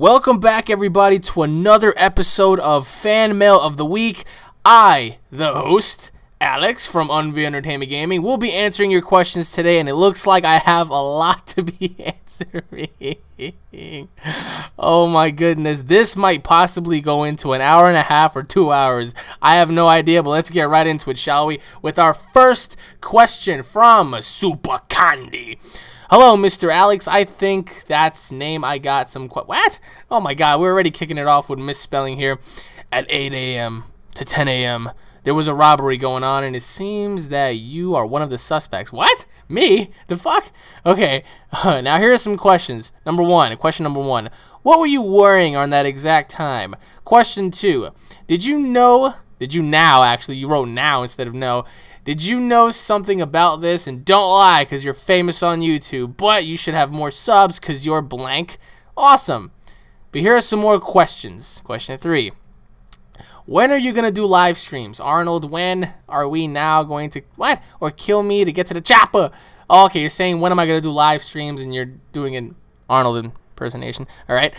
Welcome back, everybody, to another episode of Fan Mail of the Week. I, the host, Alex from UnrealEntGaming, will be answering your questions today, and it looks like I have a lot to be answering. Oh my goodness, this might possibly go into an hour and a half or 2 hours. I have no idea, but let's get right into it, shall we? With our first question from Super Candy. Hello, Mr. Alex. I think that's name I got some... What? Oh my god, we're already kicking it off with misspelling here. At 8 a.m. to 10 a.m., there was a robbery going on, and it seems that you are one of the suspects. What? Me? The fuck? Okay, now here are some questions. Question number one. What were you wearing on that exact time? Question two. You wrote now instead of no. Did you know something about this? And don't lie, because you're famous on YouTube, but you should have more subs because you're blank. Awesome. But here are some more questions. Question three. When are you going to do live streams? Arnold, when are we now going to... What? Or kill me to get to the chopper? Oh, okay, you're saying when am I going to do live streams and you're doing an Arnold impersonation. All right.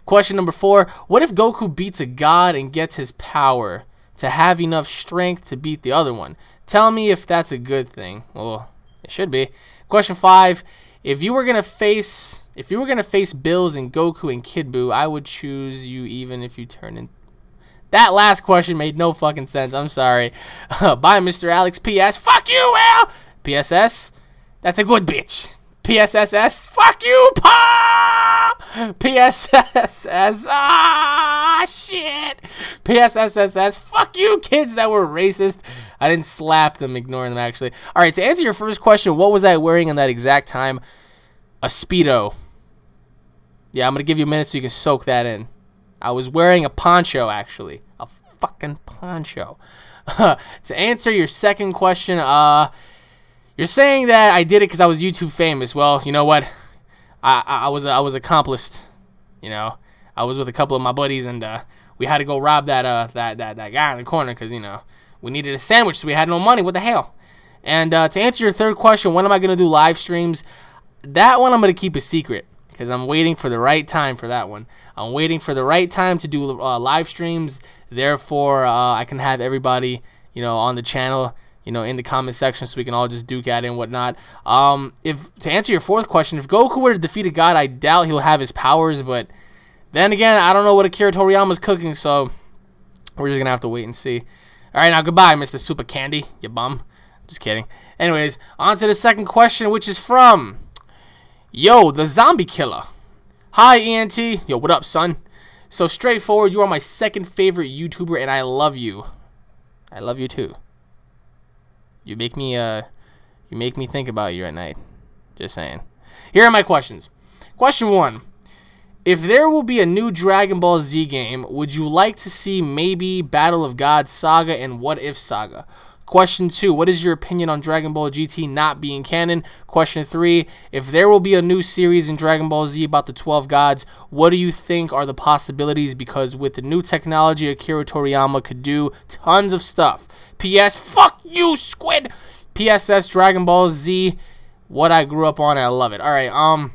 Question number four. What if Goku beats a god and gets his power to have enough strength to beat the other one? Tell me if that's a good thing. Well, it should be. Question five. If you were going to face Bills and Goku and Kid Buu, I would choose you even if you turn in... That last question made no fucking sense. I'm sorry. Bye, Mr. Alex. P.S. Fuck you, Will! P.S.S. That's a good bitch. P.S.S.S. Fuck you, Pa! P.S.S.S. Ah, shit. P.S.S.S. Fuck you, kids that were racist. I didn't slap them, ignoring them, actually. All right, to answer your first question, what was I wearing in that exact time? A Speedo. Yeah, I'm going to give you a minute so you can soak that in. I was wearing a poncho, actually. A fucking poncho. To answer your second question, you're saying that I did it because I was YouTube famous. Well, you know what? I was accomplished. You know, I was with a couple of my buddies, and we had to go rob that guy in the corner because, you know, we needed a sandwich, so we had no money. What the hell? And to answer your third question, when am I going to do live streams? That one I'm going to keep a secret because I'm waiting for the right time for that one. I'm waiting for the right time to do live streams. Therefore, I can have everybody, you know, on the channel, you know, in the comment section, so we can all just duke at it and whatnot. To answer your fourth question, if Goku were to defeat a god, I doubt he'll have his powers. But then again, I don't know what Akira Toriyama's cooking, so we're just gonna have to wait and see. All right, now goodbye, Mr. Super Candy, you bum. Just kidding. Anyways, on to the second question, which is from Yo, the Zombie Killer. Hi, ENT. Yo, what up, son? So straightforward, you are my second favorite YouTuber, and I love you. I love you too. You make me think about you at night. Just saying. Here are my questions. Question one. If there will be a new Dragon Ball Z game, would you like to see maybe Battle of Gods Saga and What If Saga? Question two, what is your opinion on Dragon Ball GT not being canon? Question three, if there will be a new series in Dragon Ball Z about the 12 gods, what do you think are the possibilities? Because with the new technology, Akira Toriyama could do tons of stuff. P.S. Fuck you, Squid! P.S.S. Dragon Ball Z, what I grew up on, I love it. Alright,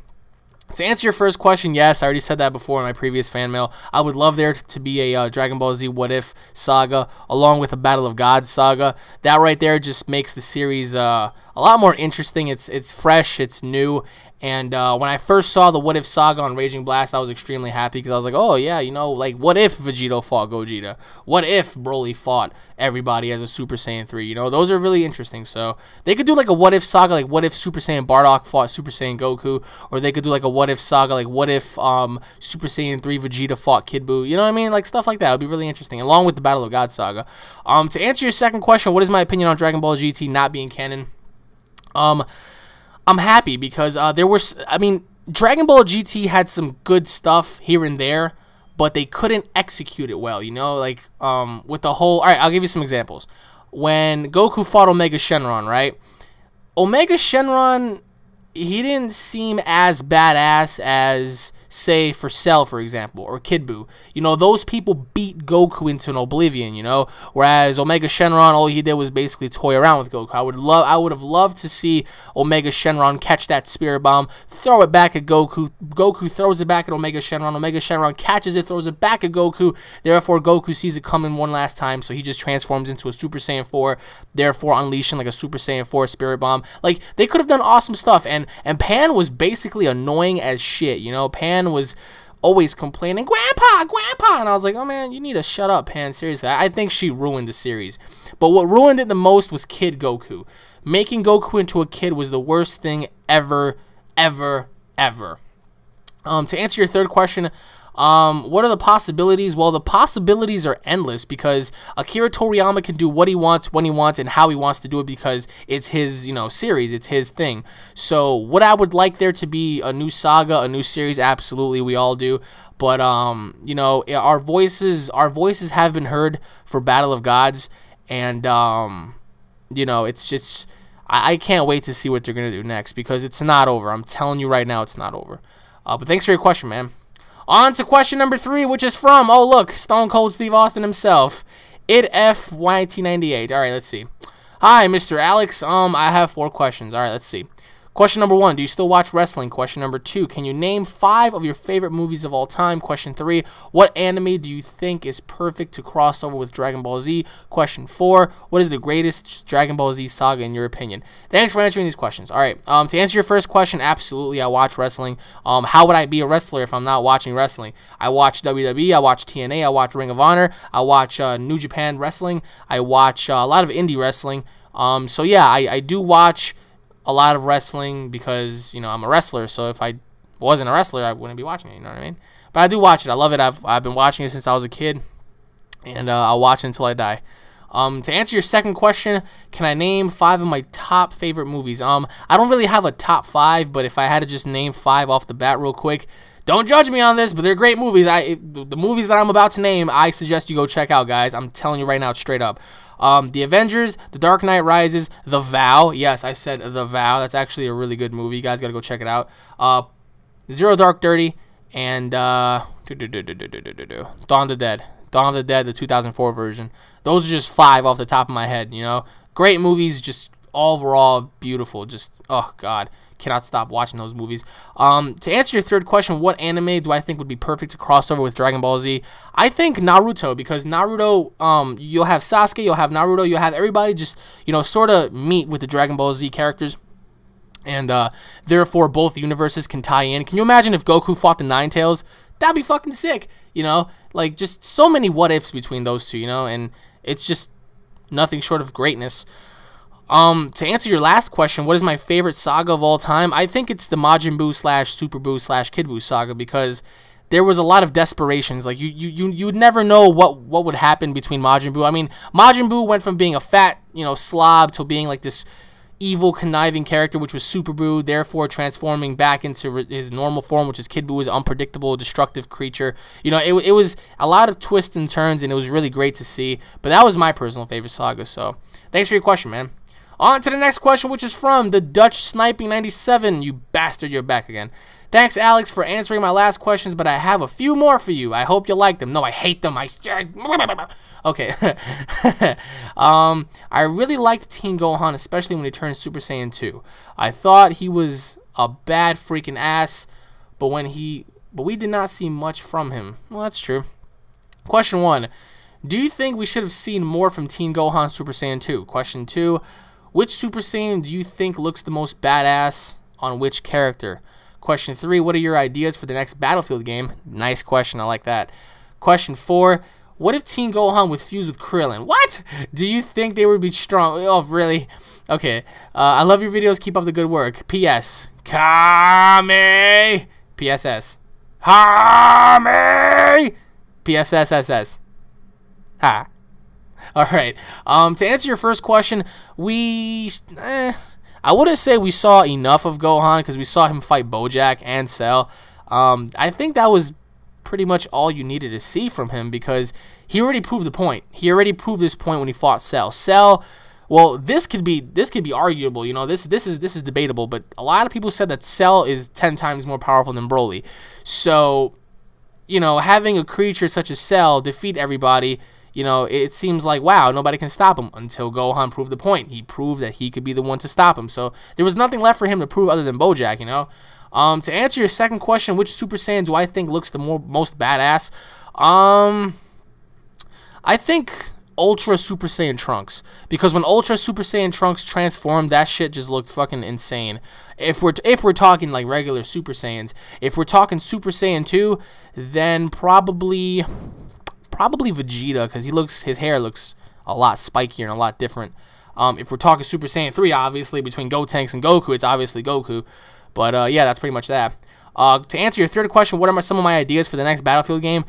to answer your first question, yes, I already said that before in my previous fan mail. I would love there to be a Dragon Ball Z What If saga along with a Battle of Gods saga. That right there just makes the series a lot more interesting. It's fresh, it's new. And when I first saw the What If saga on Raging Blast, I was extremely happy because I was like, oh, yeah, you know, like, what if Vegito fought Gogeta? What if Broly fought everybody as a Super Saiyan 3? You know, those are really interesting. So they could do, like, a What If saga, like, what if Super Saiyan Bardock fought Super Saiyan Goku? Or they could do, like, a What If saga, like, what if Super Saiyan 3 Vegeta fought Kid Buu? You know what I mean? Like, stuff like that would be really interesting, along with the Battle of God saga. To answer your second question, what is my opinion on Dragon Ball GT not being canon? I'm happy because Dragon Ball GT had some good stuff here and there, but they couldn't execute it well, you know, like, with the whole, all right, I'll give you some examples. When Goku fought Omega Shenron, right? Omega Shenron, he didn't seem as badass as, say for Cell, for example, or Kid Buu. You know, those people beat Goku into an oblivion, you know, whereas Omega Shenron, all he did was basically toy around with Goku. I would have loved to see Omega Shenron catch that Spirit Bomb, throw it back at Goku. Goku throws it back at Omega Shenron. Omega Shenron catches it, throws it back at Goku. Therefore, Goku sees it coming one last time, so he just transforms into a Super Saiyan 4, therefore unleashing like a Super Saiyan 4 Spirit Bomb. Like, they could have done awesome stuff, and Pan was basically annoying as shit, you know? Pan was always complaining, Grandpa, Grandpa, and I was like, oh man, you need to shut up, Pan, seriously. I think she ruined the series. But what ruined it the most was Kid Goku. Making Goku into a kid was the worst thing ever, ever, ever. To answer your third question, what are the possibilities? Well, the possibilities are endless because Akira Toriyama can do what he wants, when he wants, and how he wants to do it because it's his, you know, series. It's his thing. So what I would like there to be a new saga, a new series, absolutely, we all do. But, you know, our voices have been heard for Battle of Gods, and, you know, it's just, I can't wait to see what they're going to do next because it's not over. I'm telling you right now, it's not over. But thanks for your question, man. On to question number 3, which is from, oh look, Stone Cold Steve Austin himself, ItF1998. All right, let's see. Hi, Mr. Alex. I have 4 questions. All right, let's see. Question number 1, do you still watch wrestling? Question number 2, can you name 5 of your favorite movies of all time? Question 3, what anime do you think is perfect to cross over with Dragon Ball Z? Question 4, what is the greatest Dragon Ball Z saga in your opinion? Thanks for answering these questions. All right, to answer your first question, absolutely, I watch wrestling. How would I be a wrestler if I'm not watching wrestling? I watch WWE, I watch TNA, I watch Ring of Honor, I watch New Japan Wrestling, I watch a lot of indie wrestling. So yeah, I do watch a lot of wrestling because, you know, I'm a wrestler, so if I wasn't a wrestler, I wouldn't be watching it, you know what I mean? But I do watch it. I love it. I've been watching it since I was a kid, and I'll watch it until I die. To answer your second question, can I name 5 of my top favorite movies? I don't really have a top 5, but if I had to just name 5 off the bat real quick, don't judge me on this, but they're great movies. The movies that I'm about to name, I suggest you go check out, guys. I'm telling you right now, straight up. The Avengers, The Dark Knight Rises, The Vow. Yes, I said The Vow. That's actually a really good movie. You guys got to go check it out. Zero Dark 30, and Dawn of the Dead. Dawn of the Dead, the 2004 version. Those are just 5 off the top of my head, you know. Great movies, just overall beautiful. Just, oh, God. Cannot stop watching those movies. To answer your third question, what anime do I think would be perfect to cross over with Dragon Ball Z? I think Naruto, because Naruto, you'll have Sasuke, you'll have Naruto, you'll have everybody just, you know, sort of meet with the Dragon Ball Z characters. And therefore, both universes can tie in. Can you imagine if Goku fought the Nine Tails? That'd be fucking sick, you know? Like, just so many what-ifs between those two, you know? And it's just nothing short of greatness. To answer your last question, what is my favorite saga of all time? I think it's the Majin Buu / Super Buu / Kid Buu saga because there was a lot of desperations. Like, you would never know what would happen between Majin Buu. I mean, Majin Buu went from being a fat, you know, slob to being like this evil, conniving character, which was Super Buu, therefore transforming back into his normal form, which is Kid Buu, his unpredictable, destructive creature. You know, it was a lot of twists and turns, and it was really great to see. But that was my personal favorite saga, so thanks for your question, man. On to the next question, which is from the Dutch Sniping 97. You bastard, you're back again. Thanks, Alex, for answering my last questions, but I have a few more for you. I hope you like them. No, I hate them. Okay. I really liked Teen Gohan, especially when he turned Super Saiyan 2. I thought he was a bad freaking ass, but we did not see much from him. Well, that's true. Question 1. Do you think we should have seen more from Teen Gohan Super Saiyan 2? Question 2. Which Super Saiyan do you think looks the most badass on which character? Question 3, what are your ideas for the next Battlefield game? Nice question, I like that. Question 4, what if Teen Gohan would fuse with Krillin? What? Do you think they would be strong? Oh, really? Okay. I love your videos. Keep up the good work. P.S. Kame! P.S.S. Hame! P.S.S.S.S. Ha. Alright, to answer your first question, I wouldn't say we saw enough of Gohan because we saw him fight Bojack and Cell. I think that was pretty much all you needed to see from him because he already proved the point. He already proved this point when he fought Cell. Cell Well, this could be arguable. You know, this is debatable. But a lot of people said that Cell is 10 times more powerful than Broly. So, you know, having a creature such as Cell defeat everybody, you know, it seems like, wow, nobody can stop him until Gohan proved the point. He proved that he could be the one to stop him. So there was nothing left for him to prove other than Bojack, you know. To answer your second question, which Super Saiyan do I think looks the most badass? I think Ultra Super Saiyan Trunks, because when Ultra Super Saiyan Trunks transformed, that shit just looked fucking insane. If we're talking like regular Super Saiyans, if we're talking Super Saiyan 2, then probably Vegeta, because his hair looks a lot spikier and a lot different. If we're talking Super Saiyan 3, obviously between Gotenks and Goku, it's obviously Goku. But yeah, that's pretty much that. To answer your third question, what are some of my ideas for the next Battlefield game?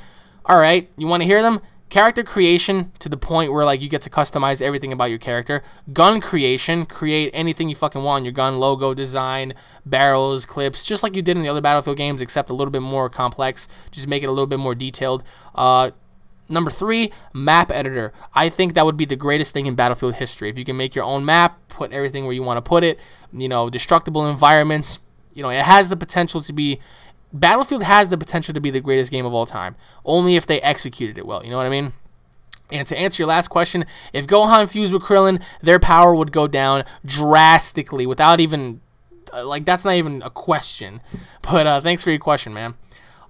All right, you want to hear them? Character creation to the point where like you get to customize everything about your character. Gun creation, create anything you fucking want. Your gun logo design, barrels, clips, just like you did in the other Battlefield games, except a little bit more complex. Just make it a little bit more detailed. Number 3, map editor. I think that would be the greatest thing in Battlefield history. If you can make your own map, put everything where you want to put it, you know, destructible environments, you know, it has the potential to be, Battlefield has the potential to be the greatest game of all time, only if they executed it well, you know what I mean? And to answer your last question, if Gohan fused with Krillin, their power would go down drastically without even, like, that's not even a question. But thanks for your question, man.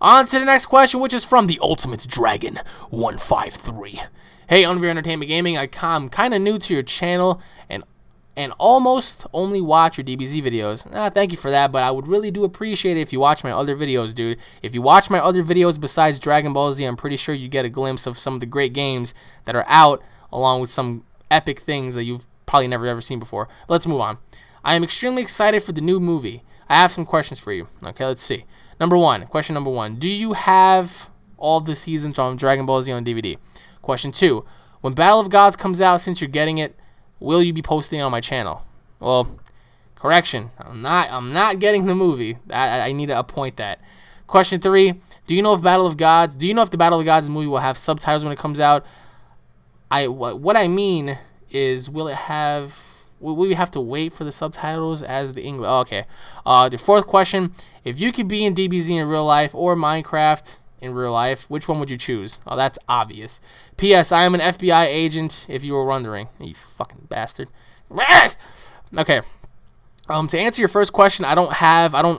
On to the next question, which is from the Ultimate Dragon 153. Hey, Unreal Entertainment Gaming, I'm kind of new to your channel and almost only watch your DBZ videos. Thank you for that, but I would really do appreciate it if you watch my other videos, dude. If you watch my other videos besides Dragon Ball Z, I'm pretty sure you get a glimpse of some of the great games that are out, along with some epic things that you've probably never ever seen before. Let's move on. I am extremely excited for the new movie. I have some questions for you. Okay, let's see. Question number one. Do you have all the seasons on Dragon Ball Z on DVD? Question 2. When Battle of Gods comes out, since you're getting it, will you be posting on my channel? Well, correction. I'm not getting the movie. I need to appoint that. Question 3. Do you know if the Battle of Gods movie will have subtitles when it comes out? What I mean is, will we have to wait for the subtitles as the English? Oh, okay. The fourth question. If you could be in DBZ in real life or Minecraft in real life, which one would you choose? Oh, that's obvious. P.S. I am an FBI agent, if you were wondering. You fucking bastard. Okay. To answer your first question, I don't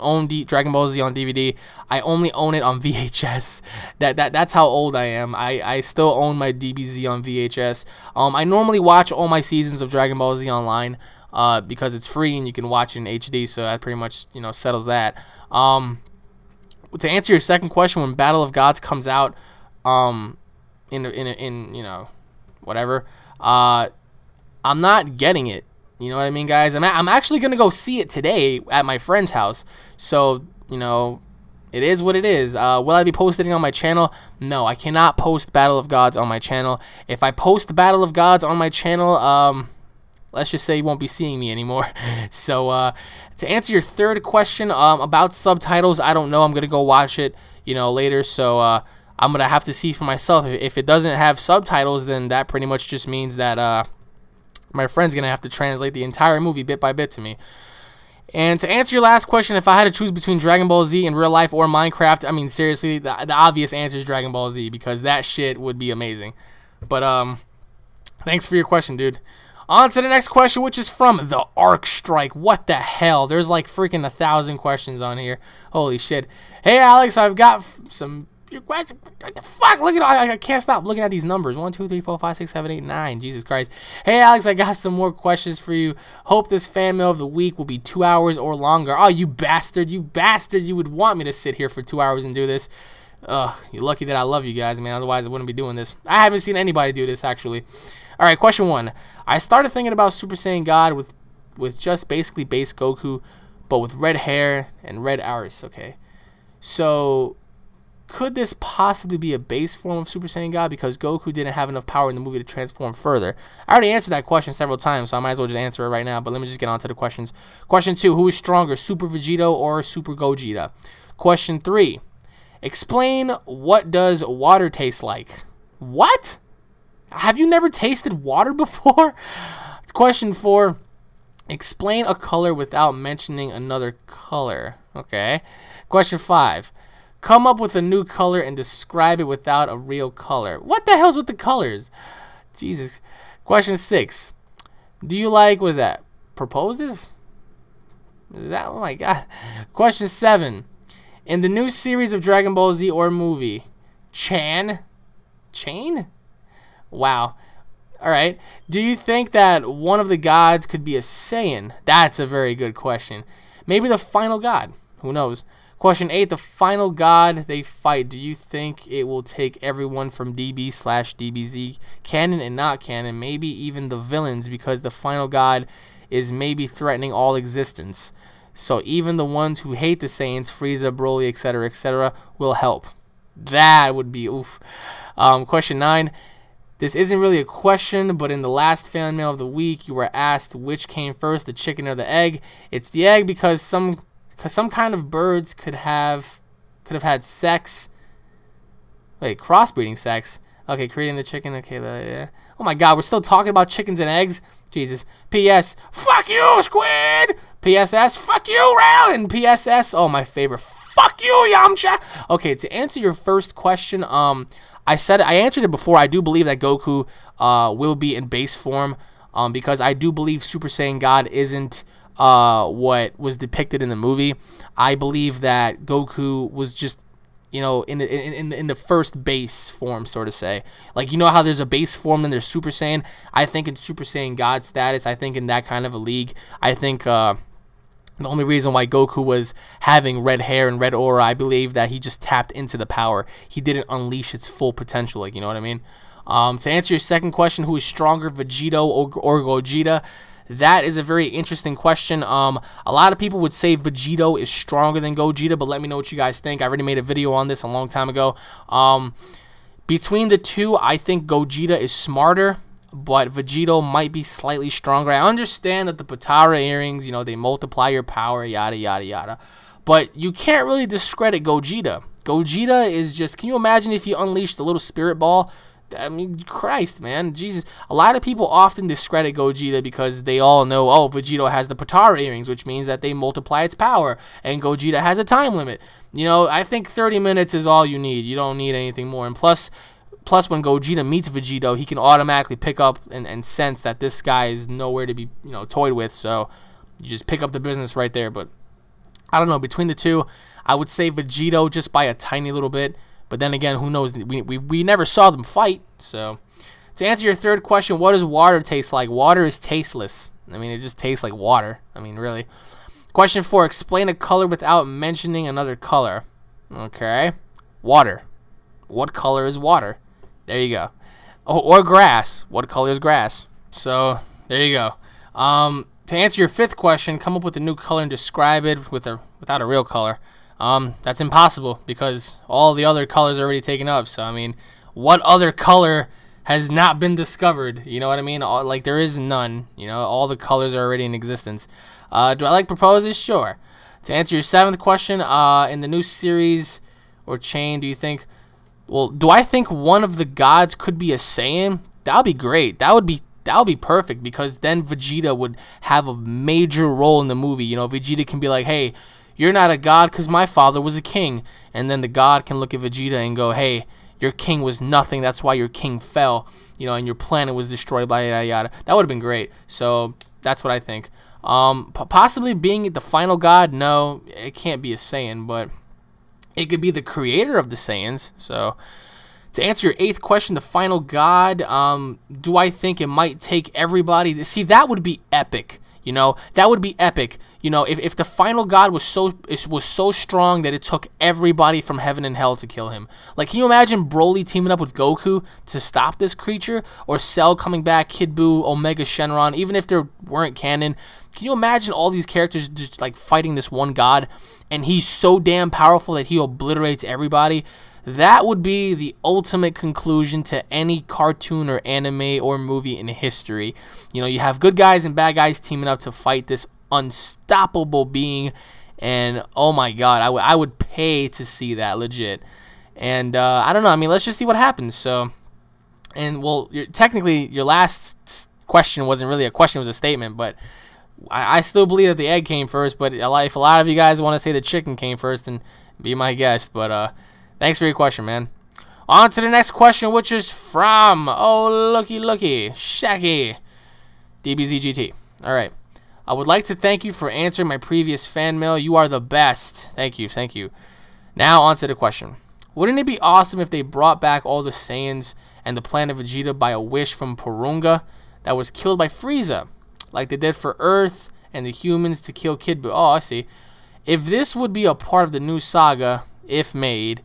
own Dragon Ball Z on DVD. I only own it on VHS. That's how old I am. I still own my DBZ on VHS. I normally watch all my seasons of Dragon Ball Z online because it's free and you can watch it in HD. So that pretty much, you know, settles that. To answer your second question, when Battle of Gods comes out, in you know, whatever, I'm not getting it. You know what I mean, guys? I'm actually gonna go see it today at my friend's house. So, you know, it is what it is. Will I be posting it on my channel? No, I cannot post Battle of Gods on my channel. If I post the Battle of Gods on my channel, let's just say you won't be seeing me anymore. So, to answer your third question about subtitles, I don't know. I'm gonna go watch it, you know, later. So, I'm gonna have to see for myself. If it doesn't have subtitles, then that pretty much just means that my friend's gonna have to translate the entire movie bit by bit to me. And to answer your last question, if I had to choose between Dragon Ball Z in real life or Minecraft, I mean, seriously, the obvious answer is Dragon Ball Z, because that shit would be amazing. But thanks for your question, dude. On to the next question, which is from the Arc Strike. What the hell? There's like freaking 1,000 questions on here. Holy shit. Hey, Alex, I've got some... What the fuck? Look at, I can't stop looking at these numbers. 1, 2, 3, 4, 5, 6, 7, 8, 9. Jesus Christ. Hey, Alex, I got some more questions for you. Hope this fan mail of the week will be 2 hours or longer. Oh, you bastard. You bastard. You would want me to sit here for 2 hours and do this. Ugh, you're lucky that I love you guys, man. Otherwise, I wouldn't be doing this. I haven't seen anybody do this, actually. All right, question 1. I started thinking about Super Saiyan God with just basically base Goku, but with red hair and red iris. Okay. So... could this possibly be a base form of Super Saiyan God because Goku didn't have enough power in the movie to transform further? I already answered that question several times, so I might as well just answer it right now, but let me just get on to the questions. Question 2, who is stronger, Super Vegito or Super Gogeta? Question 3, explain what does water taste like? What? Have you never tasted water before? Question 4. Explain a color without mentioning another color. Okay. Question 5. Come up with a new color and describe it without a real color. What the hell's with the colors? Jesus. Question 6. Do you like, what is that? Proposes? Is that, oh my god. Question 7. In the new series of Dragon Ball Z or movie, Chain? Wow. Alright. Do you think that one of the gods could be a Saiyan? That's a very good question. Maybe the final god. Who knows? Question 8. The final god they fight. Do you think it will take everyone from DB/DBZ canon and not canon? Maybe even the villains, because the final god is maybe threatening all existence. So even the ones who hate the Saiyans, Frieza, Broly, etc., will help. That would be oof. Question 9. This isn't really a question, but in the last fan mail of the week, you were asked which came first, the chicken or the egg. It's the egg because some kind of birds could have had sex. Wait, crossbreeding sex. Okay, creating the chicken. Okay, yeah. Oh my God, we're still talking about chickens and eggs. Jesus. P.S. Fuck you, Squid. P.S.S. Fuck you, Rail. And P.S.S. Oh, my favorite. Fuck you, Yamcha. Okay, to answer your first question, I answered it before. I do believe that Goku will be in base form, because I do believe Super Saiyan God isn't what was depicted in the movie. I believe that Goku was just, you know, in the first base form, so to say. Like, you know how there's a base form and there's Super Saiyan? I think in Super Saiyan God status, I think in that kind of a league, I think the only reason why Goku was having red hair and red aura, I believe that he just tapped into the power. He didn't unleash its full potential, like, you know what I mean? To answer your second question, who is stronger, Vegito or Gogeta? That is a very interesting question. A lot of people would say Vegito is stronger than Gogeta, but let me know what you guys think. I already made a video on this a long time ago. Between the two, I think Gogeta is smarter, but Vegito might be slightly stronger. I understand that the Potara earrings, you know, they multiply your power, yada, yada, yada. But you can't really discredit Gogeta. Gogeta is just, can you imagine if you unleashed the little spirit ball? I mean, Christ, man, Jesus. A lot of people often discredit Gogeta because they all know, oh, Vegito has the Potara earrings, which means that they multiply its power, and Gogeta has a time limit. You know, I think 30 minutes is all you need. You don't need anything more. And plus when Gogeta meets Vegito, he can automatically pick up and sense that this guy is nowhere to be, you know, toyed with. So you just pick up the business right there. But I don't know. Between the two, I would say Vegito just by a tiny little bit. But then again, who knows? We never saw them fight. So to answer your third question, what does water taste like? Water is tasteless. I mean, it just tastes like water. I mean, really. Question 4, explain a color without mentioning another color. Okay. Water. What color is water? There you go. Oh, or grass. What color is grass? So there you go. To answer your fifth question, come up with a new color and describe it without a real color. That's impossible because all the other colors are already taken up. So I mean, what other color has not been discovered? You know what I mean? Like, there is none. You know, all the colors are already in existence. Do I like proposes? Sure. To answer your seventh question, in the new series or chain, do you think? Well, do I think one of the gods could be a Saiyan? That would be great. That would be perfect, because then Vegeta would have a major role in the movie. You know, Vegeta can be like, hey, you're not a god because my father was a king. And then the god can look at Vegeta and go, hey, your king was nothing. That's why your king fell. You know, and your planet was destroyed by yada yada. That would have been great. So that's what I think. Possibly being the final god, no, it can't be a Saiyan, but it could be the creator of the Saiyans. So to answer your eighth question, the final god, do I think it might take everybody? See, that would be epic. You know, that would be epic. You know, if the final god was so strong that it took everybody from heaven and hell to kill him. Like, can you imagine Broly teaming up with Goku to stop this creature? Or Cell coming back, Kid Buu, Omega Shenron, even if they weren't canon. Can you imagine all these characters just, like, fighting this one god? And he's so damn powerful that he obliterates everybody? That would be the ultimate conclusion to any cartoon or anime or movie in history. You know, you have good guys and bad guys teaming up to fight this unstoppable being, and oh my god, I would pay to see that, legit. And I don't know, I mean, let's just see what happens. So, and well, technically your last question wasn't really a question, it was a statement. But I still believe that the egg came first. But if a lot of you guys want to say the chicken came first, then be my guest. But thanks for your question, man. On to the next question, which is from, oh, looky, Shaggy, DBZGT. All right. I would like to thank you for answering my previous fan mail. You are the best. Thank you. Now, on to the question. Wouldn't it be awesome if they brought back all the Saiyans and the planet Vegeta by a wish from Porunga that was killed by Frieza, like they did for Earth and the humans to kill Kid Buu? Oh, I see. If this would be a part of the new saga, if made,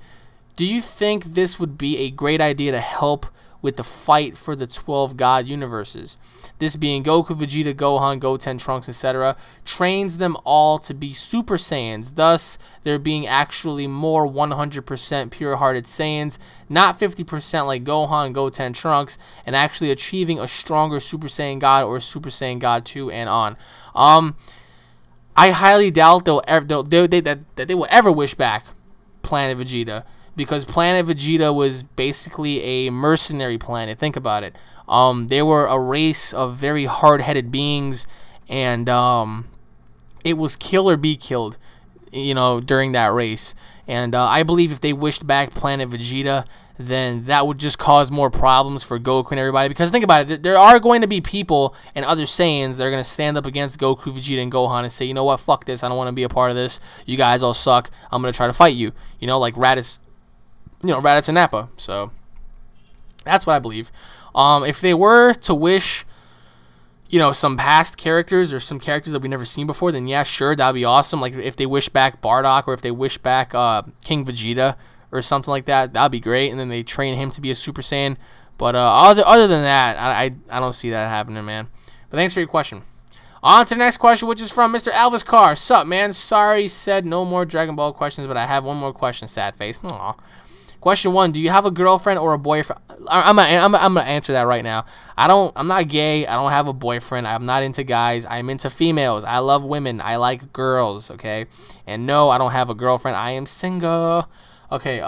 do you think this would be a great idea to help with the fight for the 12 God universes? This being Goku, Vegeta, Gohan, Goten, Trunks, etc. trains them all to be Super Saiyans, thus there being actually more 100% pure-hearted Saiyans, not 50% like Gohan, Goten, Trunks, and actually achieving a stronger Super Saiyan God or Super Saiyan God 2 and on. I highly doubt that they will ever wish back Planet Vegeta, because Planet Vegeta was basically a mercenary planet. Think about it. They were a race of very hard-headed beings, and it was kill or be killed, during that race. And I believe if they wished back Planet Vegeta, then that would just cause more problems for Goku and everybody. Because think about it, there are going to be people and other Saiyans that are going to stand up against Goku, Vegeta, and Gohan and say, you know what, fuck this, I don't want to be a part of this. You guys all suck. I'm going to try to fight you. Like Raditz and Nappa. So that's what I believe. If they were to wish, some past characters or some characters that we've never seen before, then yeah, sure, that'd be awesome. Like if they wish back Bardock, or if they wish back King Vegeta or something like that, that'd be great. And then they train him to be a Super Saiyan. But other than that, I don't see that happening, man. But thanks for your question. On to the next question, which is from Mr. Alvis Carr. Sup, man? Sorry, said no more Dragon Ball questions, but I have one more question. Sad face. Aww. Question 1: do you have a girlfriend or a boyfriend? I'm gonna answer that right now. I'm not gay. I don't have a boyfriend. I'm not into guys. I'm into females. I love women. I like girls. Okay. And no, I don't have a girlfriend. I am single. Okay.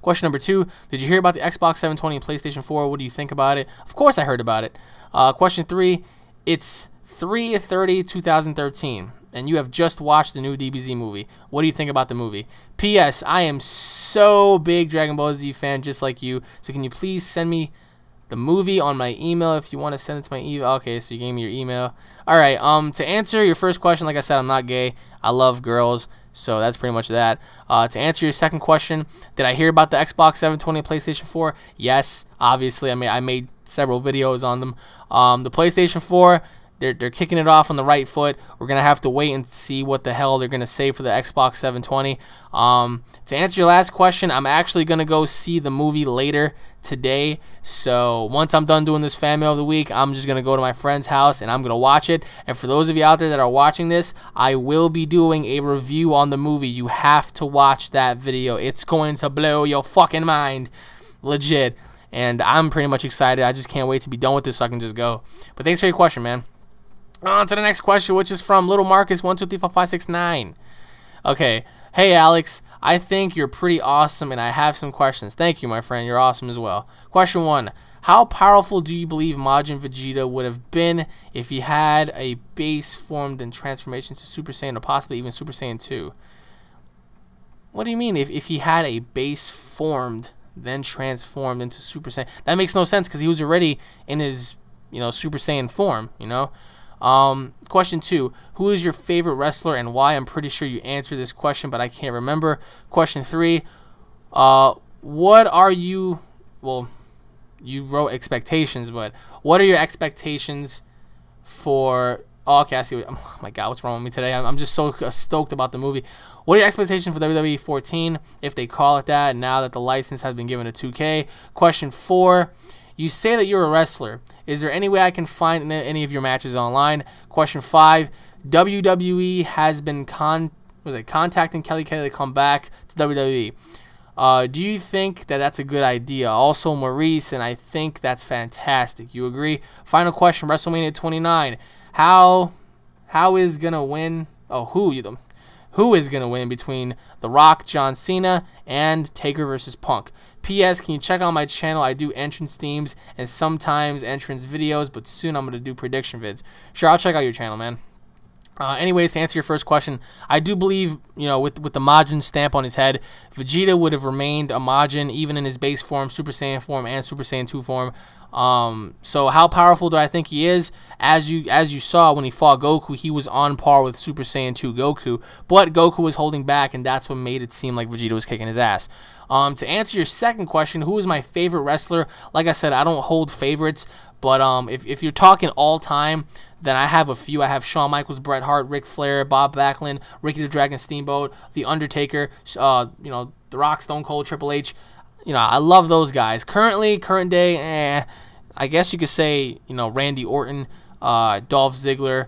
Question number 2: did you hear about the Xbox 720 and PlayStation 4? What do you think about it? Of course, I heard about it. Question 3: it's 3/30/2013. And you have just watched the new DBZ movie. What do you think about the movie? P.S. I am so big Dragon Ball Z fan, just like you. So can you please send me the movie on my email if you want to send it to my email? Okay, so you gave me your email. All right. To answer your first question, like I said, I'm not gay. I love girls. So that's pretty much that. To answer your second question, did I hear about the Xbox 720 and PlayStation 4? Yes, obviously. I made several videos on them. The PlayStation 4. They're kicking it off on the right foot. We're going to have to wait and see what the hell they're going to say for the Xbox 720. To answer your last question, I'm actually going to go see the movie later today. So once I'm done doing this fan mail of the week, I'm just going to go to my friend's house and I'm going to watch it. And for those of you out there that are watching this, I will be doing a review on the movie. You have to watch that video. It's going to blow your fucking mind. Legit. And I'm pretty much excited. I just can't wait to be done with this so I can just go. But thanks for your question, man. On to the next question, which is from Little Marcus 1234569. Okay, hey Alex, I think you're pretty awesome, and I have some questions. Thank you, my friend. You're awesome as well. Question 1: how powerful do you believe Majin Vegeta would have been if he had a base formed in transformation to Super Saiyan, or possibly even Super Saiyan 2? What do you mean if he had a base formed then transformed into Super Saiyan? That makes no sense because he was already in his Super Saiyan form. Question 2: who is your favorite wrestler and why? I'm pretty sure you answered this question, but I can't remember. Question 3: what are you? Well, you wrote expectations, but what are your expectations for? Oh, okay, I see. Oh my God, what's wrong with me today? I'm just so stoked about the movie. What are your expectations for WWE 14 if they call it that now that the license has been given to 2K? Question 4: you say that you're a wrestler. Is there any way I can find any of your matches online? Question 5: WWE has been contacting Kelly to come back to WWE. Do you think that that's a good idea? Also, Maurice, and I think that's fantastic. You agree? Final question: WrestleMania 29. How is gonna win? Oh, who is gonna win between The Rock, John Cena, and Taker versus Punk? P.S. Can you check out my channel? I do entrance themes and sometimes entrance videos, but soon I'm going to do prediction vids. Sure, I'll check out your channel, man. Anyways, to answer your first question, I do believe, you know, with the Majin stamp on his head, Vegeta would have remained a Majin even in his base form, Super Saiyan form, and Super Saiyan 2 form. So how powerful do I think he is? As you saw when he fought Goku, he was on par with Super Saiyan 2 Goku, but Goku was holding back, and that's what made it seem like Vegeta was kicking his ass. To answer your second question, who is my favorite wrestler? Like I said, I don't hold favorites, but if you're talking all time, then I have a few. I have Shawn Michaels, Bret Hart, Ric Flair, Bob Backlund, Ricky the Dragon Steamboat, The Undertaker, you know, The Rock, Stone Cold, Triple H. You know, I love those guys. Current day, I guess you could say, you know, Randy Orton, Dolph Ziggler,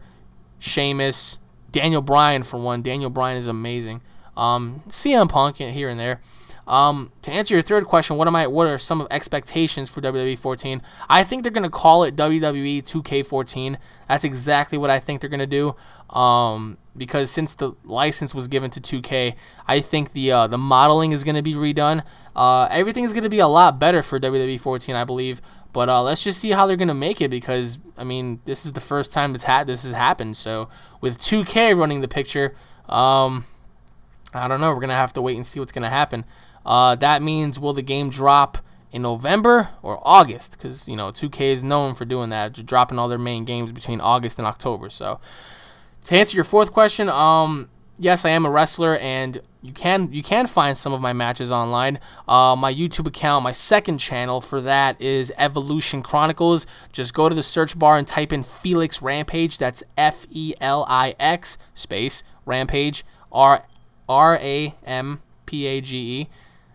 Sheamus, Daniel Bryan for one. Daniel Bryan is amazing. CM Punk here and there. To answer your third question, what are some of expectations for WWE 14? I think they're gonna call it WWE 2K14. That's exactly what I think they're gonna do. Because since the license was given to 2K, I think the modeling is gonna be redone. Everything is gonna be a lot better for WWE 14, I believe. But let's just see how they're gonna make it, because I mean, this is the first time this has happened. So with 2K running the picture, I don't know. We're gonna have to wait and see what's gonna happen. That means, will the game drop in November or August? Because, you know, 2K is known for doing that, just dropping all their main games between August and October. So to answer your fourth question, yes, I am a wrestler, and you can find some of my matches online. My YouTube account, my second channel for that is Evolution Chronicles. Just go to the search bar and type in Felix Rampage. That's Felix space Rampage, Rampage.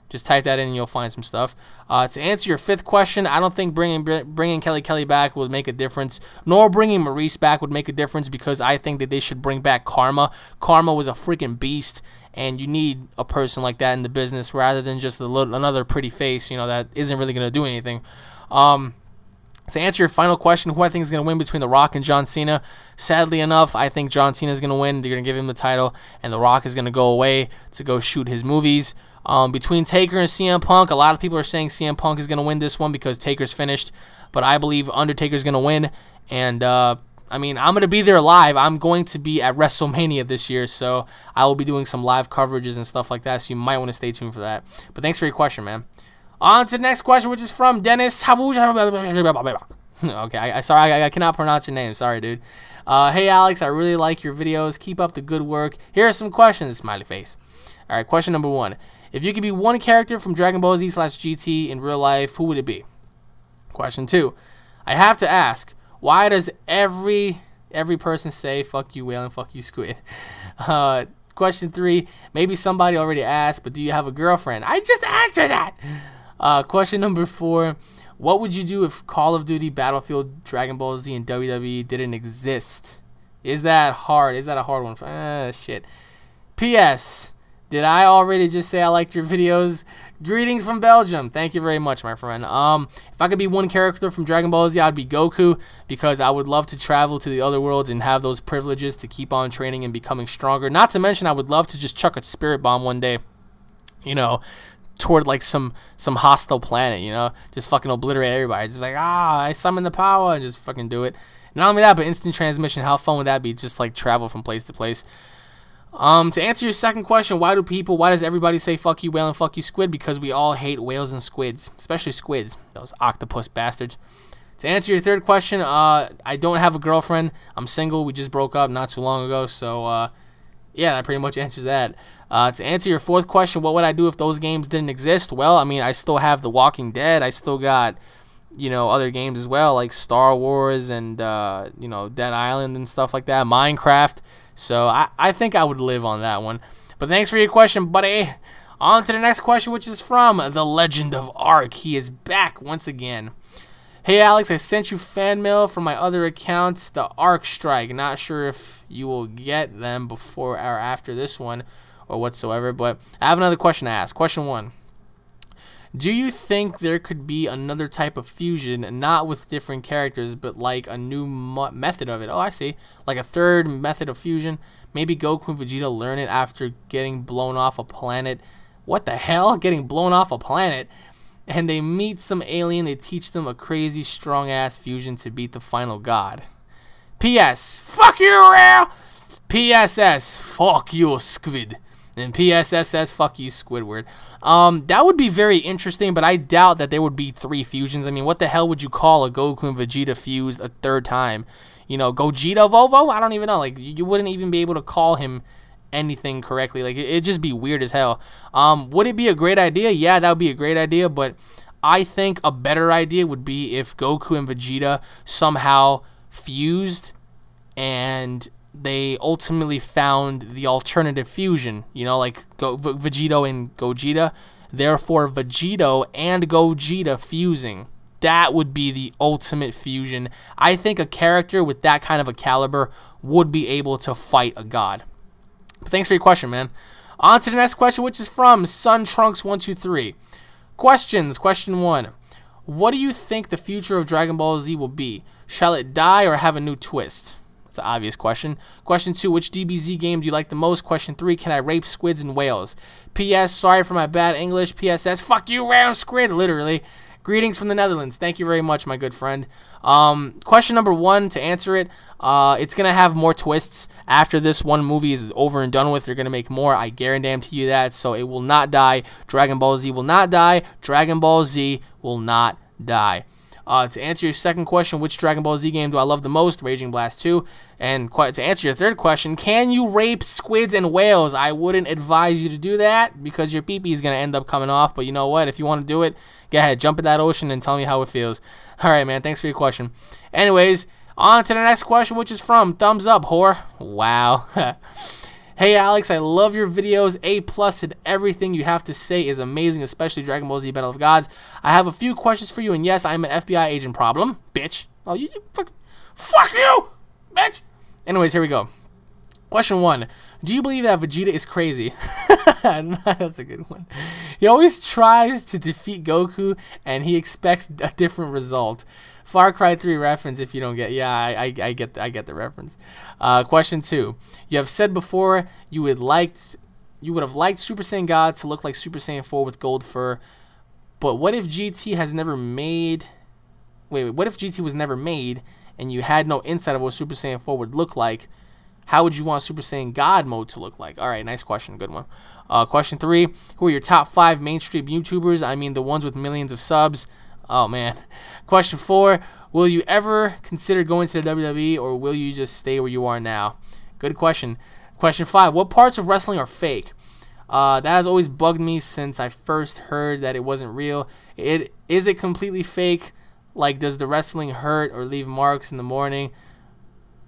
Just type that in and you'll find some stuff. To answer your fifth question, I don't think bringing Kelly back would make a difference, nor bringing Maurice back would make a difference, because I think that they should bring back Karma. Karma was a freaking beast, and you need a person like that in the business rather than just another pretty face, you know, that isn't really going to do anything. To answer your final question, who I think is going to win between The Rock and John Cena, sadly enough, I think John Cena is going to win. They're going to give him the title, and The Rock is going to go away to go shoot his movies. Between Taker and CM Punk, a lot of people are saying CM Punk is going to win this one because Taker's finished, but I believe Undertaker's going to win, and I mean, I'm going to be there live. I'm going to be at WrestleMania this year, so I will be doing some live coverages and stuff like that, so you might want to stay tuned for that. But thanks for your question, man. On to the next question, which is from Dennis. Okay, sorry, I cannot pronounce your name. Sorry, dude. Hey, Alex, I really like your videos. Keep up the good work. Here are some questions. Smiley face. All right, question number 1. If you could be one character from Dragon Ball Z/GT in real life, who would it be? Question 2. I have to ask, why does every person say fuck you whale and fuck you squid? Question 3. Maybe somebody already asked, but do you have a girlfriend? I just answered that. Question number 4. What would you do if Call of Duty, Battlefield, Dragon Ball Z, and WWE didn't exist? Is that hard? Is that a hard one? Shit. P.S. Did I already just say I liked your videos? Greetings from Belgium. Thank you very much, my friend. If I could be one character from Dragon Ball Z, I'd be Goku, because I would love to travel to the other worlds and have those privileges to keep on training and becoming stronger. Not to mention, I would love to just chuck a spirit bomb one day, you know, toward like some hostile planet, you know, just fucking obliterate everybody. Just like, I summon the power, and just fucking do it. Not only that, but instant transmission. How fun would that be? Just like travel from place to place. To answer your second question, why does everybody say fuck you whale and fuck you squid? Because we all hate whales and squids, especially squids, those octopus bastards. To answer your third question, I don't have a girlfriend. I'm single. We just broke up not too long ago, so yeah, that pretty much answers that. To answer your fourth question, what would I do if those games didn't exist? Well, I mean, I still have The Walking Dead. I still got, you know, other games as well, like Star Wars and you know, Dead Island and stuff like that, Minecraft. So I think I would live on that one. But thanks for your question, buddy. On to the next question, which is from The Legend of Ark. He is back once again. Hey, Alex, I sent you fan mail from my other account, the Ark Strike. Not sure if you will get them before or after this one or whatsoever, but I have another question to ask. Question 1. Do you think there could be another type of fusion, not with different characters, but like a new method of it? Oh, I see. Like a third method of fusion. Maybe Goku and Vegeta learn it after getting blown off a planet. What the hell? Getting blown off a planet? and they meet some alien. They teach them a crazy, strong-ass fusion to beat the final god. P.S. Fuck you, Real! P.S.S. Fuck you, Squid. And P.S.S.S. Fuck you, Squidward. That would be very interesting, but I doubt that there would be 3 fusions. I mean, what the hell would you call a Goku and Vegeta fused a 3rd time? You know, Gogeta Vovo? I don't even know. Like, you wouldn't even be able to call him anything correctly. Like, it'd just be weird as hell. Would it be a great idea? Yeah, that would be a great idea, but I think a better idea would be if Goku and Vegeta somehow fused and they ultimately found the alternative fusion, you know, like Vegito and Gogeta. Therefore, Vegito and Gogeta fusing. That would be the ultimate fusion. I think a character with that kind of a caliber would be able to fight a god. But thanks for your question, man. On to the next question, which is from SunTrunks123. Questions. Question 1. What do you think the future of Dragon Ball Z will be? Shall it die or have a new twist? That's an obvious question. Question 2, which DBZ game do you like the most? Question 3, can I rape squids and whales? P.S. Sorry for my bad English. P.S.S. Fuck you, round squid, literally. Greetings from the Netherlands. Thank you very much, my good friend. Question number 1, to answer it, it's going to have more twists. After this one movie is over and done with, they're going to make more. I guarantee you that. So it will not die. Dragon Ball Z will not die. Dragon Ball Z will not die. To answer your second question, which Dragon Ball Z game do I love the most? Raging Blast 2. And to answer your third question, can you rape squids and whales? I wouldn't advise you to do that because your pee-pee is going to end up coming off. But you know what? If you want to do it, go ahead. Jump in that ocean and tell me how it feels. All right, man. Thanks for your question. Anyways, on to the next question, which is from Thumbs Up, whore. Wow. Hey, Alex, I love your videos. A+ and everything you have to say is amazing, especially Dragon Ball Z Battle of Gods. I have a few questions for you, and yes, I'm an FBI agent problem. Bitch. Oh, you fuck you, bitch. Anyways, here we go. Question 1. Do you believe that Vegeta is crazy? That's a good one. He always tries to defeat Goku, and he expects a different result. Far Cry 3 reference if you don't get. Yeah, I get the reference. Question 2. You have said before you would have liked Super Saiyan God to look like Super Saiyan 4 with gold fur. But what if GT has never made what if GT was never made and you had no insight of what Super Saiyan 4 would look like? How would you want Super Saiyan God mode to look like? All right, nice question. Good one. Question 3. Who are your top 5 mainstream YouTubers? I mean the ones with millions of subs. Oh, man. Question 4. Will you ever consider going to the WWE or will you just stay where you are now? Good question. Question 5. What parts of wrestling are fake? That has always bugged me since I first heard that it wasn't real. Is it completely fake? Like, does the wrestling hurt or leave marks in the morning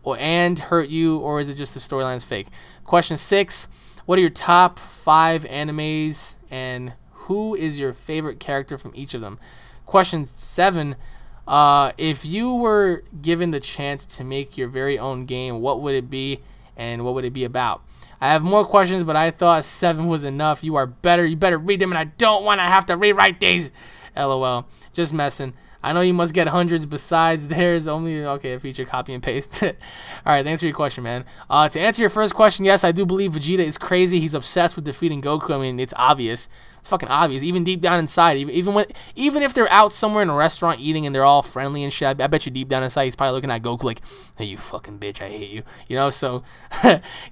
and hurt you, or is it just the storyline's fake? Question 6. What are your top 5 animes and who is your favorite character from each of them? Question 7. If you were given the chance to make your very own game, what would it be and what would it be about? I have more questions, but I thought 7 was enough. You are better. You better read them, and I don't want to have to rewrite these. LOL. Just messing. I know you must get hundreds besides there's only, okay, a feature copy and paste. All right, thanks for your question, man. To answer your first question, yes, I do believe Vegeta is crazy. He's obsessed with defeating Goku. I mean, it's obvious. It's fucking obvious. Even deep down inside, even if they're out somewhere in a restaurant eating and they're all friendly and shit, I bet you deep down inside he's probably looking at Goku like, hey, you fucking bitch, I hate you. You know, so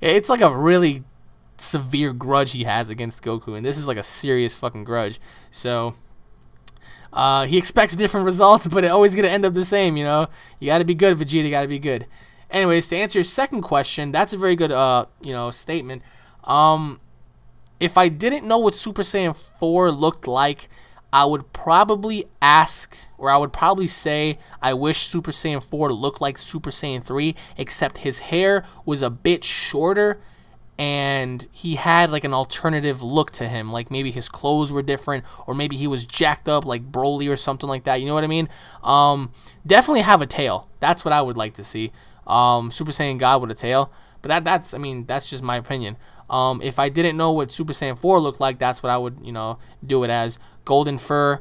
it's like a really severe grudge he has against Goku, and this is like a serious fucking grudge. So he expects different results, but it's always going to end up the same, you know. You got to be good, Vegeta. You got to be good. Anyways, to answer your second question, that's a very good, you know, statement. If I didn't know what Super Saiyan 4 looked like, I would probably ask, or I would probably say, I wish Super Saiyan 4 looked like Super Saiyan 3, except his hair was a bit shorter, and he had like an alternative look to him, like maybe his clothes were different, or maybe he was jacked up like Broly or something like that, you know what I mean? Definitely have a tail. That's what I would like to see. Super Saiyan God with a tail, but that's, I mean, that's just my opinion. If I didn't know what Super Saiyan 4 looked like, that's what I would, you know, do it as. Golden fur.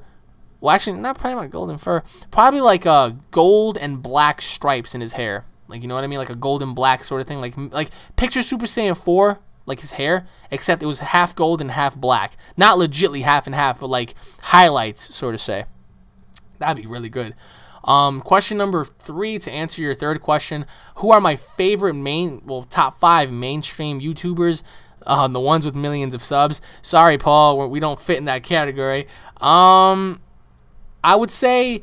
Well, actually, not probably like golden fur. Probably like gold and black stripes in his hair. Like, you know what I mean? Like a golden black sort of thing. Like picture Super Saiyan 4 like his hair, except it was half gold and half black. Not legitly half and half, but like highlights, sort of say. That'd be really good. Question number 3, to answer your third question, who are my favorite top 5 mainstream YouTubers? The ones with millions of subs. Sorry, Paul, we don't fit in that category. I would say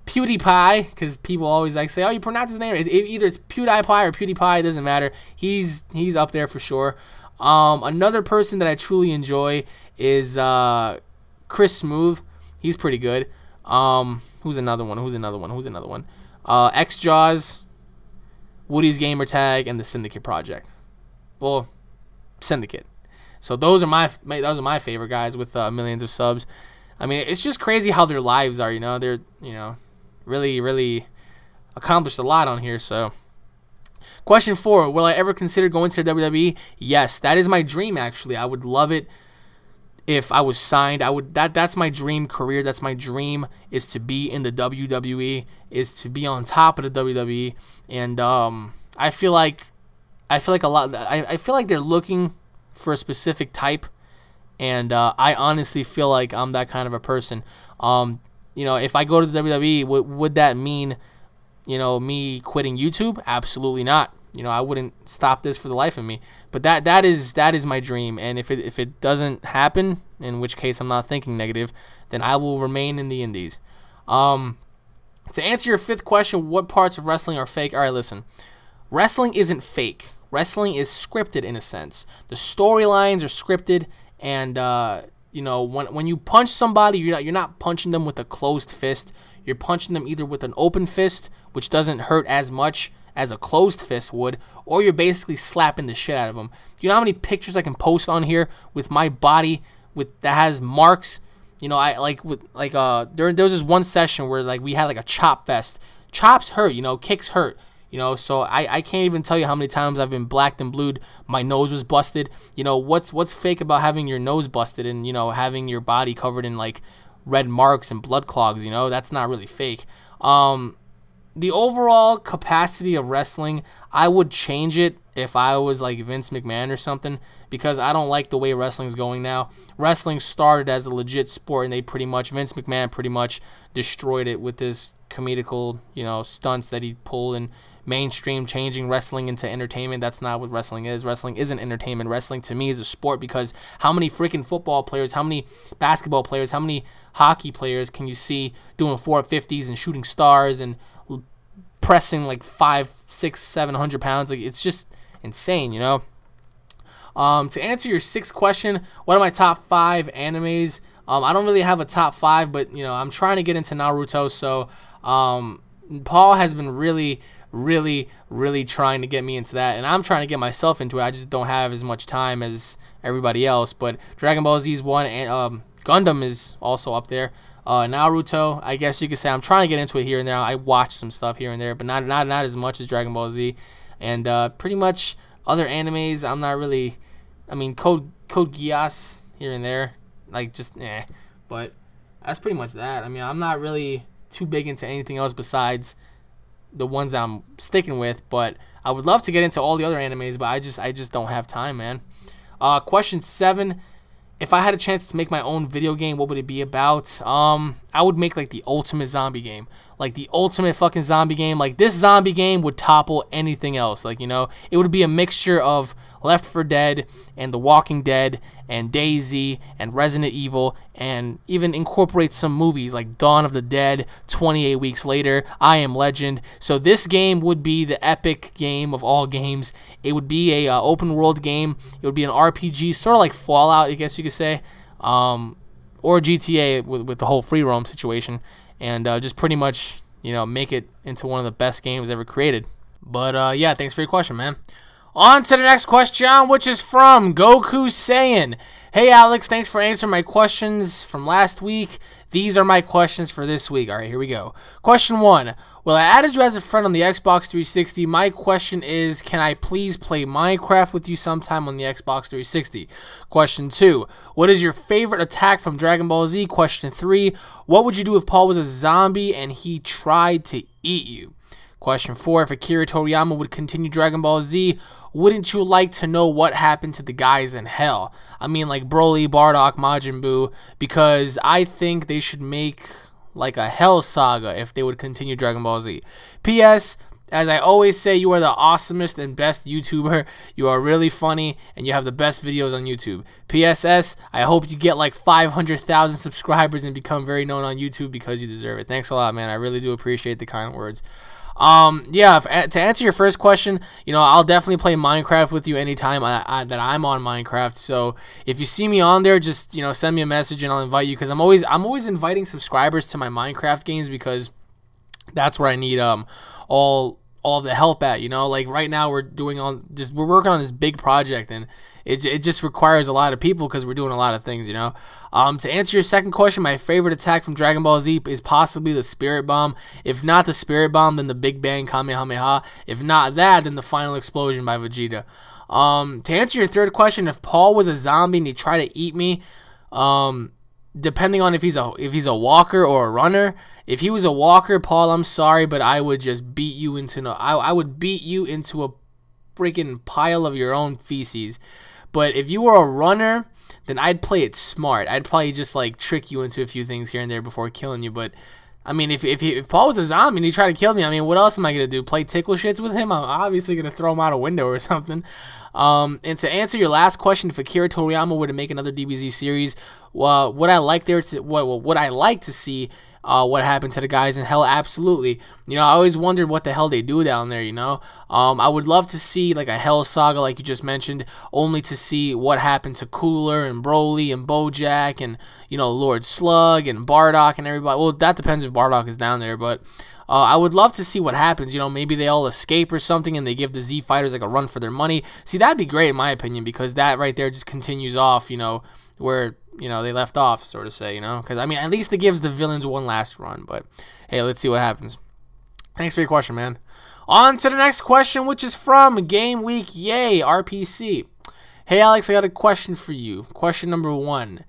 PewDiePie, because people always like say, oh, you pronounce his name. Either it's PewDiePie or PewDiePie, it doesn't matter. He's up there for sure. Another person that I truly enjoy is Chris Smooth. He's pretty good. Who's another one? XJaws, Woody's Gamertag, and the Syndicate Project. Well, Syndicate. So those are my favorite guys with millions of subs. I mean, it's just crazy how their lives are. They're really accomplished a lot on here. So, question 4: will I ever consider going to the WWE? Yes, that is my dream. Actually, I would love it if I was signed. That's my dream career. That's my dream, is to be in the WWE, is to be on top of the WWE. And I feel like they're looking for a specific type, and I honestly feel like I'm that kind of a person. If I go to the WWE, would that mean, me quitting YouTube? Absolutely not. I wouldn't stop this for the life of me. But that is my dream, and if it doesn't happen, in which case I'm not thinking negative, then I will remain in the indies. To answer your 5th question, what parts of wrestling are fake? All right, listen. Wrestling isn't fake. Wrestling is scripted in a sense. The storylines are scripted, and when you punch somebody, you're not punching them with a closed fist. You're punching them either with an open fist, which doesn't hurt as much as a closed fist would, or you're basically slapping the shit out of them. You know how many pictures I can post on here with my body that has marks? There was this one session where we had a chop fest. Chops hurt, kicks hurt. So I can't even tell you how many times I've been blacked and blued. My nose was busted. What's fake about having your nose busted and, having your body covered in, red marks and blood clogs? That's not really fake. The overall capacity of wrestling, I would change it if I was, Vince McMahon or something, because I don't like the way wrestling's going now. Wrestling started as a legit sport, and Vince McMahon pretty much destroyed it with his comedical, stunts that he pulled and mainstream, changing wrestling into entertainment. That's not what wrestling is. Wrestling isn't entertainment. Wrestling to me is a sport, because how many freaking football players, how many basketball players, how many hockey players can you see doing 450s and shooting stars and pressing 500, 600, 700 pounds? It's just insane, To answer your 6th question, what are my top 5 animes? I don't really have a top 5, but I'm trying to get into Naruto. So Paul has been really trying to get me into that, and I'm trying to get myself into it. I just don't have as much time as everybody else. But Dragon Ball Z is one, and Gundam is also up there. Naruto, I guess you could say I'm trying to get into it here and there. I watch some stuff here and there, but not as much as Dragon Ball Z. And pretty much other animes, I'm not really. I mean, Code Geass here and there, But that's pretty much that. I mean, I'm not really too big into anything else besides the ones that I'm sticking with. But I would love to get into all the other animes, but I just don't have time, man. Question 7. If I had a chance to make my own video game, what would it be about? I would make the ultimate zombie game. The ultimate fucking zombie game. This zombie game would topple anything else. It would be a mixture of Left 4 Dead and The Walking Dead and DayZ and Resident Evil, and even incorporate some movies like Dawn of the Dead, 28 Weeks Later, I Am Legend. So this game would be the epic game of all games. It would be a open world game. It would be an RPG, sort of like Fallout, I guess you could say, or GTA with the whole free roam situation, and just pretty much make it into one of the best games ever created. But yeah, thanks for your question, man. On to the next question, which is from Goku saying, hey Alex, thanks for answering my questions from last week. These are my questions for this week. All right, here we go. Question 1. Well, I added you as a friend on the Xbox 360. My question is, can I please play Minecraft with you sometime on the Xbox 360? Question 2. What is your favorite attack from Dragon Ball Z? Question 3. What would you do if Paul was a zombie and he tried to eat you? Question 4, if Akira Toriyama would continue Dragon Ball Z, wouldn't you like to know what happened to the guys in Hell? I mean, like Broly, Bardock, Majin Buu, because I think they should make like a Hell saga if they would continue Dragon Ball Z. P.S. As I always say, you are the awesomest and best YouTuber. You are really funny, and you have the best videos on YouTube. PSS, I hope you get like 500,000 subscribers and become very known on YouTube because you deserve it. Thanks a lot, man. I really do appreciate the kind words. Yeah, to answer your first question, you know, I'll definitely play Minecraft with you anytime that I'm on Minecraft. So if you see me on there, just, you know, send me a message and I'll invite you, because I'm always inviting subscribers to my Minecraft games, because that's where I need all of the help at, you know. Like right now we're working on this big project, and it just requires a lot of people because we're doing a lot of things, you know. To answer your second question, my favorite attack from Dragon Ball Z is possibly the Spirit Bomb. If not the Spirit Bomb, then the Big Bang Kamehameha. If not that, then the Final Explosion by Vegeta. To answer your third question, if Paul was a zombie and he tried to eat me, depending on if he's a walker or a runner. If he was a walker, Paul, I'm sorry, but I would just beat you into I would beat you into a freaking pile of your own feces. But if you were a runner, then I'd play it smart. I'd probably just like trick you into a few things here and there before killing you. But I mean, if Paul was a zombie and he tried to kill me, I mean, what else am I gonna do? Play tickle shits with him? I'm obviously gonna throw him out a window or something. And to answer your last question, if Akira Toriyama were to make another DBZ series, would I like to see what happened to the guys in Hell? Absolutely. You know, I always wondered what the hell they do down there, you know. I would love to see like a Hell saga like you just mentioned, only to see what happened to Cooler and Broly and Bojack and, you know, Lord Slug and Bardock and everybody. Well, that depends if Bardock is down there, but I would love to see what happens. You know, maybe they all escape or something and they give the Z Fighters like a run for their money. See, that'd be great in my opinion, because that right there just continues off, you know, where, you know, they left off, sort of say, you know, because I mean, at least it gives the villains one last run. But hey, let's see what happens. Thanks for your question, man. On to the next question, which is from Game Week Yay RPC. Hey Alex, I got a question for you. Question number 1.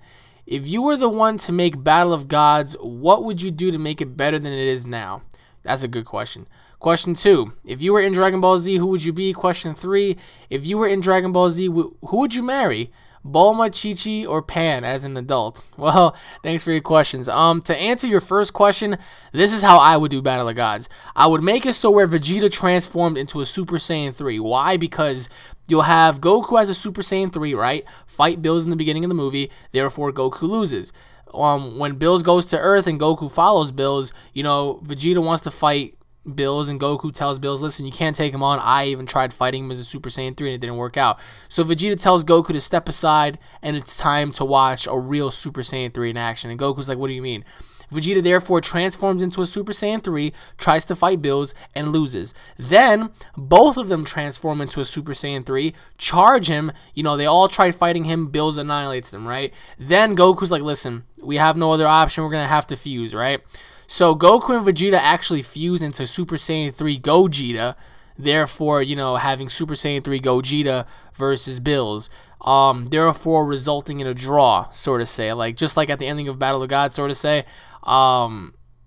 If you were the one to make Battle of Gods, what would you do to make it better than it is now? That's a good question. Question 2. If you were in Dragon Ball Z, who would you be? Question 3. If you were in Dragon Ball Z, who would you marry? Bulma, Chi-Chi, or Pan as an adult? Well, thanks for your questions. To answer your first question, this is how I would do Battle of Gods. I would make it so where Vegeta transformed into a Super Saiyan 3. Why? Because you'll have Goku as a Super Saiyan 3, right? Fight Bills in the beginning of the movie, therefore Goku loses. When Bills goes to Earth and Goku follows Bills, you know, Vegeta wants to fight Bills, and Goku tells Bills, listen, you can't take him on. I even tried fighting him as a Super Saiyan 3 and it didn't work out. So Vegeta tells Goku to step aside and it's time to watch a real Super Saiyan 3 in action. And Goku's like, what do you mean? Vegeta therefore transforms into a Super Saiyan 3, tries to fight Bills, and loses. Then, both of them transform into a Super Saiyan 3, charge him, you know, they all try fighting him, Bills annihilates them, right? Then Goku's like, listen, we have no other option, we're going to have to fuse, right? So Goku and Vegeta actually fuse into Super Saiyan 3 Gogeta, therefore, you know, having Super Saiyan 3 Gogeta versus Bills. Therefore resulting in a draw, sort of say, like just like at the ending of Battle of God, sort of say.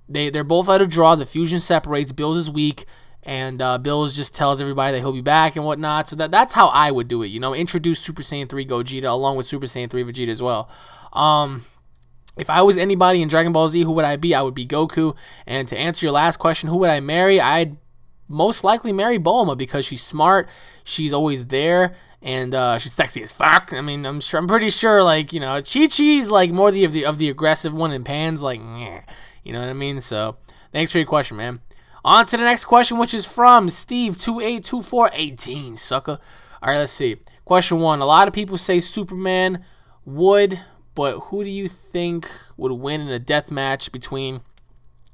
They're both at a draw. The fusion separates. Bills is weak, and Bills just tells everybody that he'll be back and whatnot. So that's how I would do it. You know, introduce Super Saiyan 3 Gogeta along with Super Saiyan 3 Vegeta as well. If I was anybody in Dragon Ball Z, who would I be? I would be Goku. And to answer your last question, who would I marry? I'd most likely marry Bulma because she's smart, she's always there, and she's sexy as fuck. I mean, I'm pretty sure, like, you know, Chi-Chi's like more of the aggressive one, and Pan's like, meh, you know what I mean? So, thanks for your question, man. On to the next question, which is from Steve282418, sucker. All right, let's see. Question 1. A lot of people say Superman would, but who do you think would win in a death match between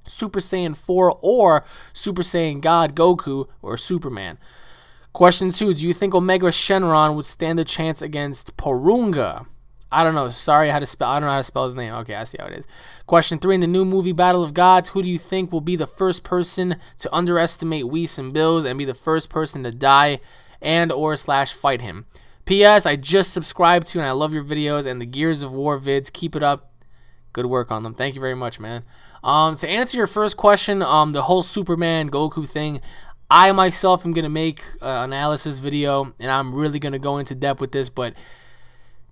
Super Saiyan 4 or Super Saiyan God Goku or Superman? Question 2. Do you think Omega Shenron would stand a chance against Porunga? I don't know. Sorry, I don't know how to spell his name. Okay, I see how it is. Question 3. In the new movie Battle of Gods, who do you think will be the first person to underestimate Whis and Bills and be the first person to die and or / fight him? P.S. I just subscribed to you and I love your videos and the Gears of War vids. Keep it up. Good work on them. Thank you very much, man. To answer your first question, the whole Superman Goku thing, I myself am gonna make an analysis video, and I'm really gonna go into depth with this. But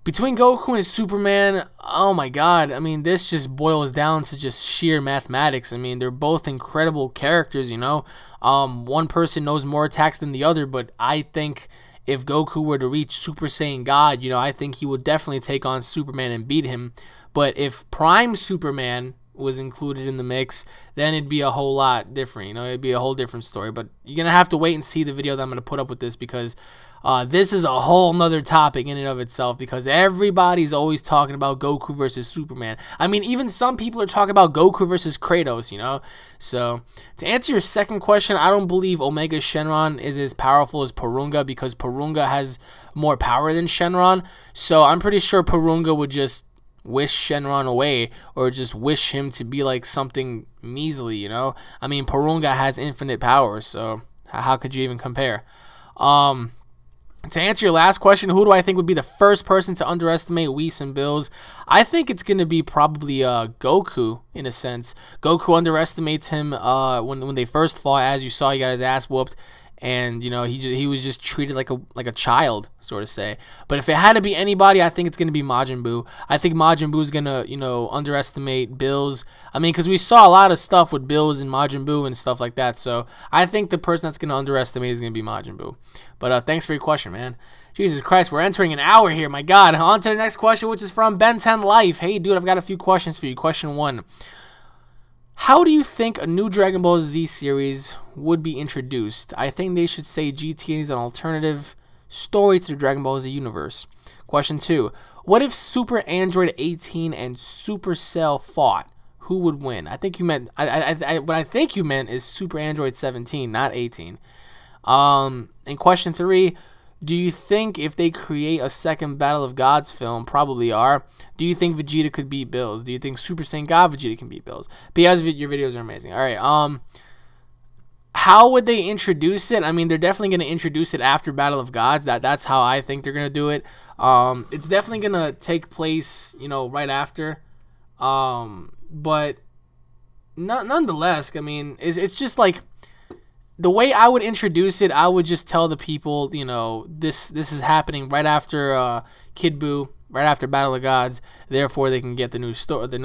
between Goku and Superman, oh my God, I mean, this just boils down to just sheer mathematics. I mean, they're both incredible characters, you know. One person knows more attacks than the other, but I think if Goku were to reach Super Saiyan God, you know, I think he would definitely take on Superman and beat him. But if Prime Superman was included in the mix, then it'd be a whole lot different, you know, it'd be a whole different story. But you're gonna have to wait and see the video that I'm gonna put up with this, because this is a whole nother topic in and of itself, because everybody's always talking about Goku versus Superman. I mean, even some people are talking about Goku versus Kratos, you know. So to answer your second question, I don't believe Omega Shenron is as powerful as Porunga, because Porunga has more power than Shenron. So I'm pretty sure Porunga would just wish Shenron away, or just wish him to be like something measly, you know. I mean, Porunga has infinite power, so how could you even compare? To answer your last question, who do I think would be the first person to underestimate Whis and Bills? I think it's going to be probably Goku, in a sense. Goku underestimates him when they first fought. As you saw, he got his ass whooped, and you know, he was just treated like a child, sort of say. But if it had to be anybody, I think it's going to be Majin Buu. I think Majin Buu is going to, you know, underestimate Bills. I mean, because we saw a lot of stuff with Bills and Majin Buu and stuff like that. So I think the person that's going to underestimate is going to be Majin Buu. But thanks for your question, man. Jesus Christ, we're entering an hour here. My God. On to the next question, which is from Ben 10 Life. Hey, dude, I've got a few questions for you. Question 1. How do you think a new Dragon Ball Z series would be introduced? I think they should say GT is an alternative story to the Dragon Ball Z universe. Question 2. What if Super Android 18 and Supercell fought? Who would win? I think you meant what I think you meant is Super Android 17, not 18. And question 3. Do you think if they create a second Battle of Gods film, probably are, do you think Vegeta could beat Bills? Do you think Super Saiyan God Vegeta can beat Bills? Because your videos are amazing. All right. How would they introduce it? I mean, they're definitely going to introduce it after Battle of Gods. That's how I think they're going to do it. It's definitely going to take place, you know, right after. But nonetheless, I mean, it's just like, the way I would introduce it, I would just tell the people, you know, this is happening right after Kid Buu, right after Battle of Gods. Therefore, they can get the new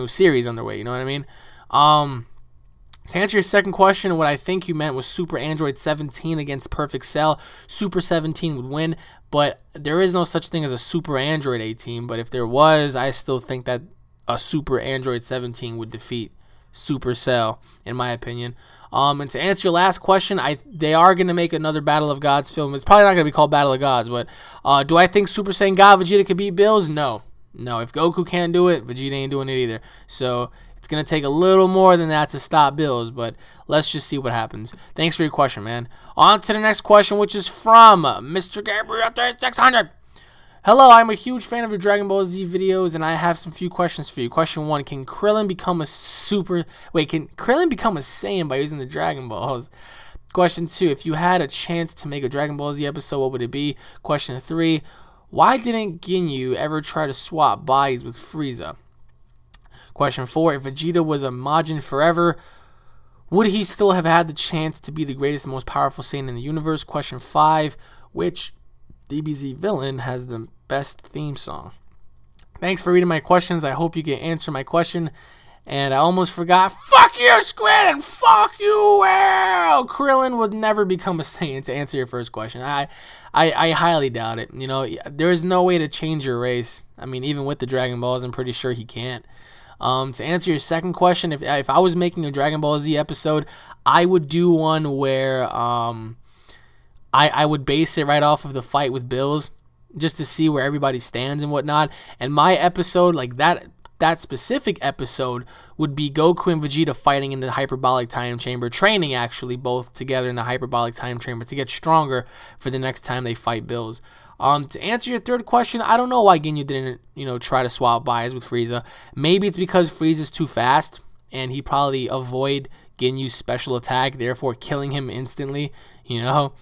series underway. You know what I mean? To answer your second question, what I think you meant was Super Android 17 against Perfect Cell. Super 17 would win, but there is no such thing as a Super Android 18. But if there was, I still think that a Super Android 17 would defeat Super Cell, in my opinion. And to answer your last question, they are going to make another Battle of Gods film. It's probably not going to be called Battle of Gods, but do I think Super Saiyan God Vegeta could beat Bills? No. No, if Goku can't do it, Vegeta ain't doing it either. So it's going to take a little more than that to stop Bills, but let's just see what happens. Thanks for your question, man. On to the next question, which is from Mr. Gabriel 3600. Hello, I'm a huge fan of your Dragon Ball Z videos, and I have some few questions for you. Question 1, can Krillin become a Saiyan by using the Dragon Balls? Question 2, if you had a chance to make a Dragon Ball Z episode, what would it be? Question 3, why didn't Ginyu ever try to swap bodies with Frieza? Question 4, if Vegeta was a Majin forever, would he still have had the chance to be the greatest and most powerful Saiyan in the universe? Question 5, which DBZ villain has the best theme song? Thanks for reading my questions. I hope you can answer my question. And I almost forgot. Fuck you, Squid, and fuck you, Well. Krillin would never become a Saiyan, to answer your first question. I highly doubt it. You know, there is no way to change your race. I mean, even with the Dragon Balls, I'm pretty sure he can't. To answer your second question, if I was making a Dragon Ball Z episode, I would do one where I would base it right off of the fight with Bills, just to see where everybody stands and whatnot. And my episode, like that specific episode, would be Goku and Vegeta fighting in the hyperbolic time chamber, training actually both together in the hyperbolic time chamber to get stronger for the next time they fight Bills. To answer your third question, I don't know why Ginyu didn't, you know, try to swap bodies with Frieza. Maybe it's because Frieza's too fast, and he probably avoid Ginyu's special attack, therefore killing him instantly, you know.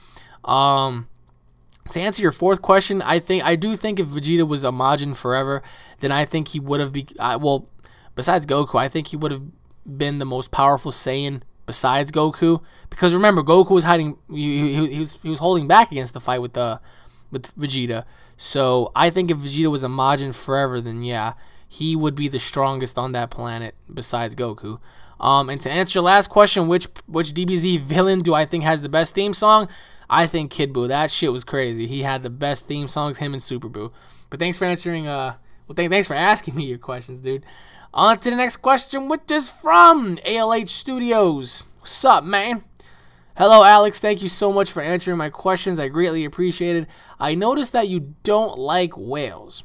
To answer your fourth question, I do think if Vegeta was a Majin forever, then I think he would have well, besides Goku, I think he would have been the most powerful Saiyan besides Goku. Because remember, Goku was hiding. He was holding back against the fight with Vegeta. So I think if Vegeta was a Majin forever, then yeah, he would be the strongest on that planet besides Goku. And to answer your last question, which DBZ villain do I think has the best theme song? I think Kid Buu. That shit was crazy. He had the best theme songs, him and Super Buu. But thanks for answering. Thanks for asking me your questions, dude. On to the next question, which is from ALH Studios. What's up, man? Hello, Alex. Thank you so much for answering my questions. I greatly appreciate it. I noticed that you don't like whales.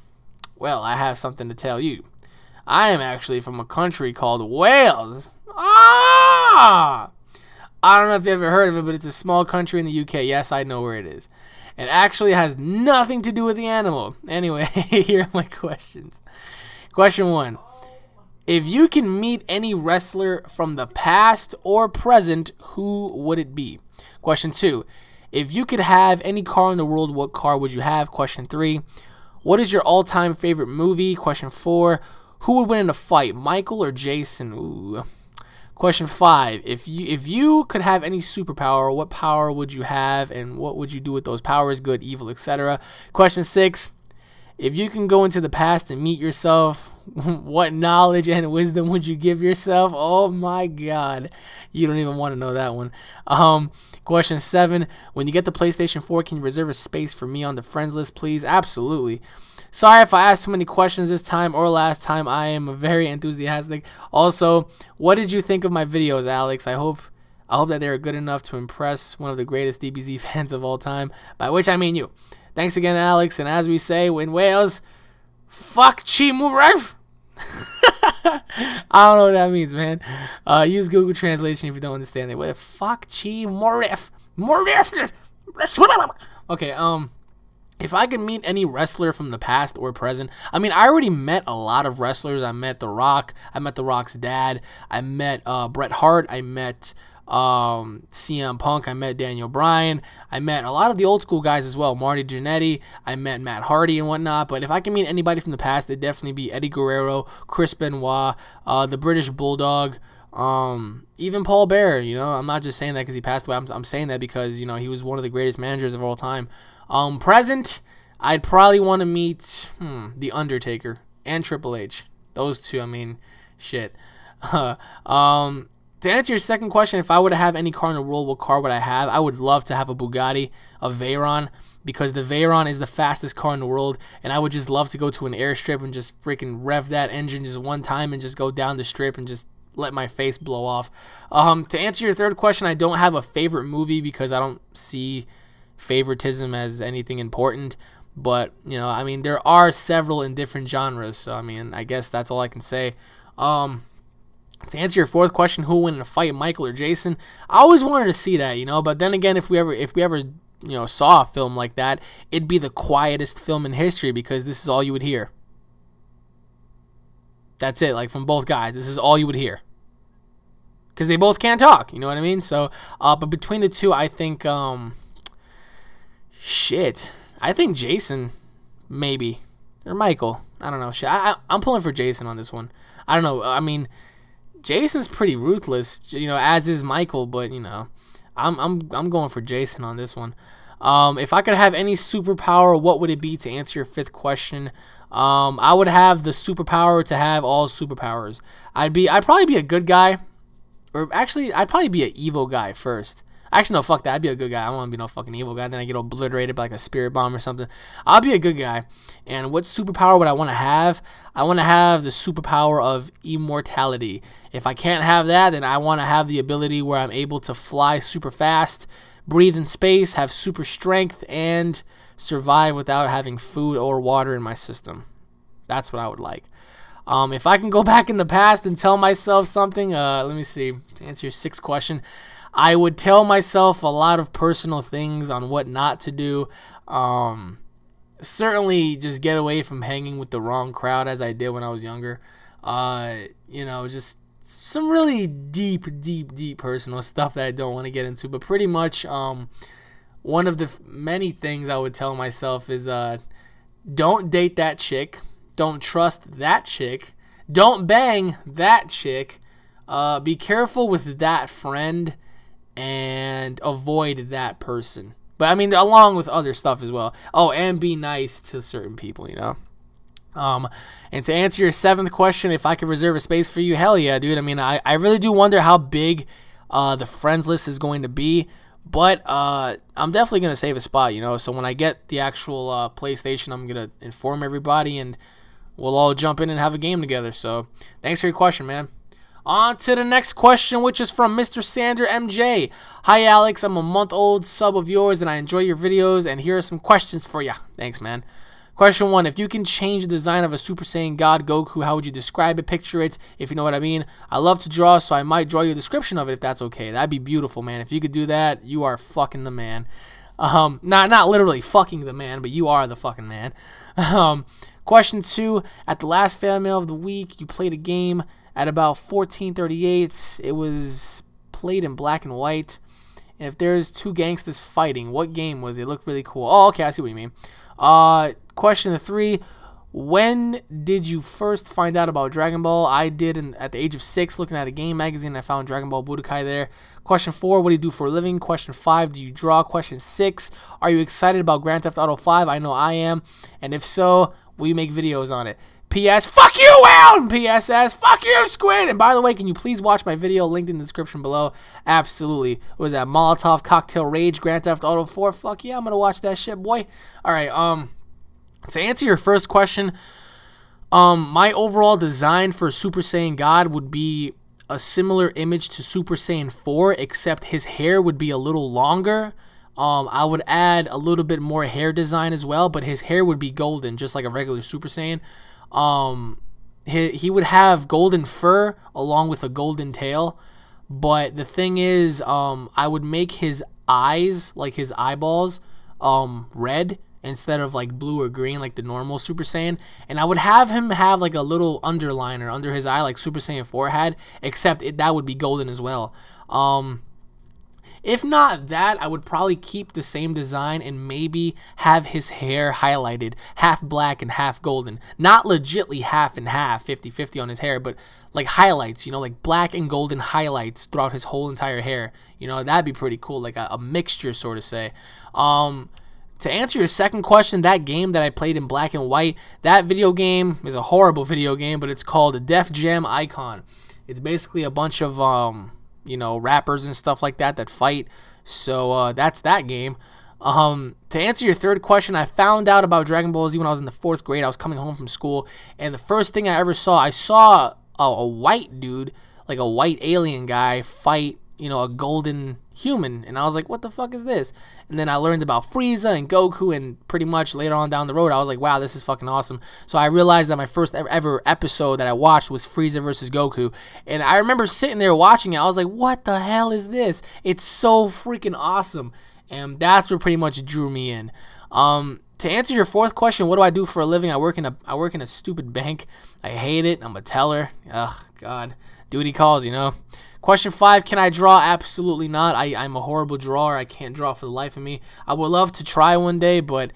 Well, I have something to tell you. I am actually from a country called Wales. Ah! I don't know if you ever heard of it, but it's a small country in the UK. Yes, I know where it is. It actually has nothing to do with the animal. Anyway, here are my questions. Question 1. If you can meet any wrestler from the past or present, who would it be? Question 2. If you could have any car in the world, what car would you have? Question 3. What is your all-time favorite movie? Question 4. Who would win in a fight, Michael or Jason? Ooh. Question 5. If you could have any superpower, what power would you have, and what would you do with those powers? Good, evil, etc. Question 6. If you can go into the past and meet yourself, what knowledge and wisdom would you give yourself? Oh my God. You don't even want to know that one. Question 7. When you get the PlayStation 4, can you reserve a space for me on the friends list, please? Absolutely. Sorry if I asked too many questions this time or last time. I am very enthusiastic. Also, what did you think of my videos, Alex? I hope that they are good enough to impress one of the greatest DBZ fans of all time, by which I mean you. Thanks again, Alex, and as we say in Wales, fuck chi murev. I don't know what that means, man. Use Google Translation if you don't understand it. What the fuck chi murev? Okay, if I could meet any wrestler from the past or present, I mean, I already met a lot of wrestlers. I met The Rock. I met The Rock's dad. I met Bret Hart. I met CM Punk. I met Daniel Bryan. I met a lot of the old school guys as well, Marty Jannetty. I met Matt Hardy and whatnot. But if I can meet anybody from the past, it'd definitely be Eddie Guerrero, Chris Benoit, the British Bulldog, even Paul Bearer. You know, I'm not just saying that because he passed away. I'm saying that because, you know, he was one of the greatest managers of all time. Present, I'd probably want to meet The Undertaker and Triple H. Those two, I mean, shit. To answer your second question, if I were to have any car in the world, what car would I have? I would love to have a Bugatti, a Veyron, because the Veyron is the fastest car in the world, and I would just love to go to an airstrip and just freaking rev that engine just one time and just go down the strip and just let my face blow off. To answer your third question, I don't have a favorite movie because I don't see favoritism as anything important. But, you know, I mean, there are several in different genres, so, I mean, I guess that's all I can say. To answer your fourth question, who will win in a fight, Michael or Jason? I always wanted to see that, you know, but then again, if we ever, you know, saw a film like that, it'd be the quietest film in history because this is all you would hear. That's it, like from both guys, this is all you would hear. Because they both can't talk, you know what I mean? So, but between the two, I think, shit, I think Jason, maybe, or Michael. I don't know. Shit, I'm pulling for Jason on this one. I don't know. I mean, Jason's pretty ruthless, you know, as is Michael, but you know, I'm going for Jason on this one. If I could have any superpower, what would it be? To answer your fifth question, I would have the superpower to have all superpowers. I'd probably be a good guy, or actually, I'd probably be an evil guy first. Actually, no, fuck that. I'd be a good guy. I don't want to be no fucking evil guy. Then I get obliterated by like a spirit bomb or something. I'll be a good guy. And what superpower would I want to have? I want to have the superpower of immortality. If I can't have that, then I want to have the ability where I'm able to fly super fast, breathe in space, have super strength, and survive without having food or water in my system. That's what I would like. If I can go back in the past and tell myself something, let me see. To answer your sixth question, I would tell myself a lot of personal things on what not to do. Certainly just get away from hanging with the wrong crowd as I did when I was younger. You know, just some really deep personal stuff that I don't want to get into. But pretty much one of the many things I would tell myself is don't date that chick. Don't trust that chick. Don't bang that chick. Be careful with that friend and avoid that person. But I mean, along with other stuff as well. Oh, and be nice to certain people, you know. And to answer your 7th question, if I could reserve a space for you, hell yeah, dude. I mean, I really do wonder how big the friends list is going to be. But I'm definitely going to save a spot, you know. So when I get the actual PlayStation, I'm going to inform everybody, and we'll all jump in and have a game together. So thanks for your question, man. On to the next question, which is from Mr. Sander MJ. Hi, Alex. I'm a month-old sub of yours, and I enjoy your videos, and here are some questions for you. Thanks, man. Question 1. If you can change the design of a Super Saiyan God Goku, how would you describe it? Picture it, if you know what I mean. I love to draw, so I might draw you a description of it if that's okay. That'd be beautiful, man. If you could do that, you are fucking the man. Not literally fucking the man, but you are the fucking man. Question 2. At the last fan mail of the week, you played a game at about 1438. It was played in black and white. And if there's two gangsters fighting, what game was it? It looked really cool. Oh, okay, I see what you mean. Question 3. When did you first find out about Dragon Ball? I did at the age of 6, looking at a game magazine. I found Dragon Ball Budokai there. Question 4. What do you do for a living? Question 5. Do you draw? Question 6. Are you excited about Grand Theft Auto 5? I know I am. And if so, will you make videos on it? P.S. Fuck you, Will! And P.S.S. Fuck you, Squid! And by the way, can you please watch my video linked in the description below? Absolutely. What was that? Molotov Cocktail Rage, Grand Theft Auto 4? Fuck yeah, I'm gonna watch that shit, boy. Alright, to answer your first question, my overall design for Super Saiyan God would be a similar image to Super Saiyan 4, except his hair would be a little longer. I would add a little bit more hair design as well, but his hair would be golden, just like a regular Super Saiyan. He would have golden fur along with a golden tail, but the thing is, I would make his eyes, like his eyeballs, red instead of like blue or green like the normal Super Saiyan, and I would have him have like a little underliner under his eye like Super Saiyan 4 had, except that would be golden as well. If not that, I would probably keep the same design and maybe have his hair highlighted, half black and half golden. Not legitly half and half, 50-50 on his hair, but like highlights, you know, like black and golden highlights throughout his whole entire hair. You know, that'd be pretty cool, like a mixture, sort of say. To answer your second question, that game that I played in black and white, that video game is a horrible video game, but it's called Def Jam Icon. It's basically a bunch of you know, rappers and stuff like that fight. So that's that game. To answer your third question, I found out about Dragon Ball Z when I was in the 4th grade. I was coming home from school, and the first thing I ever saw, I saw a white dude, like a white alien guy, fight, you know, a golden human, and I was like, what the fuck is this? And then I learned about Frieza and Goku, and pretty much later on down the road, I was like, wow, this is fucking awesome. So I realized that my first ever episode that I watched was Frieza versus Goku, and I remember sitting there watching it. I was like, what the hell is this? It's so freaking awesome, and that's what pretty much drew me in. To answer your fourth question, what do I do for a living? I work in a stupid bank. I hate it. I'm a teller. Ugh, God, duty calls, you know. Question 5, can I draw? Absolutely not. I'm a horrible drawer. I can't draw for the life of me. I would love to try one day, but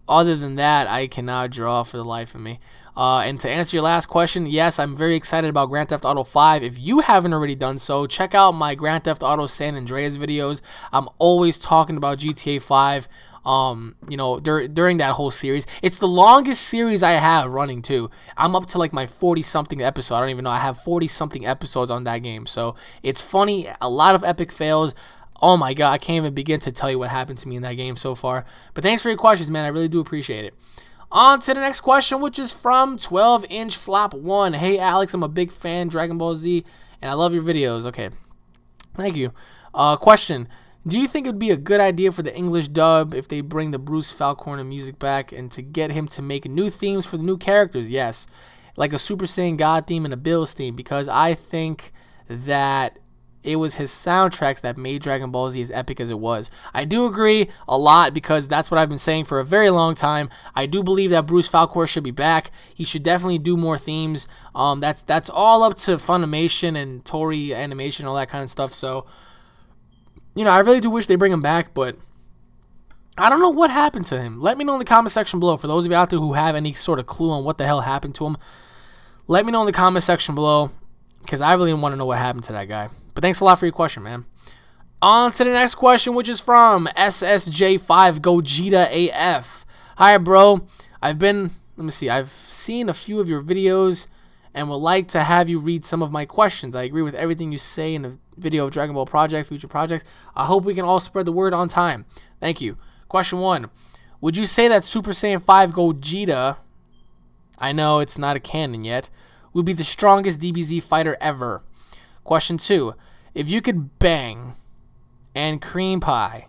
other than that, I cannot draw for the life of me. And to answer your last question, yes, I'm very excited about Grand Theft Auto 5. If you haven't already done so, check out my Grand Theft Auto San Andreas videos. I'm always talking about GTA 5. You know, during that whole series. It's the longest series I have running too. I'm up to like my 40-something episode. I don't even know. I have 40-something episodes on that game. So it's funny. A lot of epic fails. Oh my god, I can't even begin to tell you what happened to me in that game so far. But thanks for your questions, man. I really do appreciate it. On to the next question, which is from 12-inch Flop 1. Hey Alex, I'm a big fan of Dragon Ball Z, and I love your videos. Okay, thank you. Question. Do you think it would be a good idea for the English dub if they bring the Bruce Falcorn music back and to get him to make new themes for the new characters? Yes. Like a Super Saiyan God theme and a Bills theme, because I think that it was his soundtracks that made Dragon Ball Z as epic as it was. I do agree a lot because that's what I've been saying for a very long time. I do believe that Bruce Falcorn should be back. He should definitely do more themes. That's all up to Funimation and Toei Animation, all that kind of stuff. So, you know, I really do wish they bring him back, but I don't know what happened to him. Let me know in the comment section below. For those of you out there who have any sort of clue on what the hell happened to him, let me know in the comment section below. because I really want to know what happened to that guy. But thanks a lot for your question, man. On to the next question, which is from SSJ5 Gogeta AF. Hi, bro. Let me see, I've seen a few of your videos and would like to have you read some of my questions. I agree with everything you say in the video of Dragon Ball Project, future projects. I hope we can all spread the word on time. Thank you. Question 1. Would you say that Super Saiyan 5 Gogeta, I know it's not a canon yet, would be the strongest DBZ fighter ever? Question 2. If you could bang and cream pie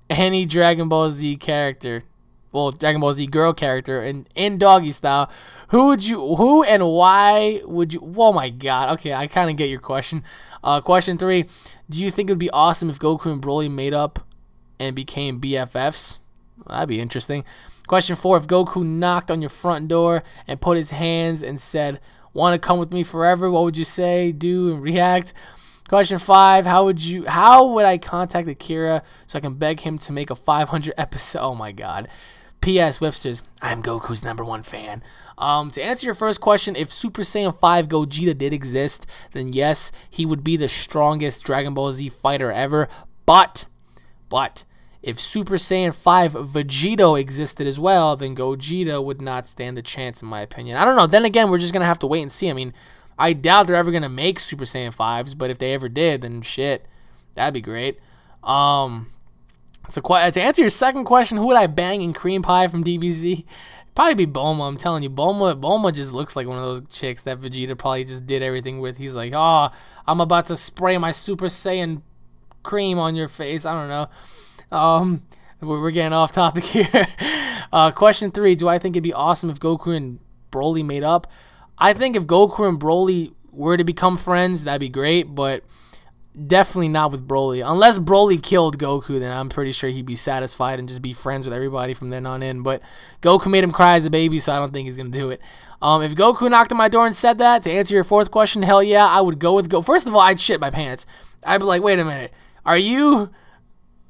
any Dragon Ball Z character, well, Dragon Ball Z girl character in doggy style, who and why would you? Oh my god. Okay, I kind of get your question. Question 3. Do you think it would be awesome if Goku and Broly made up and became BFFs? That'd be interesting. Question 4. If Goku knocked on your front door and put his hands and said, "Want to come with me forever?" What would you say, do, and react? Question 5. How would I contact Akira so I can beg him to make a 500 episode? Oh my god. P.S. Websters, I'm Goku's #1 fan. To answer your first question, if Super Saiyan 5 Gogeta did exist, then yes, he would be the strongest Dragon Ball Z fighter ever. But if Super Saiyan 5 Vegito existed as well, then Gogeta would not stand a chance, in my opinion. I don't know. Then again, we're just going to have to wait and see. I mean, I doubt they're ever going to make Super Saiyan 5s, but if they ever did, then shit, that'd be great. So to answer your second question, who would I bang in cream pie from DBZ? Probably be Bulma. I'm telling you, Bulma just looks like one of those chicks that Vegeta probably just did everything with. He's like, oh, I'm about to spray my Super Saiyan cream on your face. I don't know. We're getting off topic here. Question 3, do I think it'd be awesome if Goku and Broly made up? I think if Goku and Broly were to become friends, that'd be great, but definitely not with Broly. Unless Broly killed Goku, then I'm pretty sure he'd be satisfied and just be friends with everybody from then on in. But Goku made him cry as a baby, so I don't think he's going to do it. If Goku knocked on my door and said that, to answer your fourth question, hell yeah, I would go with Goku. First of all, I'd shit my pants. I'd be like, wait a minute, are you?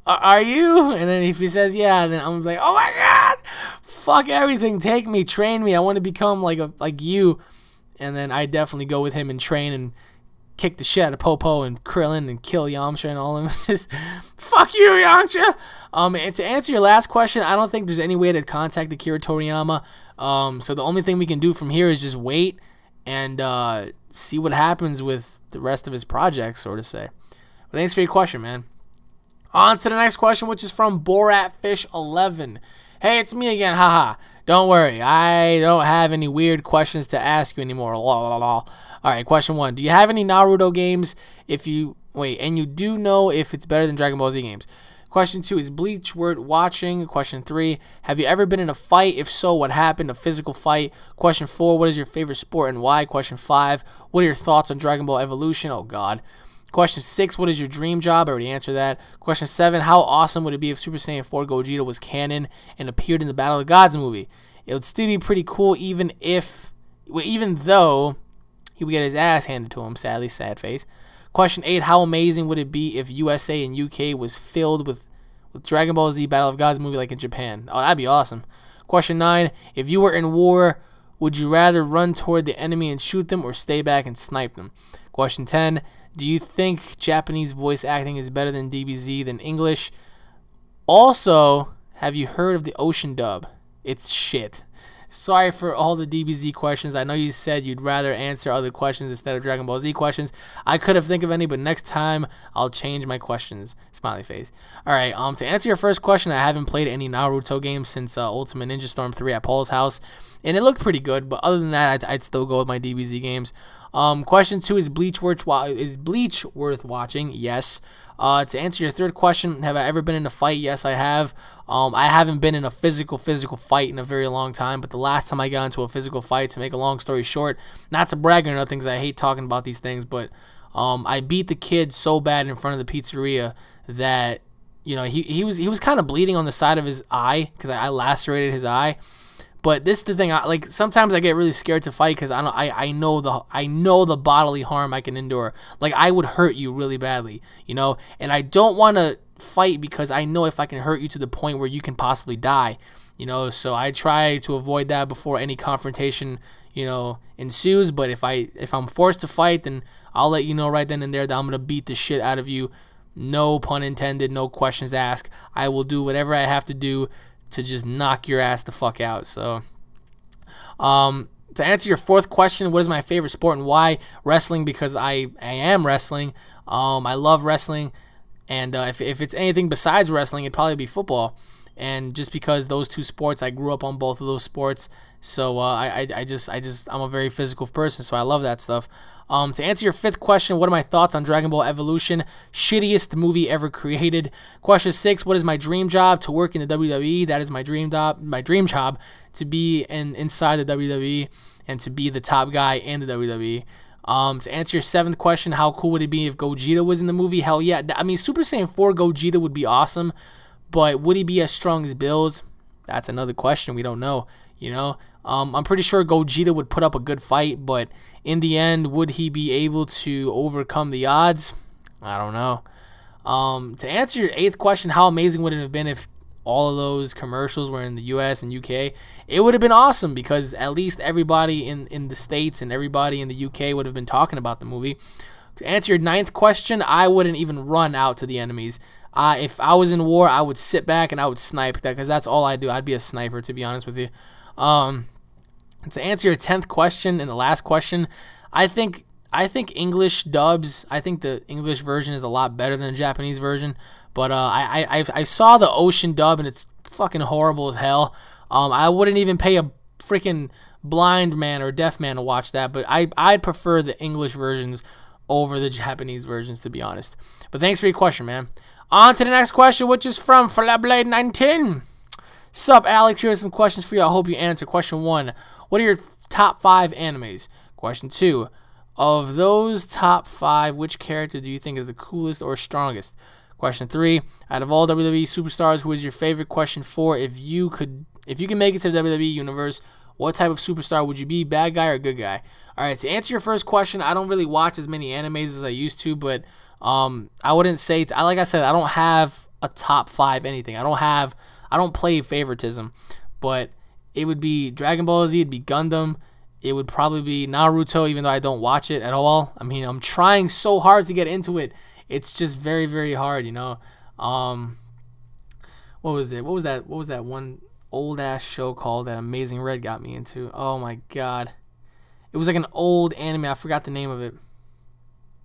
And then if he says yeah, then I'm like, oh my god, fuck everything, take me, train me, I want to become like you. And then I definitely go with him and train and kick the shit out of Popo and Krillin and kill Yamcha and all of them. Just fuck you, Yamcha. And to answer your last question, I don't think there's any way to contact Akira Toriyama. So the only thing we can do from here is just wait and see what happens with the rest of his projects, so to say. But thanks for your question, man. On to the next question, which is from BoratFish11. Hey, it's me again, haha. Don't worry, I don't have any weird questions to ask you anymore. Alright, question 1. Do you have any Naruto games? And you do know if it's better than Dragon Ball Z games? Question 2, is Bleach worth watching? Question 3, have you ever been in a fight? If so, what happened? A physical fight? Question 4, what is your favorite sport and why? Question 5, what are your thoughts on Dragon Ball Evolution? Oh god. Question 6, what is your dream job? I already answered that. Question 7, how awesome would it be if Super Saiyan 4 Gogeta was canon and appeared in the Battle of the Gods movie? It would still be pretty cool even though he would get his ass handed to him, sadly, sad face. Question 8, how amazing would it be if USA and UK was filled with Dragon Ball Z Battle of Gods movie like in Japan? Oh, that'd be awesome. Question 9, if you were in war, would you rather run toward the enemy and shoot them or stay back and snipe them? Question 10, do you think Japanese voice acting is better than DBZ than English? Also, have you heard of the Ocean dub? It's shit. Sorry for all the DBZ questions. I know you said you'd rather answer other questions instead of Dragon Ball Z questions. I could have think of any, but next time I'll change my questions. Smiley face. Alright, to answer your first question, I haven't played any Naruto games since Ultimate Ninja Storm 3 at Paul's house, and it looked pretty good, but other than that, I'd still go with my DBZ games. Question 2, is Bleach worth watching? Yes. To answer your third question, have I ever been in a fight? Yes, I have. I haven't been in a physical fight in a very long time, but the last time I got into a physical fight, to make a long story short, not to brag or nothing, because I hate talking about these things, but I beat the kid so bad in front of the pizzeria that, you know, he was kind of bleeding on the side of his eye because I lacerated his eye. But this is the thing, like sometimes I get really scared to fight because I know the bodily harm I can endure. Like I would hurt you really badly, you know, and I don't want to fight because I know if I can hurt you to the point where you can possibly die, you know. So I try to avoid that before any confrontation, ensues. But if I'm forced to fight, then I'll let you know right then and there that I'm gonna beat the shit out of you. No pun intended, no questions asked. I will do whatever I have to do to just knock your ass the fuck out. So, to answer your fourth question, what is my favorite sport and why? Wrestling, because I am wrestling. I love wrestling, and if it's anything besides wrestling, it'd probably be football. And just because those two sports, I grew up on both of those sports, so I'm a very physical person, so I love that stuff. To answer your fifth question, what are my thoughts on Dragon Ball Evolution? Shittiest movie ever created. Question 6, what is my dream job? To work in the WWE. That is my dream job. My dream job to be inside the WWE and to be the top guy in the WWE. To answer your seventh question, how cool would it be if Gogeta was in the movie? Hell yeah. I mean, Super Saiyan 4 Gogeta would be awesome, but would he be as strong as Bills? That's another question. We don't know, I'm pretty sure Gogeta would put up a good fight, but in the end, would he be able to overcome the odds? I don't know. To answer your eighth question, how amazing would it have been if all of those commercials were in the US and UK? It would have been awesome, because at least everybody in the States and everybody in the UK would have been talking about the movie. To answer your ninth question, I wouldn't even run out to the enemies. If I was in war, I would sit back and I would snipe, because that's all I do. I'd be a sniper, to be honest with you. To answer your 10th question and the last question, I think English dubs, I think the English version is a lot better than the Japanese version. But I saw the Ocean dub, and it's fucking horrible as hell. I wouldn't even pay a freaking blind man or deaf man to watch that. But I'd prefer the English versions over the Japanese versions, to be honest. But thanks for your question, man. On to the next question, which is from Flablade19. Sup, Alex? Here are some questions for you. I hope you answer. Question 1. What are your top 5 animes? Question 2. Of those top 5, which character do you think is the coolest or strongest? Question 3. Out of all WWE superstars, who is your favorite? Question 4. If you can make it to the WWE universe, what type of superstar would you be? Bad guy or good guy? Alright, to answer your first question, I don't really watch as many animes as I used to, but I wouldn't say, like I said, I don't have a top 5 anything. I don't play favoritism, but it would be Dragon Ball Z, it'd be Gundam, it would probably be Naruto, even though I don't watch it at all. I mean, I'm trying so hard to get into it. It's just very, very hard, What was it? What was that one old ass show called that Amazing Red got me into? Oh my god. It was like an old anime. I forgot the name of it.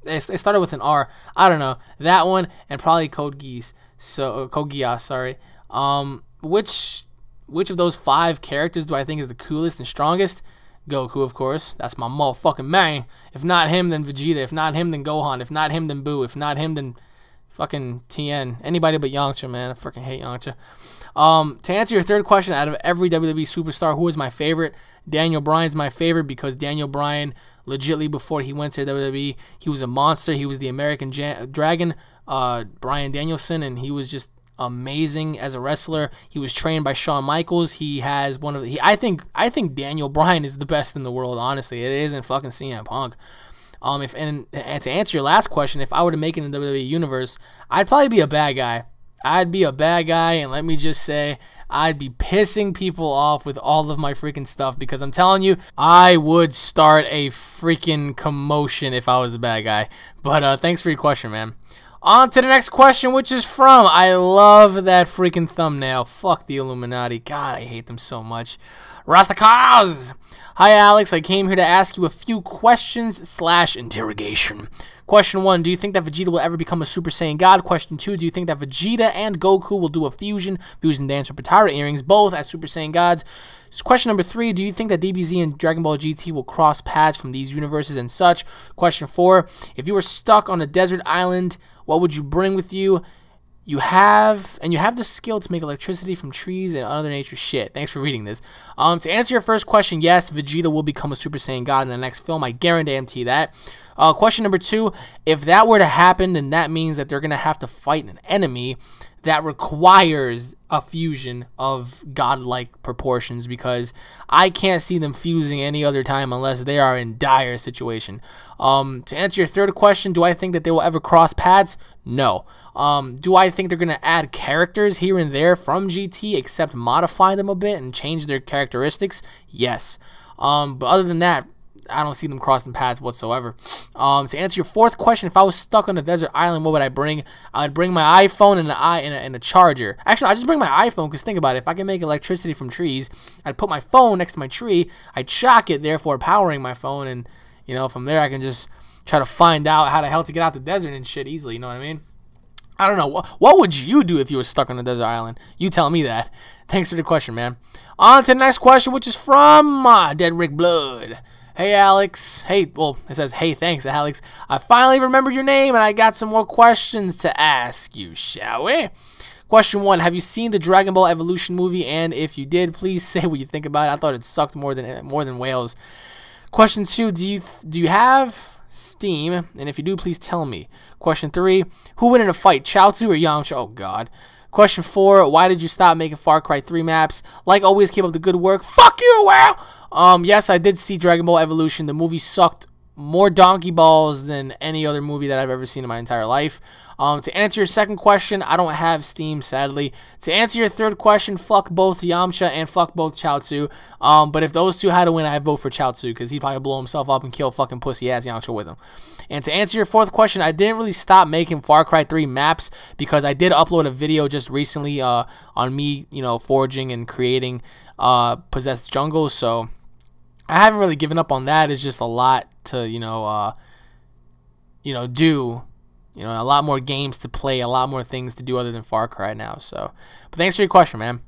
It started with an R. I don't know. That one, and probably Code Geass. Code Geass, sorry. Which of those 5 characters do I think is the coolest and strongest? Goku, of course. That's my motherfucking man. If not him, then Vegeta. If not him, then Gohan. If not him, then Boo. If not him, then fucking Tien. Anybody but Yamcha, man. I freaking hate Yamcha. To answer your third question, out of every WWE superstar, who is my favorite? Daniel Bryan's my favorite, because Daniel Bryan, legitly before he went to WWE, he was a monster. He was the American Dragon, Bryan Danielson, and he was just amazing as a wrestler. He was trained by Shawn Michaels. He has one of the, I think Daniel Bryan is the best in the world, honestly. It isn't fucking CM Punk. And to answer your last question, if I were to make it in the WWE universe, I'd probably be a bad guy. I'd be a bad guy, and let me just say, I'd be pissing people off with all of my freaking stuff, because I'm telling you, I would start a freaking commotion if I was a bad guy. But thanks for your question, man. On to the next question, which is from, I love that freaking thumbnail. Fuck the Illuminati. God, I hate them so much. Rastakaz! Hi, Alex. I came here to ask you a few questions/interrogation. Question 1, do you think that Vegeta will ever become a Super Saiyan God? Question 2, do you think that Vegeta and Goku will do a fusion dance with Patara earrings, both as Super Saiyan Gods? Question number 3, do you think that DBZ and Dragon Ball GT will cross paths from these universes and such? Question 4, if you were stuck on a desert island, what would you bring with you? You have the skill to make electricity from trees and other nature shit. Thanks for reading this. To answer your first question, yes, Vegeta will become a Super Saiyan God in the next film. I guarantee that. Question number 2, if that were to happen, then that means that they're going to have to fight an enemy that requires a fusion of godlike proportions, because I can't see them fusing any other time unless they are in dire situation. To answer your third question, do I think that they will ever cross paths? No. Do I think they're going to add characters here and there from GT, except modify them a bit and change their characteristics? Yes. But other than that, I don't see them crossing paths whatsoever. To answer your fourth question, if I was stuck on a desert island, what would I bring? I'd bring my iPhone and a charger. Actually, I'd just bring my iPhone, because think about it. If I can make electricity from trees, I'd put my phone next to my tree. I'd shock it, therefore powering my phone. And, you know, from there I can just try to find out how the hell to get out the desert and shit easily. You know what I mean? I don't know. What would you do if you were stuck on a desert island? You tell me that. Thanks for the question, man. On to the next question, which is from Dead Rick Blood. Hey, Alex. Hey, well, it says, hey, thanks, Alex. I finally remembered your name, and I got some more questions to ask you, shall we? Question 1, have you seen the Dragon Ball Evolution movie? And if you did, please say what you think about it. I thought it sucked more than whales. Question 2, do you have Steam? And if you do, please tell me. Question 3, who would in a fight, Chaozu or Yamcha? Oh, God. Question 4, why did you stop making Far Cry 3 maps? Like always, keep up the good work. Fuck you, wow! Yes, I did see Dragon Ball Evolution. The movie sucked more donkey balls than any other movie that I've ever seen in my entire life. To answer your second question, I don't have Steam, sadly. To answer your third question, fuck both Yamcha and fuck both Chaozu. But if those two had to win, I'd vote for Chaozu, because he'd probably blow himself up and kill fucking pussy-ass Yamcha with him. And to answer your fourth question, I didn't really stop making Far Cry 3 maps, because I did upload a video just recently on me, you know, foraging and creating possessed jungles, so I haven't really given up on that. It's just a lot to, do. You know, a lot more games to play, a lot more things to do other than Far Cry now. So, but thanks for your question, man.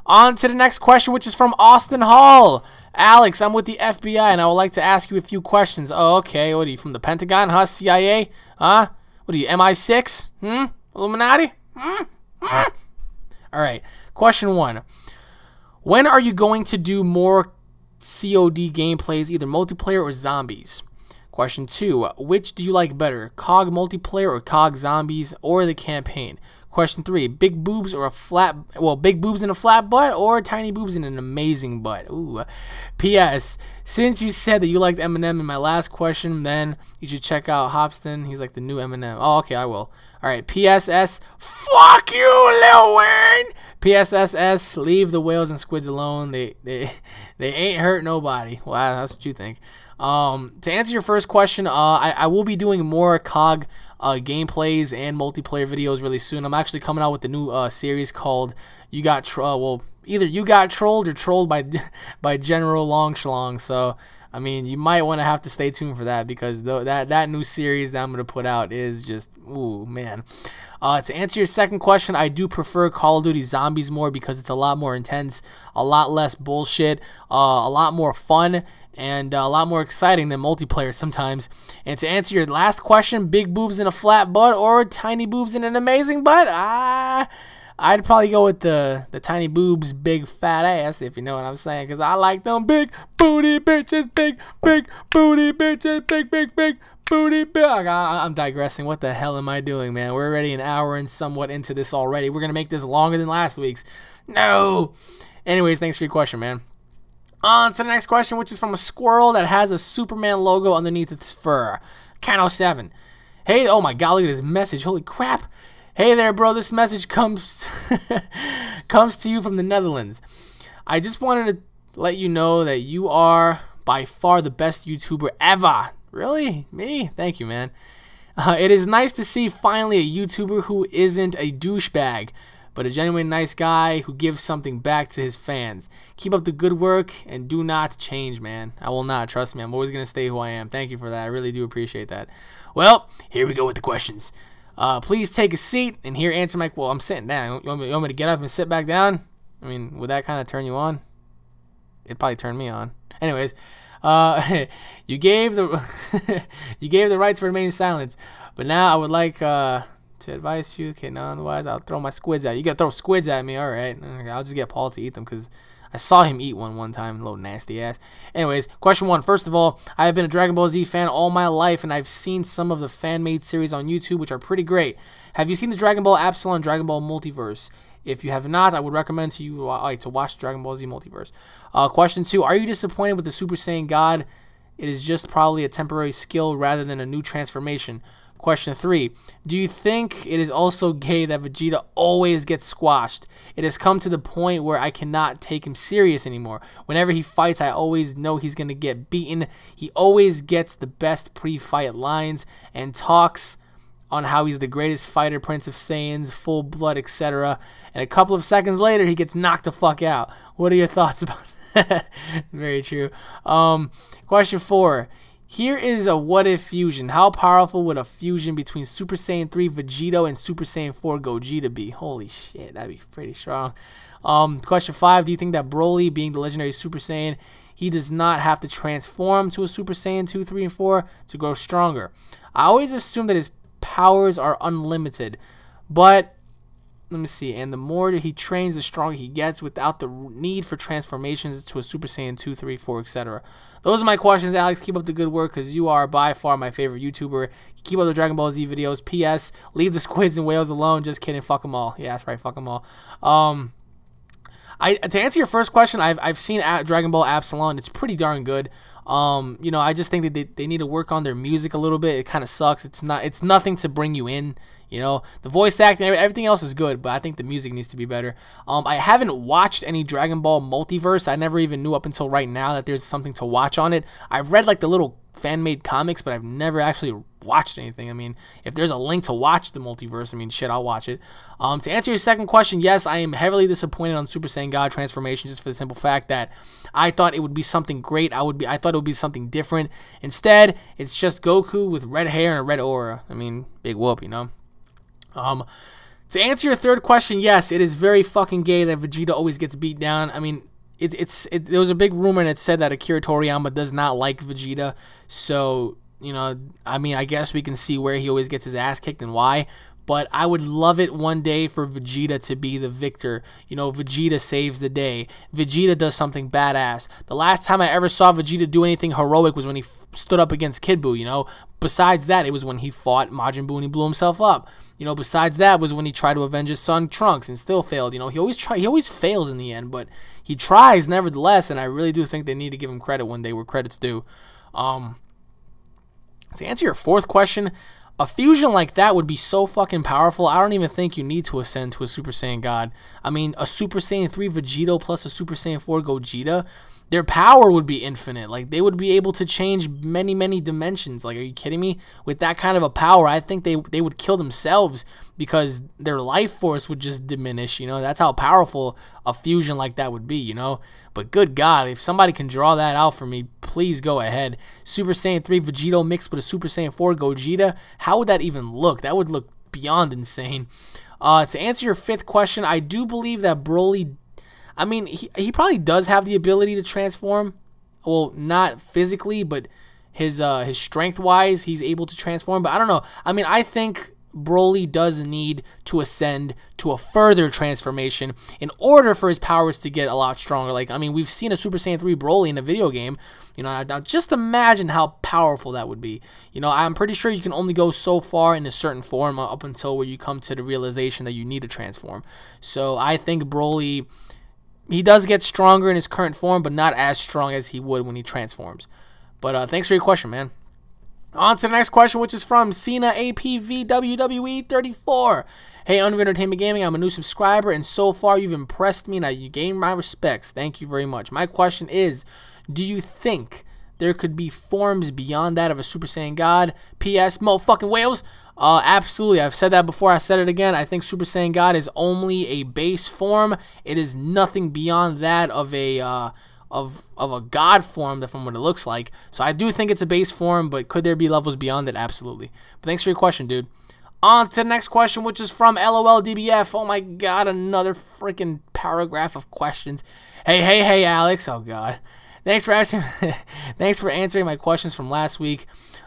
On to the next question, which is from Austin Hall. Alex, I'm with the FBI, and I would like to ask you a few questions. Oh, okay. What are you, from the Pentagon? Huh? CIA? Huh? What are you, MI6? Illuminati? All right. Question 1. When are you going to do more COD gameplays, either multiplayer or zombies? Question 2, which do you like better, COG multiplayer or COG zombies, or the campaign? Question 3, big boobs or big boobs in a flat butt, or tiny boobs in an amazing butt? Ooh. P.S. Since you said that you liked Eminem in my last question, then you should check out Hopston. He's like the new Eminem. Oh, okay, I will. All right, PSS, fuck you, Lil Wayne. PSSS, leave the whales and squids alone. They ain't hurt nobody. Wow, that's what you think. To answer your first question, I will be doing more COG gameplays and multiplayer videos really soon. I'm actually coming out with a new series called You Got either You Got Trolled or Trolled by General Longschlong. So I mean, you might want to have to stay tuned for that, because that new series that I'm going to put out is just, ooh, man. To answer your second question, I do prefer Call of Duty Zombies more, because it's a lot more intense, a lot less bullshit, a lot more fun, and a lot more exciting than multiplayer sometimes. And to answer your last question, big boobs in a flat butt or tiny boobs in an amazing butt? I'd probably go with the tiny boobs, big fat ass, if you know what I'm saying, because I like them big booty bitches, big booty bitches, big booty bitch. I'm digressing. What the hell am I doing, man? We're already an hour and somewhat into this already. We're going to make this longer than last week's. No! Anyways, thanks for your question, man. On to the next question, which is from a squirrel that has a Superman logo underneath its fur. Cano7. Hey, oh my god, look at this message. Holy crap. Hey there, bro. This message comes to you from the Netherlands. I just wanted to let you know that you are by far the best YouTuber ever. Really? Me? Thank you, man. It is nice to see finally a YouTuber who isn't a douchebag, but a genuine nice guy who gives something back to his fans. Keep up the good work and do not change, man. I will not. Trust me. I'm always going to stay who I am. Thank you for that. I really do appreciate that. Well, here we go with the questions. Please take a seat and here answer my... Well, I'm sitting down. You want me to get up and sit back down? I mean, would that kind of turn you on? It'd probably turn me on. Anyways, you gave the you gave the right to remain silent, but now I would like to advise you. Okay, no, otherwise I'll throw my squids at you. You gotta throw squids at me, all right? Okay, I'll just get Paul to eat them because I saw him eat one time, little nasty ass. Anyways, question 1. First of all, I have been a Dragon Ball Z fan all my life, and I've seen some of the fan-made series on YouTube, which are pretty great. Have you seen the Dragon Ball Epsilon Dragon Ball Multiverse? If you have not, I would recommend to you to watch Dragon Ball Z Multiverse. Question 2, are you disappointed with the Super Saiyan God? It is just probably a temporary skill rather than a new transformation. Question 3. Do you think it is also gay that Vegeta always gets squashed? It has come to the point where I cannot take him serious anymore. Whenever he fights, I always know he's going to get beaten. He always gets the best pre-fight lines and talks on how he's the greatest fighter, Prince of Saiyans, full blood, etc. And a couple of seconds later, he gets knocked the fuck out. What are your thoughts about that? Very true. Question 4. Here is a what-if fusion. How powerful would a fusion between Super Saiyan 3 Vegito and Super Saiyan 4 Gogeta be? Holy shit, that'd be pretty strong. Question 5. Do you think that Broly, being the legendary Super Saiyan, he does not have to transform to a Super Saiyan 2, 3, and 4 to grow stronger? I always assume that his powers are unlimited, but let me see. And the more that he trains, the stronger he gets without the need for transformations to a Super Saiyan 2, 3, 4, etc. Those are my questions, Alex. Keep up the good work because you are by far my favorite YouTuber. Keep up the Dragon Ball Z videos. P.S. Leave the squids and whales alone. Just kidding. Fuck them all. Yeah, that's right. Fuck them all. To answer your first question, I've seen Dragon Ball Absalon. It's pretty darn good. You know, I just think that they need to work on their music a little bit. It kind of sucks. It's nothing to bring you in. You know, the voice acting, everything else is good, but I think the music needs to be better. I haven't watched any Dragon Ball Multiverse. I never even knew up until right now that there's something to watch on it. I've read like the little fan-made comics, but I've never actually watched anything. I mean, if there's a link to watch the multiverse, I mean, shit, I'll watch it. To answer your second question, yes, I am heavily disappointed on Super Saiyan God transformation, just for the simple fact that I thought it would be something great. I thought it would be something different. Instead, it's just Goku with red hair and a red aura. I mean, big whoop, you know. To answer your third question, yes, it is very fucking gay that Vegeta always gets beat down. I mean, there was a big rumor and it said that Akira Toriyama does not like Vegeta. So, you know, I mean, I guess we can see where he always gets his ass kicked and why. But I would love it one day for Vegeta to be the victor. You know, Vegeta saves the day. Vegeta does something badass. The last time I ever saw Vegeta do anything heroic was when he stood up against Kid Buu, you know. Besides that, it was when he fought Majin Buu and he blew himself up. You know, besides that was when he tried to avenge his son Trunks and still failed. You know, he always fails in the end, but he tries nevertheless, and I really do think they need to give him credit when they were credit's due. To answer your fourth question, a fusion like that would be so fucking powerful, I don't even think you need to ascend to a Super Saiyan God. I mean, a Super Saiyan 3 Vegito plus a Super Saiyan 4 Gogeta, their power would be infinite. Like, they would be able to change many, many dimensions. Like, are you kidding me? With that kind of a power, I think they would kill themselves because their life force would just diminish, you know? That's how powerful a fusion like that would be, you know? But good God, if somebody can draw that out for me, please go ahead. Super Saiyan 3 Vegito mixed with a Super Saiyan 4 Gogeta, how would that even look? That would look beyond insane. To answer your fifth question, I do believe that Broly, I mean, he probably does have the ability to transform. Well, not physically, but his strength-wise, he's able to transform. But I don't know. I mean, I think Broly does need to ascend to a further transformation in order for his powers to get a lot stronger. Like, I mean, we've seen a Super Saiyan 3 Broly in a video game. You know, now just imagine how powerful that would be. You know, I'm pretty sure you can only go so far in a certain form up until where you come to the realization that you need to transform. So I think Broly, he does get stronger in his current form, but not as strong as he would when he transforms. But thanks for your question, man. On to the next question, which is from Cena APV WWE 34. Hey, UnrealEntGaming, I'm a new subscriber, and so far you've impressed me, and you gained my respects. Thank you very much. My question is, do you think there could be forms beyond that of a Super Saiyan God? P.S. Motherfucking whales. Absolutely. I've said that before. I said it again. I think Super Saiyan God is only a base form. It is nothing beyond that of a god form from what it looks like. So I do think it's a base form, but could there be levels beyond it? Absolutely. But thanks for your question, dude. On to the next question, which is from LOLDBF. Oh my god, another freaking paragraph of questions. Hey, Alex. Oh god. Thanks for answering my questions from last week.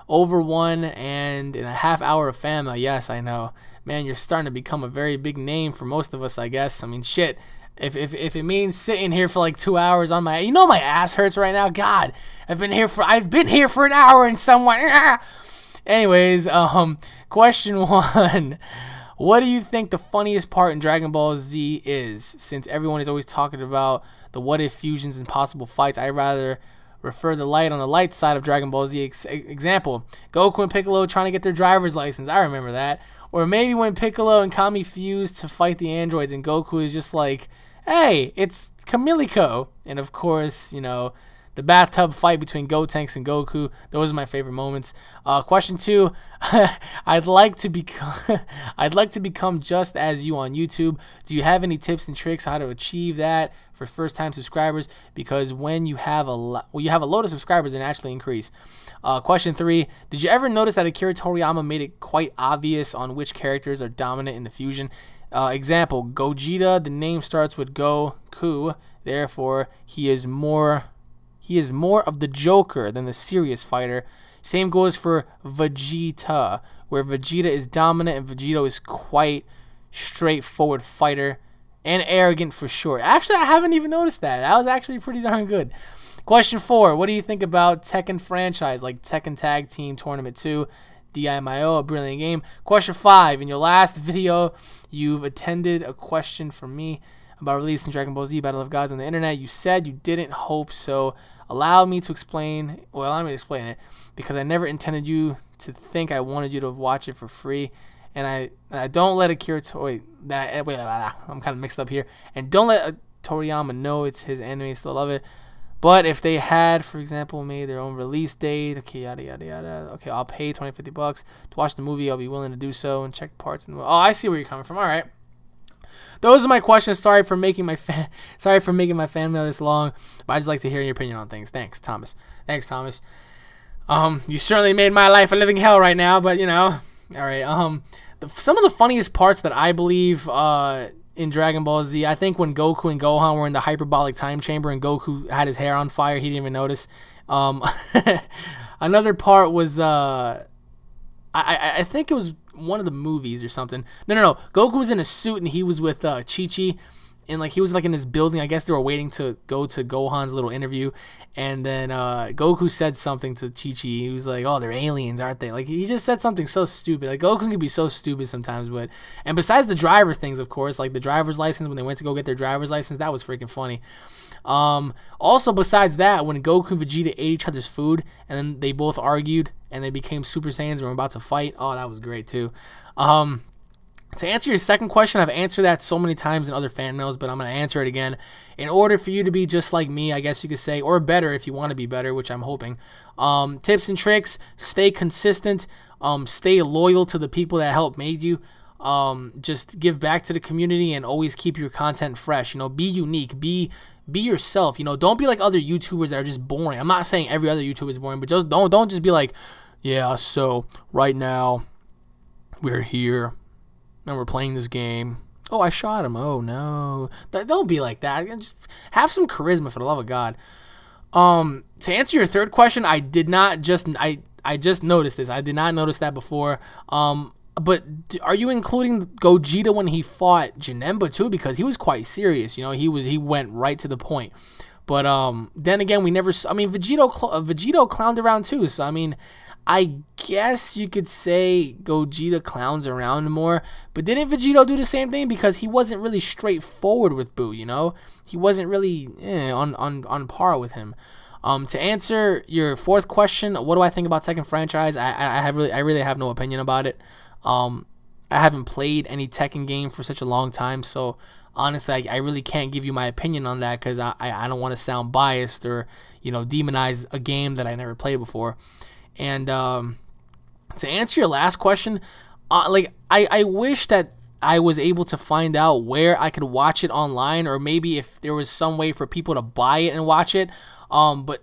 Over 1.5 hours of fam. Yes, I know. Man, you're starting to become a very big name for most of us, I guess. I mean, shit. If it means sitting here for like 2 hours on my, you know, my ass hurts right now. God, I've been here for an hour and someone. Anyways, question 1. What do you think the funniest part in Dragon Ball Z is? Since everyone is always talking about the what if fusions and possible fights, I'd rather refer the light on the light side of Dragon Ball Z. Example, Goku and Piccolo trying to get their driver's license. I remember that. Or maybe when Piccolo and Kami fuse to fight the androids and Goku is just like, hey, it's Kamiliko. And of course, you know, the bathtub fight between Gotenks and Goku. Those are my favorite moments. Question 2. I'd like to become just as you on YouTube. Do you have any tips and tricks on how to achieve that for first-time subscribers? Because when you have a load of subscribers, they naturally increase. Question 3. Did you ever notice that Akira Toriyama made it quite obvious on which characters are dominant in the fusion? Example, Gogeta. The name starts with Goku. Therefore, he is more of the Joker than the serious fighter. Same goes for Vegeta, where Vegeta is dominant and Vegito is quite straightforward fighter and arrogant for sure. Actually, I haven't even noticed that. That was actually pretty darn good. Question 4. What do you think about Tekken franchise like Tekken Tag Team Tournament 2, DIMIO, a brilliant game? Question 5. In your last video, you've attended a question from me about releasing Dragon Ball Z Battle of Gods on the internet. You said you didn't hope so. Allow me to explain it because I never intended you to think I wanted you to watch it for free, and I don't let Akira I'm kind of mixed up here. And don't let Toriyama know it's his anime. Still love it, but if they had, for example, made their own release date, okay, yada yada yada. Okay, I'll pay $20-50 to watch the movie. I'll be willing to do so and check parts. Oh, I see where you're coming from. All right. Those are my questions. Sorry for making my fan mail this long, but I just like to hear your opinion on things. Thanks, Thomas. You certainly made my life a living hell right now, but you know, all right. Some of the funniest parts that I believe in Dragon Ball Z, I think when Goku and Gohan were in the hyperbolic time chamber and Goku had his hair on fire, he didn't even notice. Another part was I think it was one of the movies or something. No. Goku was in a suit and he was with Chi-Chi, and like he was like in this building. I guess they were waiting to go to Gohan's little interview, and then Goku said something to Chi-Chi. He was like, "Oh, they're aliens, aren't they?" Like he just said something so stupid. Like Goku can be so stupid sometimes, and besides the driver things, of course, like the driver's license when they went to go get their driver's license, that was freaking funny. Also, besides that, when Goku and Vegeta ate each other's food and then they both argued and they became Super Saiyans and were about to fight, oh, that was great too. To answer your second question, I've answered that so many times in other fan mails, but I'm going to answer it again. In order for you to be just like me, I guess you could say, or better if you want to be better, which I'm hoping. Tips and tricks: stay consistent, stay loyal to the people that helped make you. Just give back to the community and always keep your content fresh. You know, be unique, be yourself. You know, don't be like other YouTubers that are just boring. I'm not saying every other YouTuber is boring, but just don't just be like, yeah, so right now we're here and we're playing this game. Oh, I shot him. Oh no. Don't be like that. Just have some charisma, for the love of God. To answer your third question, I just noticed this. I did not notice that before. But are you including Gogeta when he fought Janemba too? Because he was quite serious, you know. He went right to the point. But then again, Vegito clowned around too. So I mean, I guess you could say Gogeta clowns around more. But didn't Vegito do the same thing? Because he wasn't really straightforward with Boo, you know. He wasn't really on par with him. To answer your fourth question, what do I think about Tekken franchise? I really have no opinion about it. I haven't played any Tekken game for such a long time, so honestly, I really can't give you my opinion on that because I don't want to sound biased or, you know, demonize a game that I never played before. And to answer your last question, I wish that I was able to find out where I could watch it online, or maybe if there was some way for people to buy it and watch it. But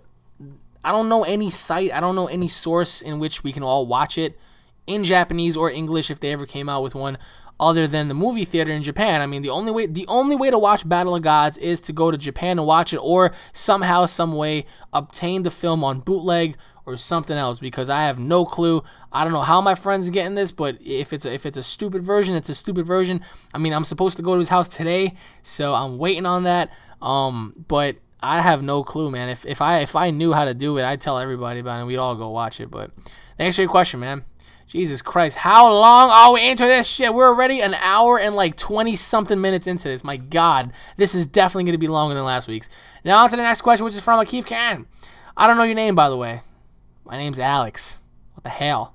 I don't know any site, I don't know any source in which we can all watch it in Japanese or English if they ever came out with one, other than the movie theater in Japan. I mean, the only way to watch Battle of Gods is to go to Japan and watch it, or somehow, some way, obtain the film on bootleg or something else, because I have no clue. I don't know how my friend's getting this, but if it's a stupid version, it's a stupid version. I mean, I'm supposed to go to his house today, so I'm waiting on that. But I have no clue, man. If I knew how to do it, I'd tell everybody about it and we'd all go watch it. But thanks for your question, man. Jesus Christ, how long are we into this shit? We're already an hour and like 20-something minutes into this. My God, this is definitely going to be longer than last week's. Now on to the next question, which is from Akif Khan. I don't know your name, by the way. My name's Alex. What the hell?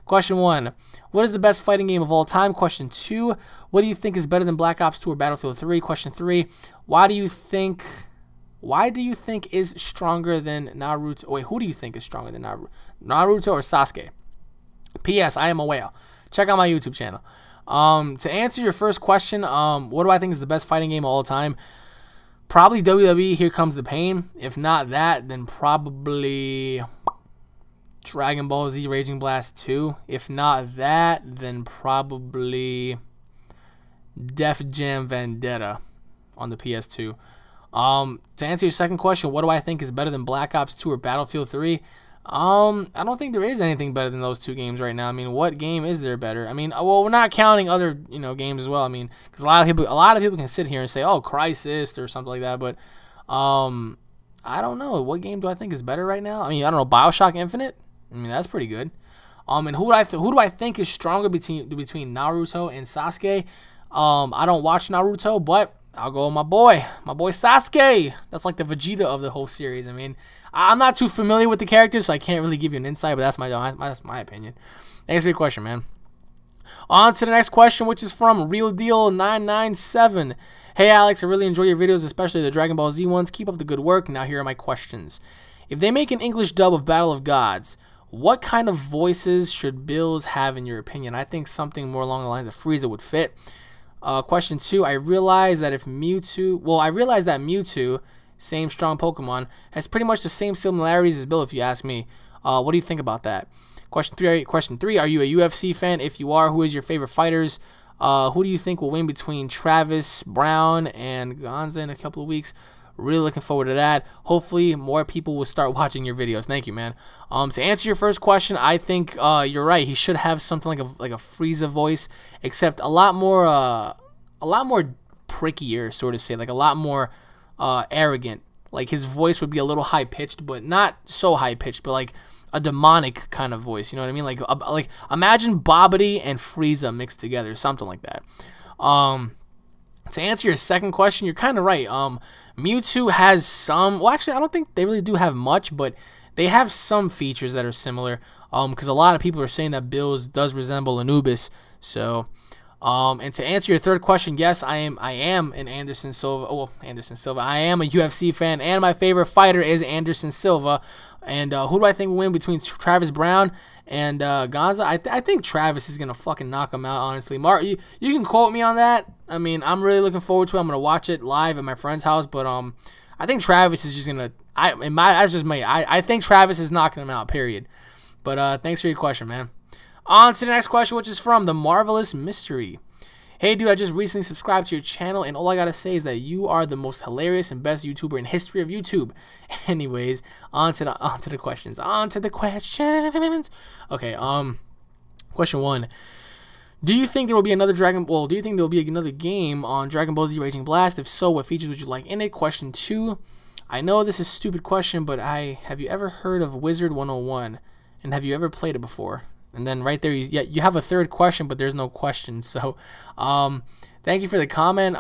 Question 1. What is the best fighting game of all time? Question 2. What do you think is better than Black Ops 2 or Battlefield 3? Question 3. Why do you think is stronger than Naruto? Wait, who do you think is stronger than Naruto or Sasuke? P.S. I am a whale. Check out my YouTube channel. To answer your first question, what do I think is the best fighting game of all time? Probably WWE Here Comes the Pain. If not that, then probably Dragon Ball Z Raging Blast 2. If not that, then probably Def Jam Vendetta on the PS2. To answer your second question, what do I think is better than Black Ops 2 or Battlefield 3? I don't think there is anything better than those two games right now. I mean, what game is there better? I mean, well, we're not counting other, games as well. I mean, because a lot of people can sit here and say, "Oh, Crysis" or something like that, but I don't know. What game do I think is better right now? I mean, I don't know. BioShock Infinite. I mean, that's pretty good. And who do I think is stronger between Naruto and Sasuke? I don't watch Naruto, but I'll go with my boy Sasuke. That's like the Vegeta of the whole series. I mean, I'm not too familiar with the characters, so I can't really give you an insight, but that's my opinion. Thanks for your question, man. On to the next question, which is from RealDeal997. Hey, Alex, I really enjoy your videos, especially the Dragon Ball Z ones. Keep up the good work. Now here are my questions. If they make an English dub of Battle of Gods, what kind of voices should Bills have in your opinion? I think something more along the lines of Frieza would fit. Question 2, I realize that Mewtwo, same strong Pokemon, has pretty much the same similarities as Bill, if you ask me. What do you think about that? Question 3, are you a UFC fan? If you are, who is your favorite fighters? Who do you think will win between Travis Brown and Gonza in a couple of weeks? Really looking forward to that. Hopefully, more people will start watching your videos. Thank you, man. To answer your first question, I think you're right. He should have something like a Frieza voice, except a lot more prickier, sort of say, like a lot more arrogant. Like his voice would be a little high pitched, but not so high pitched, but like a demonic kind of voice. You know what I mean? Like imagine Bobbity and Frieza mixed together, something like that. To answer your second question, you're kind of right. Mewtwo has some, well, actually, I don't think they really do have much, but they have some features that are similar. Because a lot of people are saying that Bills does resemble Anubis. So, and to answer your third question, yes, I am an Anderson Silva. Oh, Anderson Silva. I am a UFC fan, and my favorite fighter is Anderson Silva. And who do I think will win between Travis Brown and Gonza? I think Travis is gonna fucking knock him out. Honestly, Mark, you can quote me on that. I mean, I'm really looking forward to it. I'm gonna watch it live at my friend's house. But I think Travis is just gonna. That's just me. I think Travis is knocking him out. Period. But thanks for your question, man. On to the next question, which is from The Marvelous Mystery. Hey, dude, I just recently subscribed to your channel, and all I gotta say is that you are the most hilarious and best YouTuber in history of YouTube. Anyways, on to the questions. Okay, question 1. Do you think there will be another game on Dragon Ball Z Raging Blast? If so, what features would you like in it? Question 2. I know this is a stupid question, but have you ever heard of Wizard 101? And have you ever played it before? And then right there, you have a third question, but there's no question. So, thank you for the comment.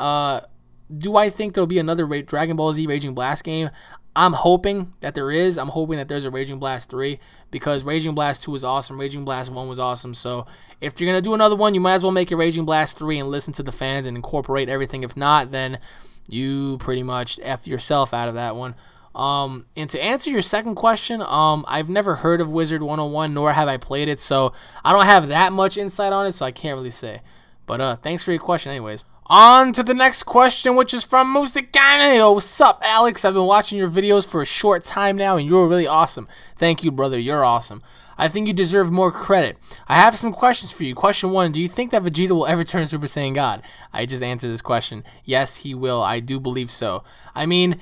Do I think there'll be another Dragon Ball Z Raging Blast game? I'm hoping that there is. I'm hoping that there's a Raging Blast 3 because Raging Blast 2 was awesome. Raging Blast 1 was awesome. So, if you're going to do another one, you might as well make it Raging Blast 3 and listen to the fans and incorporate everything. If not, then you pretty much F yourself out of that one. And to answer your second question, I've never heard of Wizard 101, nor have I played it, so I don't have that much insight on it, so I can't really say. But thanks for your question anyways. On to the next question, which is from Musikane. Yo, what's up, Alex? I've been watching your videos for a short time now, and you're really awesome. Thank you, brother. You're awesome. I think you deserve more credit. I have some questions for you. Question 1, do you think that Vegeta will ever turn Super Saiyan God? I just answered this question. Yes, he will. I do believe so. I mean,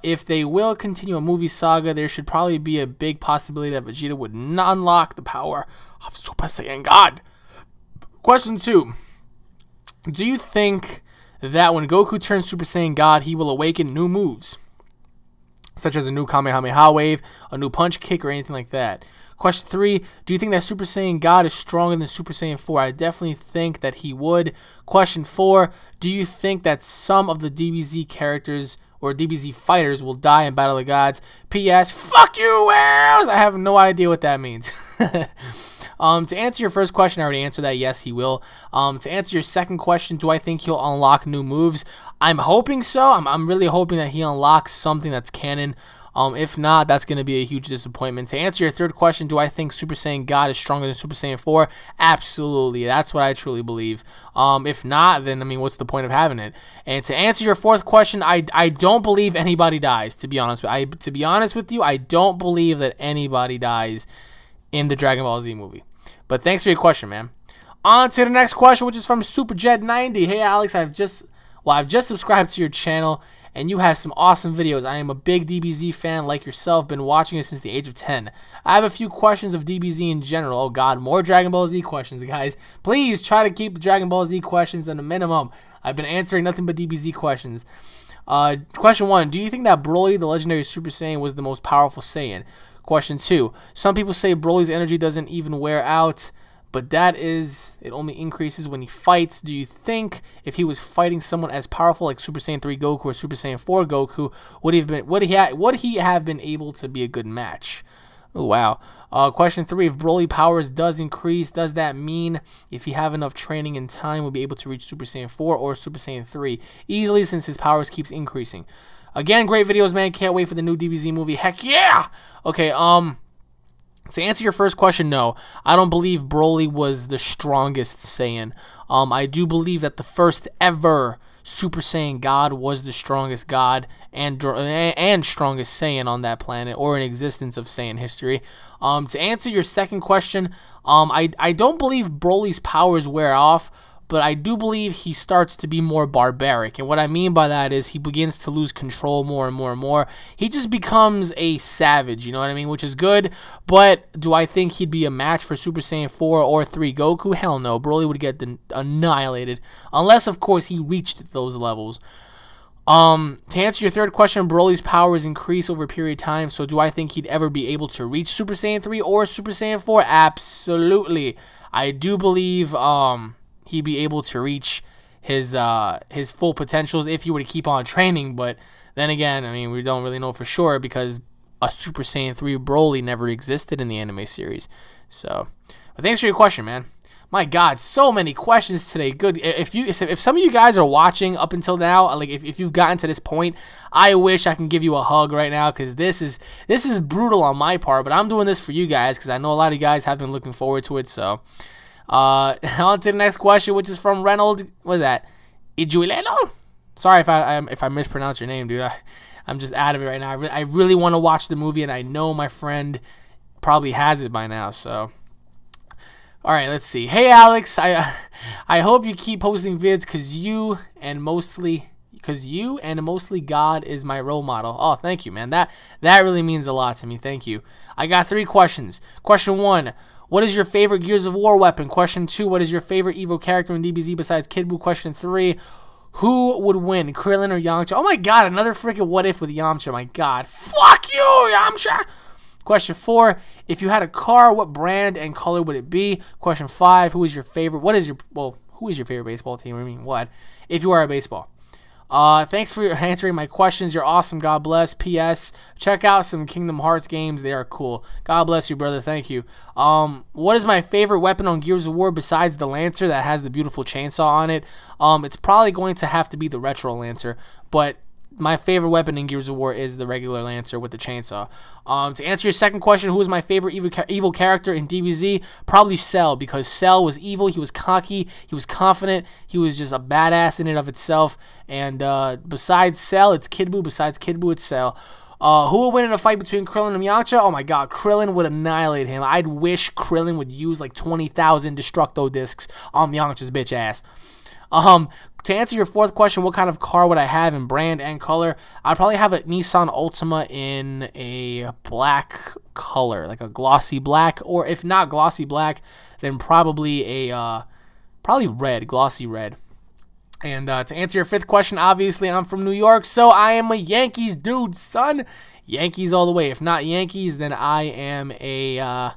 if they will continue a movie saga, there should probably be a big possibility that Vegeta would not unlock the power of Super Saiyan God. Question 2. Do you think that when Goku turns Super Saiyan God, he will awaken new moves, such as a new Kamehameha wave, a new punch kick, or anything like that? Question 3. Do you think that Super Saiyan God is stronger than Super Saiyan 4? I definitely think that he would. Question 4. Do you think that some of the DBZ characters or DBZ fighters will die in Battle of the Gods. P.S. Fuck you, whales! I have no idea what that means. To answer your first question, I already answered that. Yes, he will. To answer your second question, do I think he'll unlock new moves? I'm hoping so. I'm really hoping that he unlocks something that's canon. If not, that's going to be a huge disappointment. To answer your third question, do I think Super Saiyan God is stronger than Super Saiyan 4? Absolutely. That's what I truly believe. If not, then, I mean, what's the point of having it? And to answer your fourth question, I don't believe anybody dies, to be honest with you. I don't believe that anybody dies in the Dragon Ball Z movie. But thanks for your question, man. On to the next question, which is from SuperJet90. Hey, Alex, I've just subscribed to your channel, and you have some awesome videos. I am a big DBZ fan like yourself, been watching it since the age of 10. I have a few questions of DBZ in general. Oh god, more Dragon Ball Z questions, guys. Please try to keep the Dragon Ball Z questions at a minimum. I've been answering nothing but DBZ questions. Question 1, do you think that Broly, the legendary Super Saiyan, was the most powerful Saiyan? Question 2, some people say Broly's energy doesn't even wear out, but it only increases when he fights. Do you think if he was fighting someone as powerful like Super Saiyan 3 Goku or Super Saiyan 4 Goku, would he have been able to be a good match? Oh, wow. Question 3, if Broly powers does increase, does that mean if he have enough training and time, will be able to reach Super Saiyan 4 or Super Saiyan 3 easily since his powers keeps increasing? Again, great videos, man. Can't wait for the new DBZ movie. Heck yeah! Okay, to answer your first question, no. I don't believe Broly was the strongest Saiyan. I do believe that the first ever Super Saiyan God was the strongest God and strongest Saiyan on that planet or in existence of Saiyan history. To answer your second question, I don't believe Broly's powers wear off, but I do believe he starts to be more barbaric. And what I mean by that is he begins to lose control more and more and more. He just becomes a savage, you know what I mean? Which is good, but do I think he'd be a match for Super Saiyan 4 or 3 Goku? Hell no. Broly would get annihilated. Unless, of course, he reached those levels. To answer your third question, Broly's powers increase over a period of time, so do I think he'd ever be able to reach Super Saiyan 3 or Super Saiyan 4? Absolutely. I do believe, he'd be able to reach his full potentials if he were to keep on training. But then again, I mean, we don't really know for sure because a Super Saiyan 3 Broly never existed in the anime series. So, but thanks for your question, man. My God, so many questions today. Good. If some of you guys are watching up until now, like if you've gotten to this point, I wish I can give you a hug right now because this is brutal on my part. But I'm doing this for you guys because I know a lot of you guys have been looking forward to it. So. On to the next question, which is from Reynold. What is that? Ijuileno? Sorry if I mispronounce your name, dude. I'm just out of it right now. I really want to watch the movie, and I know my friend probably has it by now. So, all right, let's see. Hey, Alex. I hope you keep posting vids because you and mostly God is my role model. Oh, thank you, man. That really means a lot to me. Thank you. I got 3 questions. Question 1. What is your favorite Gears of War weapon? Question 2, what is your favorite Evo character in DBZ besides Kid Buu? Question 3, who would win, Krillin or Yamcha? Oh my god, another freaking what if with Yamcha. My god, fuck you, Yamcha! Question 4, if you had a car, what brand and color would it be? Question 5, who is your favorite baseball team? I mean, what? If you are a baseball. Thanks for answering my questions. You're awesome. God bless. P.S. Check out some Kingdom Hearts games. They are cool. God bless you, brother. Thank you. What is my favorite weapon on Gears of War besides the Lancer that has the beautiful chainsaw on it? It's probably going to have to be the Retro Lancer, but my favorite weapon in Gears of War is the regular Lancer with the chainsaw. To answer your second question, who is my favorite evil character in DBZ? Probably Cell, because Cell was evil, he was cocky, he was confident, he was just a badass in and of itself. And besides Cell, it's Kid Buu. Besides Kid Buu, it's Cell. Who will win in a fight between Krillin and Yamcha? Oh my god, Krillin would annihilate him. I'd wish Krillin would use like 20,000 Destructo discs on Yamcha's bitch ass. To answer your fourth question, what kind of car would I have in brand and color? I'd probably have a Nissan Altima in a black color, like a glossy black, or if not glossy black, then probably a red, glossy red. And to answer your fifth question, obviously I'm from New York, so I am a Yankees dude, son. Yankees all the way. If not Yankees, then I am a,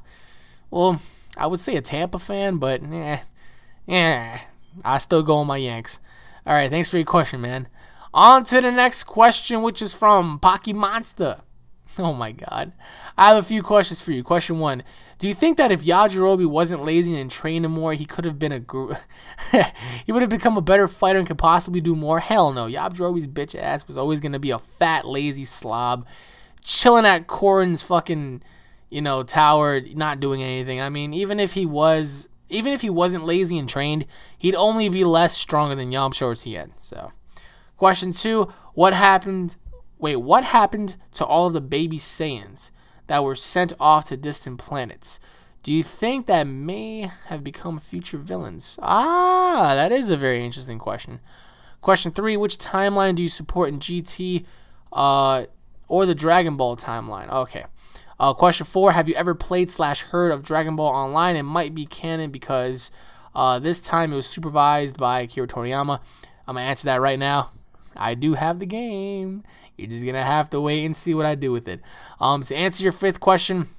well, I would say a Tampa fan, but I still go on my Yanks. All right, thanks for your question, man. On to the next question, which is from Pocky Monster. Oh my god. I have a few questions for you. Question 1. Do you think that if Yajirobe wasn't lazy and trained more, he could have been he would have become a better fighter and could possibly do more? Hell no. Yajirobe's bitch ass was always going to be a fat, lazy slob chilling at Korin's fucking, tower, not doing anything. I mean, even if he wasn't lazy and trained, he'd only be less stronger than Yamcha or Tien. So, question 2, what happened to all of the baby Saiyans that were sent off to distant planets? Do you think that may have become future villains? That is a very interesting question. Question 3, which timeline do you support in GT or the Dragon Ball timeline? Okay. Question 4, have you ever played/heard of Dragon Ball Online? It might be canon because this time it was supervised by Akira Toriyama. I'm going to answer that right now. I do have the game. You're just going to have to wait and see what I do with it. To answer your 5th question,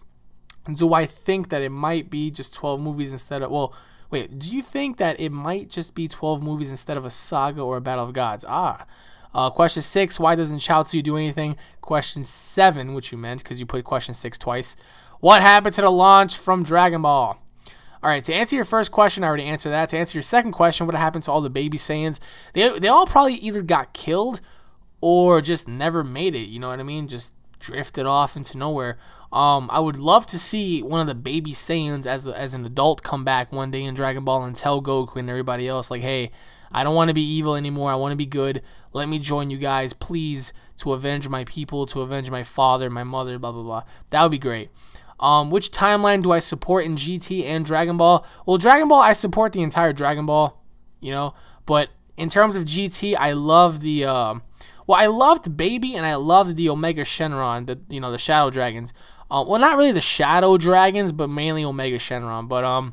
do I think that it might be just 12 movies instead of... Well, wait, do you think that it might just be 12 movies instead of a saga or a Battle of Gods? Question 6, why doesn't Chaozu do anything? Question 7, which you meant because you put question 6 twice. What happened to the launch from Dragon Ball? Alright, to answer your first question, I already answered that. To answer your second question, what happened to all the baby Saiyans? They all probably either got killed or just never made it, you know what I mean? Just drifted off into nowhere. I would love to see one of the baby Saiyans as an adult come back one day in Dragon Ball and tell Goku and everybody else, like, hey, I don't want to be evil anymore. I want to be good. Let me join you guys, please, to avenge my people, to avenge my father, my mother, blah, blah, blah. That would be great. Which timeline do I support in GT and Dragon Ball? Well, Dragon Ball, I support the entire Dragon Ball, but in terms of GT, I love the... I loved Baby and I loved the Omega Shenron, the Shadow Dragons. Well, not really the Shadow Dragons, but mainly Omega Shenron. But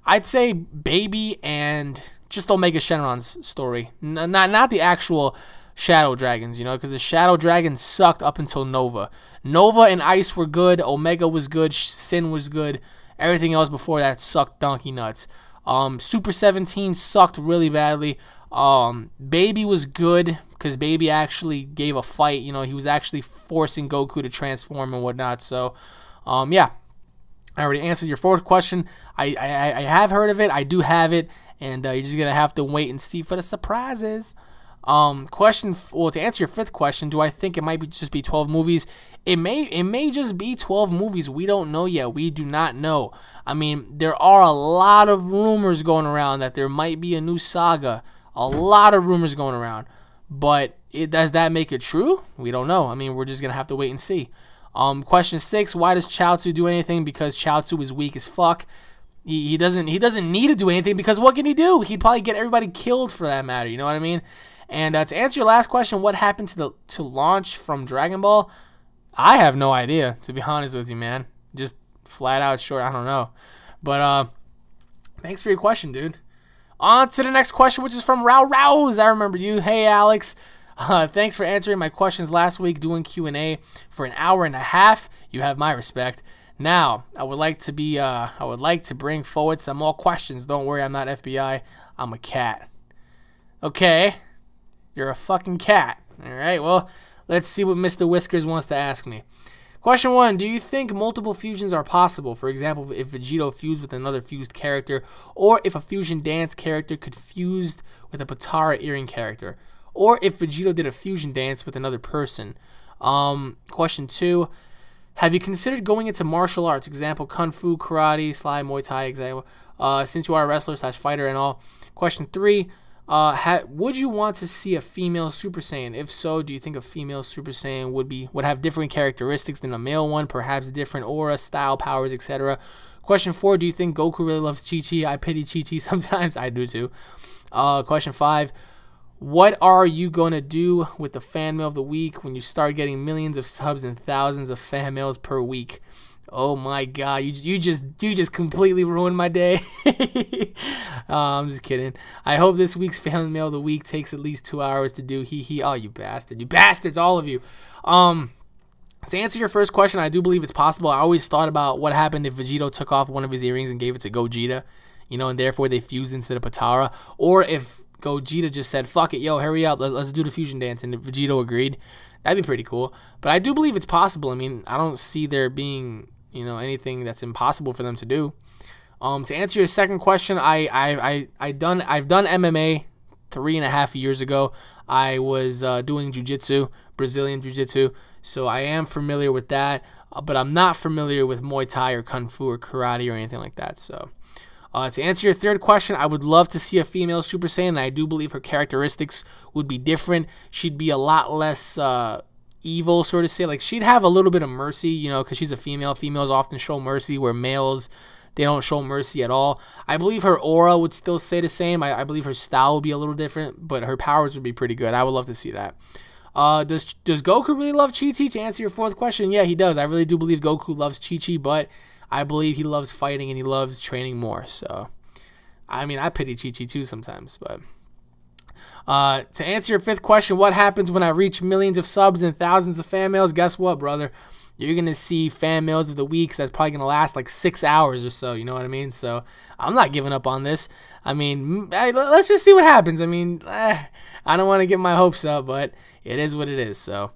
I'd say Baby and just Omega Shenron's story, not the actual Shadow Dragons, because the Shadow Dragons sucked up until Nova. Nova and Ice were good. Omega was good. Sin was good. Everything else before that sucked donkey nuts. Super 17 sucked really badly. Baby was good because Baby actually gave a fight. He was actually forcing Goku to transform and whatnot. So, yeah, I already answered your 4th question. I have heard of it. I do have it, and you're just gonna have to wait and see for the surprises. To answer your 5th question, do I think it might just be 12 movies? It may just be 12 movies. We don't know yet. We do not know. I mean, there are a lot of rumors going around that there might be a new saga. A lot of rumors going around, but does that make it true? We don't know. I mean, we're just gonna have to wait and see. Question 6: why does Chaozu do anything? Because Chaozu is weak as fuck. He doesn't need to do anything because what can he do? He'd probably get everybody killed for that matter. You know what I mean? And to answer your last question, what happened to launch from Dragon Ball? I have no idea, to be honest with you, man. Just flat out short, I don't know. But thanks for your question, dude. On to the next question, which is from Rouse. I remember you. Hey, Alex. Thanks for answering my questions last week, doing Q&A for an hour and a half. You have my respect. Now, I would like to bring forward some more questions. Don't worry, I'm not FBI. I'm a cat. Okay, you're a fucking cat. All right. Well, let's see what Mr. Whiskers wants to ask me. Question 1, do you think multiple fusions are possible? For example, if Vegito fused with another fused character, or if a fusion dance character could fuse with a Potara earring character, or if Vegito did a fusion dance with another person. Question 2, have you considered going into martial arts? Example, Kung Fu, Karate, Slide, Muay Thai, example, since you are a wrestler / fighter and all. Question 3, would you want to see a female Super Saiyan? If so, do you think a female Super Saiyan would have different characteristics than a male one, perhaps different aura, style, powers, etc.? Question 4, do you think Goku really loves Chi-Chi? I pity Chi-Chi sometimes. I do too. Question 5, what are you going to do with the fan mail of the week when you start getting millions of subs and thousands of fan mails per week? Oh my god, you just completely ruined my day. I'm just kidding. I hope this week's fan mail of the week takes at least 2 hours to do. Oh, you bastard. You bastards, all of you. To answer your first question, I do believe it's possible. I always thought about what happened if Vegito took off one of his earrings and gave it to Gogeta, and therefore they fused into the Potara. Or if Gogeta just said, fuck it, yo, hurry up, let's do the fusion dance, and Vegito agreed. That'd be pretty cool. But I do believe it's possible. I mean, I don't see there being, you know, anything that's impossible for them to do. To answer your second question, I've done MMA 3.5 years ago. I was doing jiu-jitsu, Brazilian jiu-jitsu, so I am familiar with that, but I'm not familiar with Muay Thai or Kung Fu or karate or anything like that. So to answer your third question, I would love to see a female Super Saiyan, and I do believe her characteristics would be different. She'd be a lot less evil, sort of say. Like, she'd have a little bit of mercy, you know, because she's a female. Females often show mercy, where males, they don't show mercy at all. I believe her aura would still stay the same. I believe her style would be a little different, but her powers would be pretty good. I would love to see that. Does Goku really love Chi-Chi? To answer your fourth question, yeah, he does. I really do believe Goku loves Chi-Chi, but I believe he loves fighting and he loves training more. So, I mean, I pity Chi-Chi too sometimes. But to answer your fifth question, what happens when I reach millions of subs and thousands of fan mails? Guess what, brother? You're going to see fan mails of the week that's probably going to last like 6 hours or so. You know what I mean? So, I'm not giving up on this. I mean, let's just see what happens. I mean, I don't want to get my hopes up, but it is what it is. So,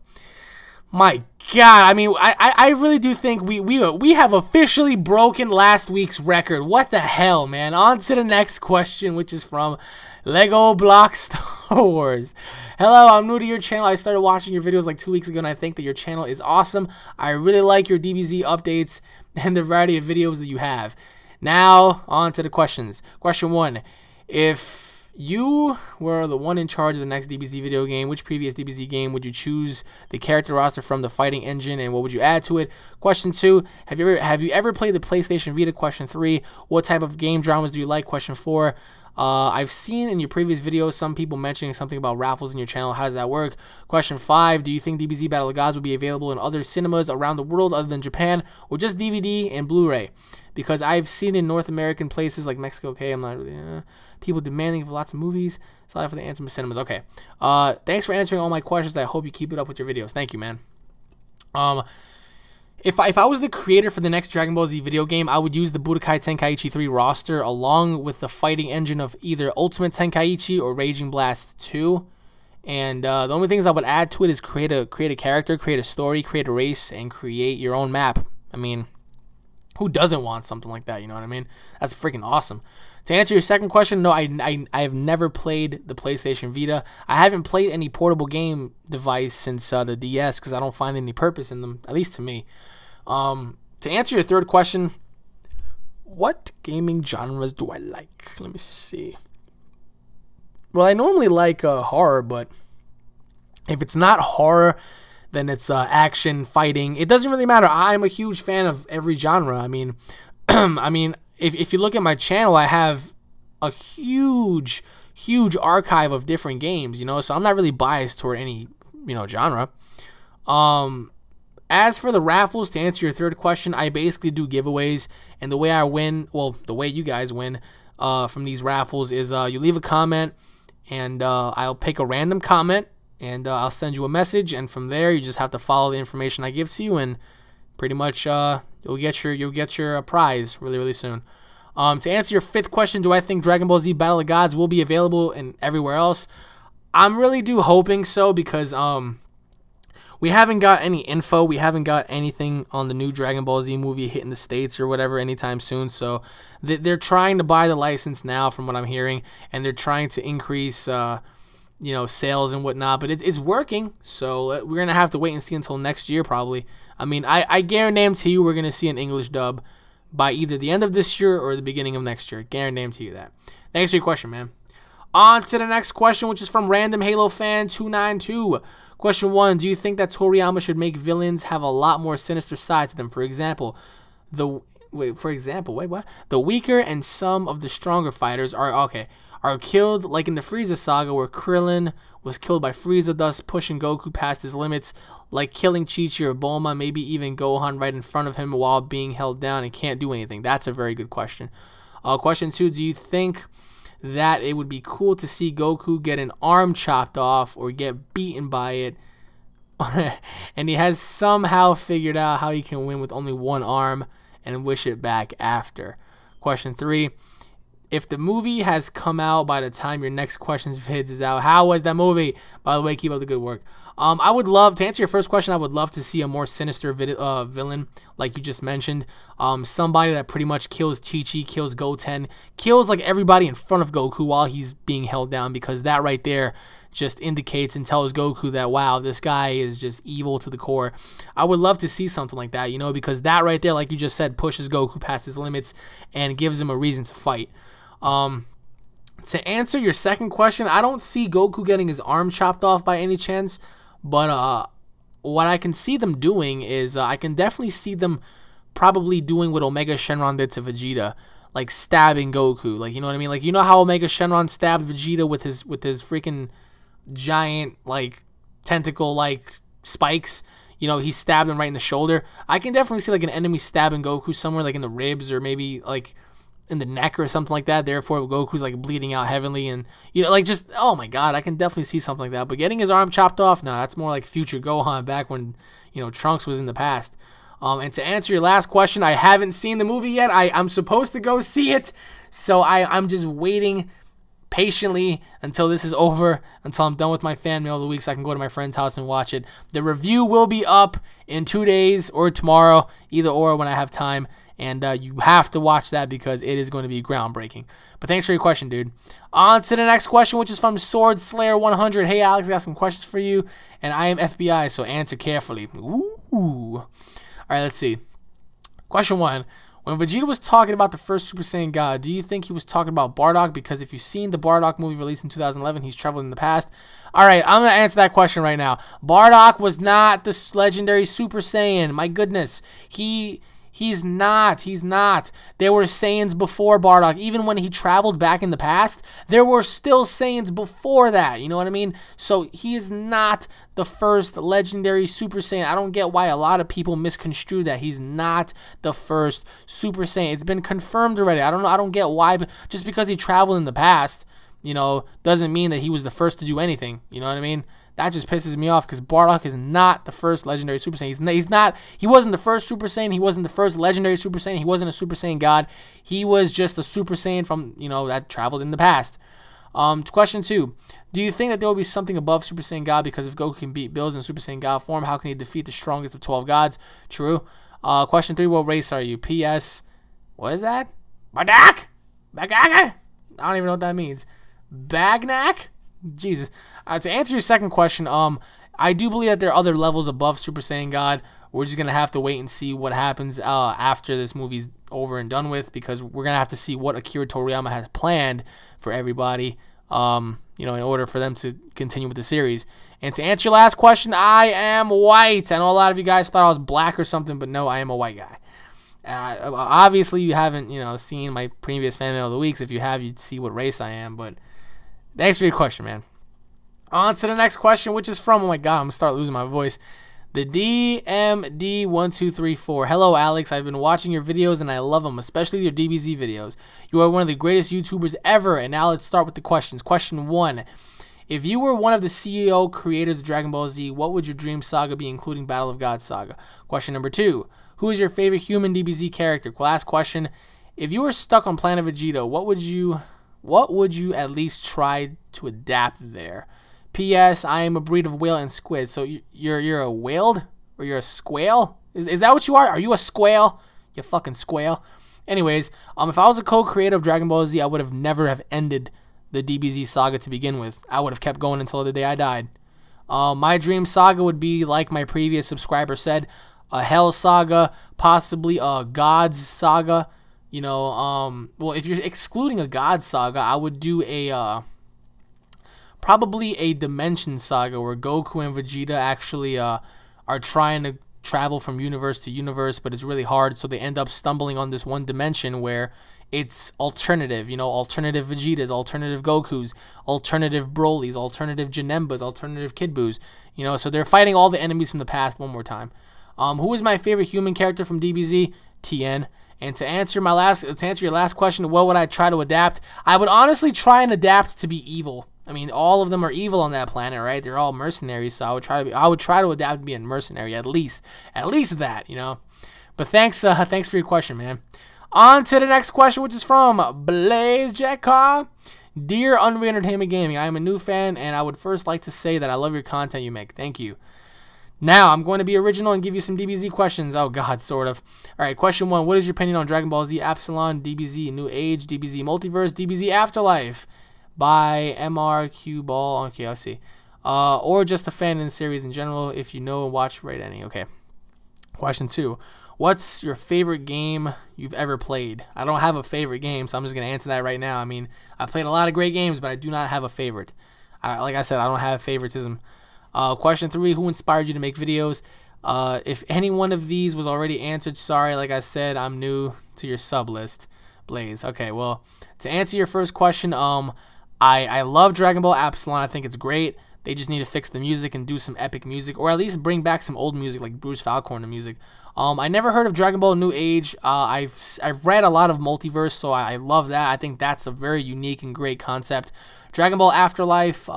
my God, I mean, I really do think we have officially broken last week's record. What the hell, man? On to the next question, which is from Lego Block Star Wars. Hello, I'm new to your channel. I started watching your videos like 2 weeks ago, and I think that your channel is awesome. I really like your DBZ updates and the variety of videos that you have. Now, on to the questions. Question 1. If you were the one in charge of the next DBZ video game, which previous DBZ game would you choose the character roster from, the fighting engine, and what would you add to it? Question 2. Have you ever played the PlayStation Vita? Question 3. What type of game dramas do you like? Question 4. I've seen in your previous videos some people mentioning something about raffles in your channel. How does that work? Question 5. Do you think DBZ Battle of Gods will be available in other cinemas around the world other than Japan, or just DVD and Blu-ray? Because I've seen in North American places like Mexico, okay, I'm not really, people demanding for lots of movies. Sorry for the answer, cinemas. Okay. Thanks for answering all my questions. I hope you keep it up with your videos. Thank you, man. If I was the creator for the next Dragon Ball Z video game, I would use the Budokai Tenkaichi 3 roster along with the fighting engine of either Ultimate Tenkaichi or Raging Blast 2. And the only things I would add to it is create a character, create a story, create a race, and create your own map. I mean, who doesn't want something like that? You know what I mean? That's freaking awesome. To answer your second question, no, I have never played the PlayStation Vita. I haven't played any portable game device since the DS because I don't find any purpose in them, at least to me. To answer your third question, what gaming genres do I like? Let me see. Well, I normally like horror, but if it's not horror, then it's action, fighting. It doesn't really matter. I'm a huge fan of every genre. I mean, if you look at my channel, I have a huge archive of different games, you know, so I'm not really biased toward any, you know, genre. As for the raffles, to answer your third question, I basically do giveaways, and the way I win, well, the way you guys win from these raffles is you leave a comment, and I'll pick a random comment, and I'll send you a message, and from there you just have to follow the information I give to you, and pretty much you'll get your prize really soon. To answer your fifth question, do I think Dragon Ball Z Battle of Gods will be available in everywhere else? I'm really hoping so, because we haven't got any info. We haven't got anything on the new Dragon Ball Z movie hitting the States or whatever anytime soon. So they're trying to buy the license now, from what I'm hearing, and they're trying to increase you know, sales and whatnot, but it's working. So we're gonna have to wait and see until next year probably. I mean, I guarantee you we're gonna see an English dub by either the end of this year or the beginning of next year. Guarantee you that. Thanks for your question, man. On to the next question, which is from Random Halo Fan 292. Question 1: do you think that Toriyama should make villains have a lot more sinister side to them? For example, the weaker and some of the stronger fighters are killed, like in the Frieza saga where Krillin was killed by Frieza, thus pushing Goku past his limits, like killing Chi-Chi or Bulma, maybe even Gohan right in front of him while being held down and can't do anything. That's a very good question. Question 2: do you think that it would be cool to see Goku get an arm chopped off or get beaten by it, and he has somehow figured out how he can win with only one arm and wish it back after? Question 3: if the movie has come out by the time your next question's vids is out, how was that movie? By the way, keep up the good work. I would love to answer your first question. I would love to see a more sinister villain, like you just mentioned. Somebody that pretty much kills Chi-Chi, kills Goten, kills like everybody in front of Goku while he's being held down, because that right there just indicates and tells Goku that, wow, this guy is just evil to the core. I would love to see something like that, you know, because that right there, like you just said, pushes Goku past his limits and gives him a reason to fight. To answer your second question, I don't see Goku getting his arm chopped off by any chance, but what I can see them doing is I can definitely see them probably doing what Omega Shenron did to Vegeta, like stabbing Goku, like, you know what I mean? Like, you know how Omega Shenron stabbed Vegeta with his freaking giant like tentacle like spikes? You know, he stabbed him right in the shoulder. I can definitely see like an enemy stabbing Goku somewhere, like in the ribs or maybe like in the neck or something like that. Therefore, Goku's like bleeding out heavily, and you know, like, just, oh my god, I can definitely see something like that. But getting his arm chopped off, nah, that's more like future Gohan back when, you know, Trunks was in the past. And to answer your last question, I haven't seen the movie yet. I'm supposed to go see it, so I'm just waiting patiently until this is over, until I'm done with my fan mail of the week, so I can go to my friend's house and watch it. The review will be up in 2 days or tomorrow, either or, when I have time. And you have to watch that because it is going to be groundbreaking. But thanks for your question, dude. On to the next question, which is from Sword Slayer 100. Hey, Alex, I got some questions for you, and I am FBI, so answer carefully. Ooh. All right, let's see. Question 1. When Vegeta was talking about the first Super Saiyan God, do you think he was talking about Bardock? Because if you've seen the Bardock movie released in 2011, he's traveled in the past. All right, I'm going to answer that question right now. Bardock was not the legendary Super Saiyan. My goodness. He's not. There were Saiyans before Bardock. Even when he traveled back in the past, there were still Saiyans before that. You know what I mean? So he is not the first legendary Super Saiyan. I don't get why a lot of people misconstrue that. He's not the first Super Saiyan. It's been confirmed already. I don't know. I don't get why. But just because he traveled in the past, you know, doesn't mean that he was the first to do anything. You know what I mean? That just pisses me off because Bardock is not the first legendary Super Saiyan. He wasn't the first Super Saiyan. He wasn't the first legendary Super Saiyan. He wasn't a Super Saiyan God. He was just a Super Saiyan from, you know, that traveled in the past. Question 2. Do you think that there will be something above Super Saiyan God? Because if Goku can beat Bills in Super Saiyan God form, how can he defeat the strongest of 12 gods? True. Question 3. What race are you? P.S. What is that? Bardock? Bagnac? I don't even know what that means. Bagnac? Jesus. To answer your second question, I do believe that there are other levels above Super Saiyan God. We're just going to have to wait and see what happens after this movie's over and done with, because we're going to have to see what Akira Toriyama has planned for everybody, you know, in order for them to continue with the series. And to answer your last question, I am white. I know a lot of you guys thought I was black or something, but no, I am a white guy. Obviously, you haven't, you know, seen my previous fan mail of the weeks. If you have, you'd see what race I am, but thanks for your question, man. On to the next question, which is from, oh my god, I'm going to start losing my voice, the DMD1234. Hello, Alex. I've been watching your videos, and I love them, especially your DBZ videos. You are one of the greatest YouTubers ever, and now let's start with the questions. Question 1. If you were one of the CEO creators of Dragon Ball Z, what would your dream saga be, including Battle of Gods saga? Question number 2. Who is your favorite human DBZ character? Last question. If you were stuck on Planet Vegeta, what would you at least try to adapt there? P.S. I am a breed of whale and squid. So you're a whaled? Or you're a squale? Is that what you are? Are you a squale? You fucking squale. Anyways, if I was a co-creator of Dragon Ball Z, I would have never have ended the DBZ saga to begin with. I would have kept going until the day I died. My dream saga would be, like my previous subscriber said, a Hell saga, possibly a Gods saga. You know, well, if you're excluding a Gods saga, I would do a probably a Dimension saga where Goku and Vegeta actually are trying to travel from universe to universe, but it's really hard, so they end up stumbling on this one dimension where it's alternative, you know, alternative Vegetas, alternative Gokus, alternative Brolys, alternative Janembas, alternative Kid Boos, you know, so they're fighting all the enemies from the past one more time. Who is my favorite human character from DBZ? Tien. And to answer your last question, what would I try to adapt? I would honestly try and adapt to be evil. I mean, all of them are evil on that planet, right? They're all mercenaries, so I would try to adapt to be a mercenary, at least that, you know. But thanks for your question, man. On to the next question, which is from Blaze Jetcar. Dear Unreal Entertainment Gaming, I am a new fan, and I would first like to say that I love your content you make. Thank you. Now, I'm going to be original and give you some DBZ questions. Oh, God, sort of. All right, question 1. What is your opinion on Dragon Ball Z Epsilon, DBZ New Age, DBZ Multiverse, DBZ Afterlife by MRQ Ball? Okay, I'll see. Or just a fan in the series in general. If you know and watch, rate any. Okay. Question 2. What's your favorite game you've ever played? I don't have a favorite game, so I'm just going to answer that right now. I mean, I've played a lot of great games, but I do not have a favorite. Like I said, I don't have favoritism. Question 3, who inspired you to make videos? If any one of these was already answered, sorry, like I said, I'm new to your sub list. Blaze. Okay, well, to answer your first question, I love Dragon Ball Epsilon. I think it's great. They just need to fix the music and do some epic music, or at least bring back some old music like Bruce Falcorn music. I never heard of Dragon Ball New Age. I've read a lot of Multiverse, so I love that. I think that's a very unique and great concept. Dragon Ball Afterlife,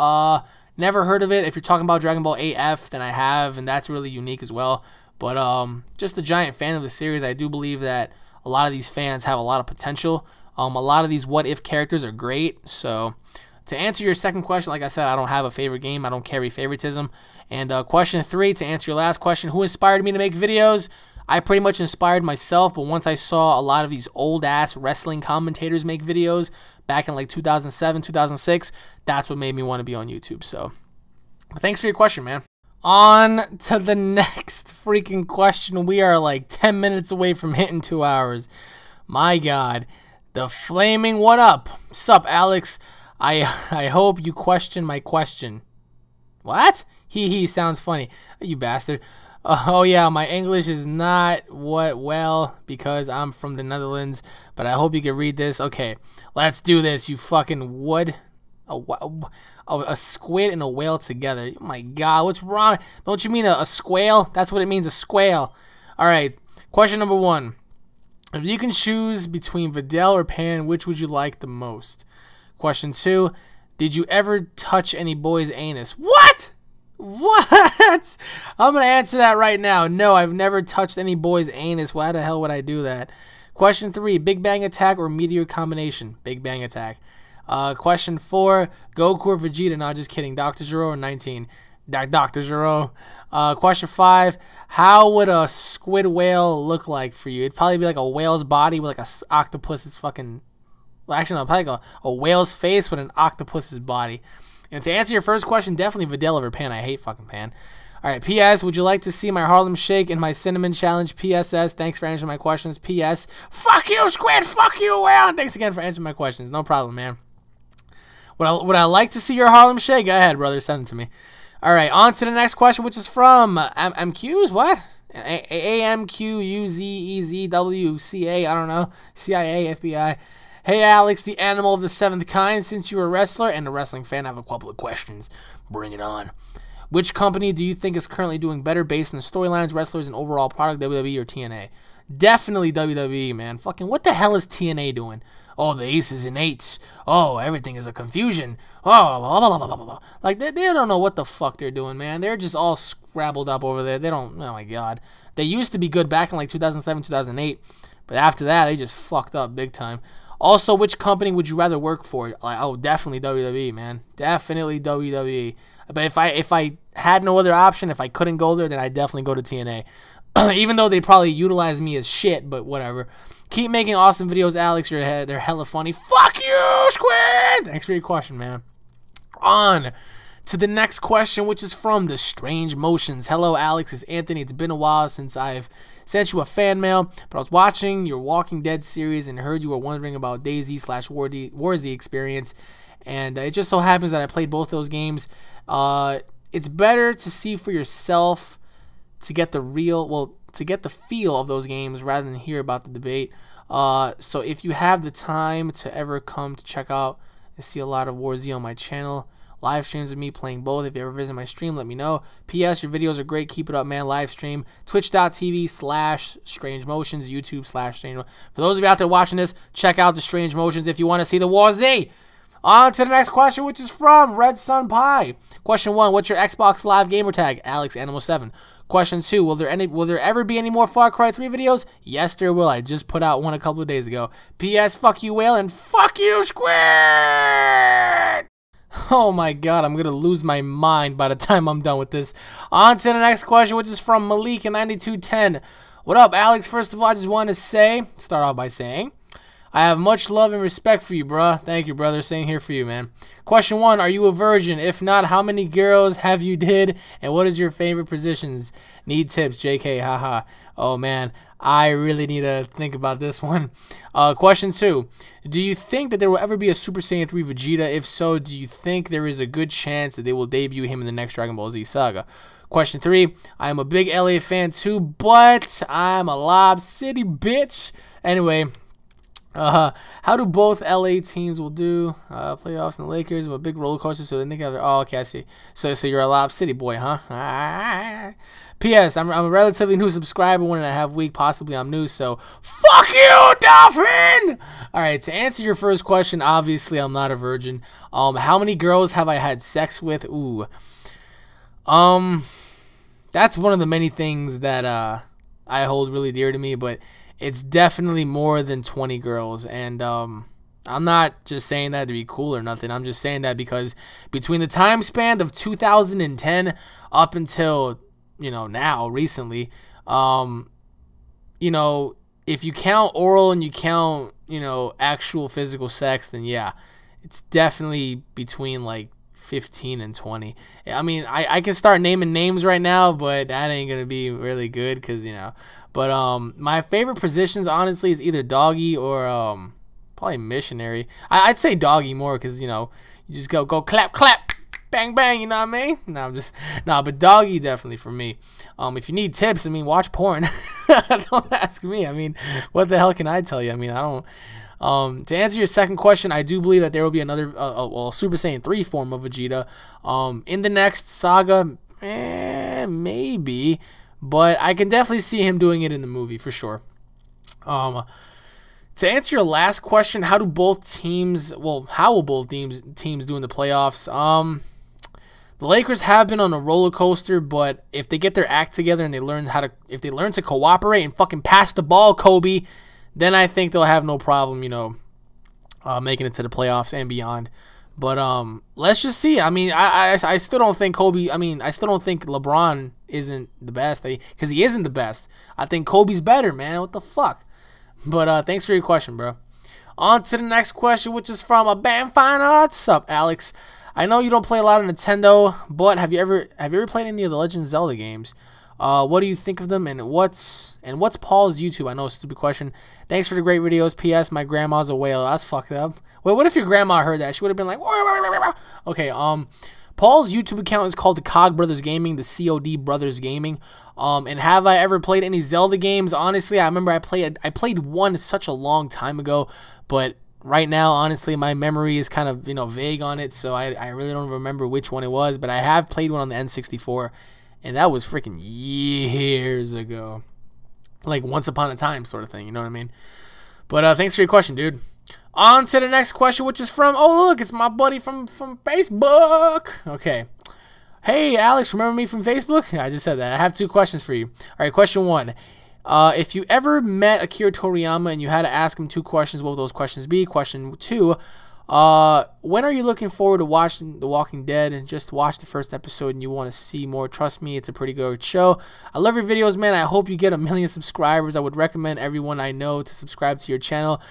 never heard of it. If you're talking about Dragon Ball AF, then I have, and that's really unique as well. But just a giant fan of the series. I do believe that a lot of these fans have a lot of potential. A lot of these what-if characters are great. So to answer your second question, like I said, I don't have a favorite game. I don't carry favoritism. And question 3, to answer your last question, who inspired me to make videos? I pretty much inspired myself, but once I saw a lot of these old-ass wrestling commentators make videos back in like 2007, 2006, that's what made me want to be on YouTube. So, but thanks for your question, man. On to the next freaking question. We are like 10 minutes away from hitting 2 hours. My God. The flaming what up? Sup, Alex? I hope you question my question. What? He sounds funny. You bastard. Oh yeah, my English is not what well because I'm from the Netherlands, but I hope you can read this. Okay, let's do this. You fucking would. A squid and a whale together. Oh my God, what's wrong? Don't you mean a squale? That's what it means, a squale. All right, question number 1. If you can choose between Videl or Pan, which would you like the most? Question 2. Did you ever touch any boy's anus? What? What? I'm going to answer that right now. No, I've never touched any boy's anus. Why the hell would I do that? Question 3, Big Bang Attack or Meteor Combination? Big Bang Attack. Question 4, Goku or Vegeta? No, just kidding. Dr. Zero or 19? Dr. Zero. Question 5, how would a squid whale look like for you? It'd probably be like a whale's body with like a octopus's fucking... Well, actually, no, probably like a whale's face with an octopus's body. And to answer your first question, definitely Videl over Pan. I hate fucking Pan. All right, P.S. Would you like to see my Harlem Shake and my Cinnamon Challenge? P.S.S. Thanks for answering my questions. P.S. Fuck you, Squid. Fuck you, Whale. Thanks again for answering my questions. No problem, man. Would I like to see your Harlem Shake? Go ahead, brother. Send it to me. All right, on to the next question, which is from MQs. What? AMQUZEZWCA. I don't know. CIA, FBI. Hey, Alex, the animal of the 7th kind. Since you're a wrestler and a wrestling fan, I have a couple of questions. Bring it on. Which company do you think is currently doing better based on the storylines, wrestlers, and overall product, WWE or TNA? Definitely WWE, man. Fucking what the hell is TNA doing? Oh, the aces and eights. Oh, everything is a confusion. Oh, blah, blah, blah, blah, blah. Like, they don't know what the fuck they're doing, man. They're just all scrabbled up over there. They don't, oh my God. They used to be good back in like 2007, 2008. But after that, they just fucked up big time. Also, which company would you rather work for? Like, oh, definitely WWE, man. Definitely WWE. But if I had no other option, if I couldn't go there, then I'd definitely go to TNA. Even though they probably utilize me as shit, but whatever. Keep making awesome videos, Alex. They're hella funny. Fuck you, Squid! Thanks for your question, man. On to the next question, which is from The Strange Motions. Hello, Alex. It's Anthony. It's been a while since I've sent you a fan mail, but I was watching your Walking Dead series and heard you were wondering about DayZ/Warzy experience, and it just so happens that I played both those games. It's better to see for yourself to get the feel of those games rather than hear about the debate. So if you have the time to ever come to check out and see a lot of Warzy on my channel, live streams of me playing both. If you ever visit my stream, let me know. P.S. Your videos are great. Keep it up, man. Live stream. Twitch.tv/Strange Motions. YouTube/Strange. For those of you out there watching this, check out the Strange Motions if you want to see the Warzy. On to the next question, which is from Red Sun Pie. Question 1. What's your Xbox Live gamer tag? Alex Animal 7. Question 2, will there ever be any more Far Cry 3 videos? Yes, there will. I just put out one a couple of days ago. P.S. Fuck you, Whale, and fuck you, Squid! Oh my god, I'm gonna lose my mind by the time I'm done with this. On to the next question, which is from Malik in 9210. What up, Alex? First of all, I just want to start off by saying, I have much love and respect for you, bruh. Thank you, brother. Same here for you, man. Question 1, are you a virgin? If not, how many girls have you did? And what is your favorite positions? Need tips, JK, haha. Oh, man. I really need to think about this one. Question 2, do you think that there will ever be a Super Saiyan 3 Vegeta? If so, do you think there is a good chance that they will debut him in the next Dragon Ball Z saga? Question 3, I am a big LA fan too, but I'm a Lob City bitch. Anyway, how do both LA teams will do playoffs and the Lakers with a big roller coaster? So they think of it. Oh, okay, I see. So you're a Lob City boy, huh? P.S. I'm a relatively new subscriber, 1.5 weeks, possibly I'm new, so fuck you, Dolphin! Alright, to answer your first question, obviously I'm not a virgin. How many girls have I had sex with? Ooh. That's one of the many things that I hold really dear to me, but it's definitely more than 20 girls, and I'm not just saying that to be cool or nothing. I'm just saying that because between the time span of 2010 up until, you know, now, recently, you know, if you count oral and you count, you know, actual physical sex, then yeah, it's definitely between like 15 and 20. I mean, I can start naming names right now, but that ain't gonna be really good because, you know. But my favorite positions, honestly, is either doggy or probably missionary. I'd say doggy more because, you know, you just go clap, clap, bang, bang, you know what I mean? No, but doggy definitely for me. If you need tips, I mean, watch porn. Don't ask me. I mean, what the hell can I tell you? I mean, I don't. To answer your second question, I do believe that there will be another Super Saiyan 3 form of Vegeta in the next saga. Maybe, but I can definitely see him doing it in the movie for sure. To answer your last question, how will both teams do in the playoffs? The Lakers have been on a roller coaster, but if they get their act together and they learn to cooperate and fucking pass the ball, Kobe, then I think they'll have no problem, you know, making it to the playoffs and beyond. But let's just see. I mean, I still don't think Kobe. I mean, I still don't think LeBron isn't the best, because he isn't the best. I think Kobe's better, man. What the fuck? But thanks for your question, bro. On to the next question, which is from a Bam Fine Arts. Sup, Alex? I know you don't play a lot of Nintendo, but have you ever played any of the Legend of Zelda games? What do you think of them, and what's Paul's YouTube? I know, stupid question. Thanks for the great videos. P.S. My grandma's a whale. That's fucked up. Wait, what if your grandma heard that? She would have been like, okay. Paul's YouTube account is called the COD Brothers Gaming, the COD Brothers Gaming. And have I ever played any Zelda games? Honestly, I remember I played one such a long time ago, but right now, honestly, my memory is kind of, you know, vague on it, so I really don't remember which one it was, but I have played one on the N64, and that was freaking years ago. Like, once upon a time sort of thing, you know what I mean? But thanks for your question, dude. On to the next question, which is from, oh, look, it's my buddy from Facebook. Okay. Hey, Alex, remember me from Facebook? I just said that. I have 2 questions for you. All right, question 1. If you ever met Akira Toriyama and you had to ask him 2 questions, what would those questions be? Question 2, when are you looking forward to watching The Walking Dead? And just watch the first episode and you want to see more. Trust me, it's a pretty good show. I love your videos, man. I hope you get 1 million subscribers. I would recommend everyone I know to subscribe to your channel.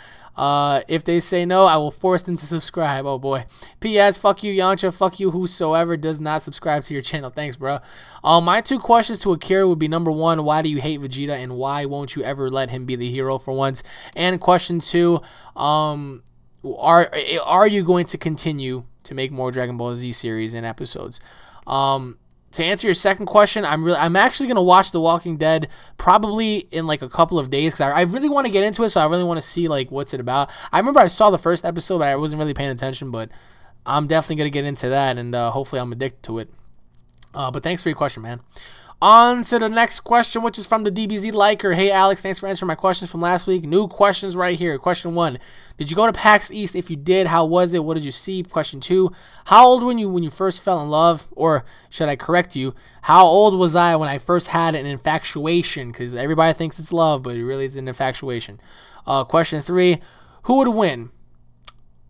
If they say no, I will force them to subscribe. Oh boy. P.S. Fuck you, Yancha. Fuck you, whosoever does not subscribe to your channel. Thanks, bro. My 2 questions to Akira would be, number 1, why do you hate Vegeta, and why won't you ever let him be the hero for once? And question 2, are you going to continue to make more Dragon Ball Z series and episodes? To answer your second question, I'm actually gonna watch The Walking Dead probably in like a couple of days, because I really want to get into it. So I really want to see like what's it about. I remember I saw the first episode, but I wasn't really paying attention. But I'm definitely gonna get into that, and hopefully I'm addicted to it. But thanks for your question, man. On to the next question, which is from the DBZ Liker. Hey, Alex, thanks for answering my questions from last week. New questions right here. Question 1, did you go to PAX East? If you did, how was it? What did you see? Question 2, how old were you when you first fell in love? Or should I correct you? How old was I when I first had an infatuation? Because everybody thinks it's love, but it really is an infatuation. Question 3, who would win?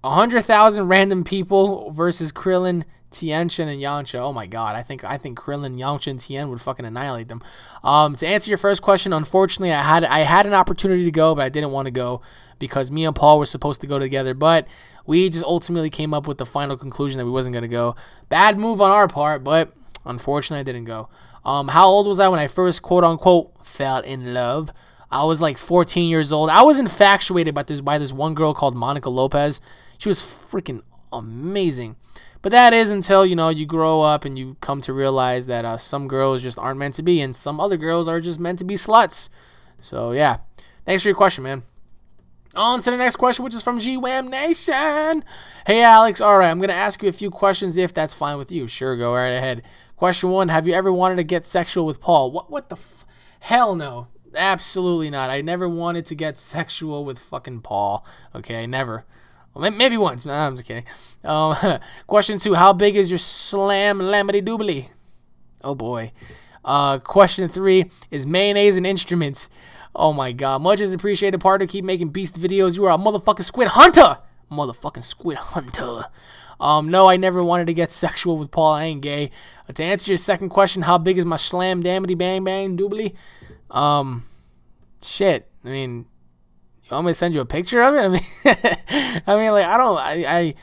100,000 random people versus Krillin, Tienshin, and Yamcha. Oh my god, I think Krillin, Yamcha, and Tien would fucking annihilate them. To answer your first question, unfortunately, I had an opportunity to go, but I didn't want to go because me and Paul were supposed to go together, but we just ultimately came up with the final conclusion that we wasn't going to go. Bad move on our part, but unfortunately I didn't go. How old was I when I first quote-unquote fell in love? I was like 14 years old. I was infatuated by this one girl called Monica Lopez. She was freaking amazing. But that is until, you know, you grow up and you come to realize that some girls just aren't meant to be and some other girls are just meant to be sluts. So, yeah. Thanks for your question, man. On to the next question, which is from GWAM Nation. Hey, Alex. All right, I'm going to ask you a few questions if that's fine with you. Sure, go right ahead. Question 1, have you ever wanted to get sexual with Paul? What the hell no. Absolutely not. I never wanted to get sexual with fucking Paul. Okay, never. Well, maybe once. No, I'm just kidding. Question 2, how big is your slam lamity doobly? Oh boy. Question 3, is mayonnaise an instrument? Oh my god. Much is appreciated, partner. Keep making beast videos. You are a motherfucking squid hunter. Motherfucking squid hunter. No, I never wanted to get sexual with Paul. I ain't gay. To answer your second question, how big is my slam damity bang bang doobly? Shit. I mean, you want me to send you a picture of it? I mean, like,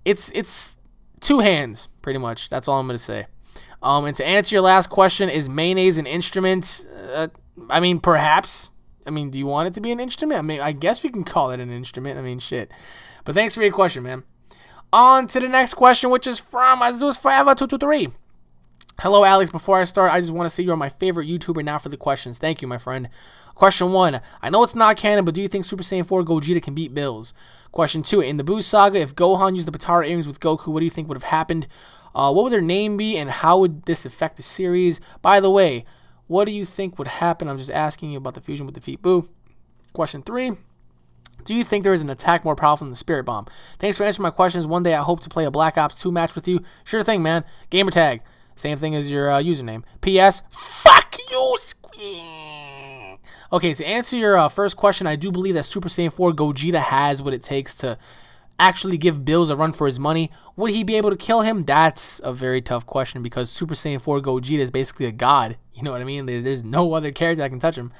it's 2 hands, pretty much. That's all I'm gonna say. And to answer your last question, is mayonnaise an instrument? I mean, perhaps. I mean, do you want it to be an instrument? I mean, I guess we can call it an instrument. I mean, shit. But thanks for your question, man. On to the next question, which is from AzeusForever223. Hello, Alex. Before I start, I just want to say you're my favorite YouTuber. Now for the questions. Thank you, my friend. Question 1, I know it's not canon, but do you think Super Saiyan 4 Gogeta can beat Bills? Question 2, in the Buu Saga, if Gohan used the Potara earrings with Goku, what do you think would have happened? What would their name be, and how would this affect the series? By the way, what do you think would happen? I'm just asking you about the fusion with Defeat Buu. Question 3, do you think there is an attack more powerful than the Spirit Bomb? Thanks for answering my questions. One day I hope to play a Black Ops 2 match with you. Sure thing, man. Gamertag. Same thing as your username. P.S. Fuck you, Squee. Okay, to answer your first question, I do believe that Super Saiyan 4 Gogeta has what it takes to actually give Bills a run for his money. Would he be able to kill him? That's a very tough question because Super Saiyan 4 Gogeta is basically a god. You know what I mean? There's no other character that can touch him.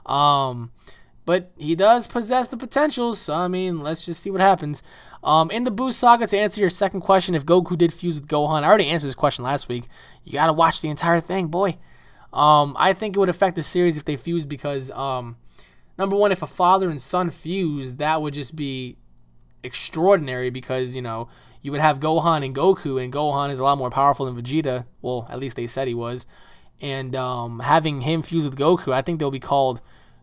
But he does possess the potential, so I mean, let's just see what happens. In the Buu Saga, to answer your second question, if Goku did fuse with Gohan, I already answered this question last week. You gotta watch the entire thing, boy. I think it would affect the series if they fused because, number one, if a father and son fused, that would just be extraordinary because, you know, you would have Gohan and Gohan is a lot more powerful than Vegeta. Well, at least they said he was. And having him fuse with Goku, I think they'll be called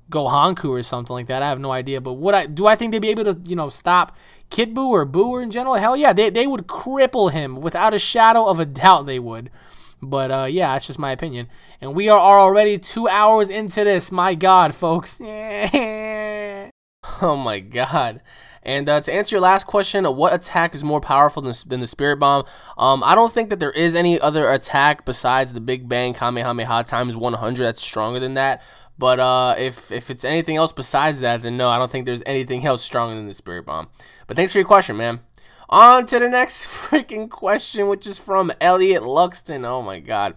Gohanku or something like that. I have no idea. But do I think they'd be able to, you know, stop Kid Buu or Buu in general? Hell yeah, they would cripple him without a shadow of a doubt. They would. But yeah, that's just my opinion. And we are already 2 hours into this. My God, folks. Oh my God. And to answer your last question, what attack is more powerful than the Spirit Bomb? I don't think that there is any other attack besides the Big Bang Kamehameha times 100 that's stronger than that. But if it's anything else besides that, then no, I don't think there's anything else stronger than the Spirit Bomb. But thanks for your question, man. On to the next freaking question, which is from Elliot Luxton. Oh my God.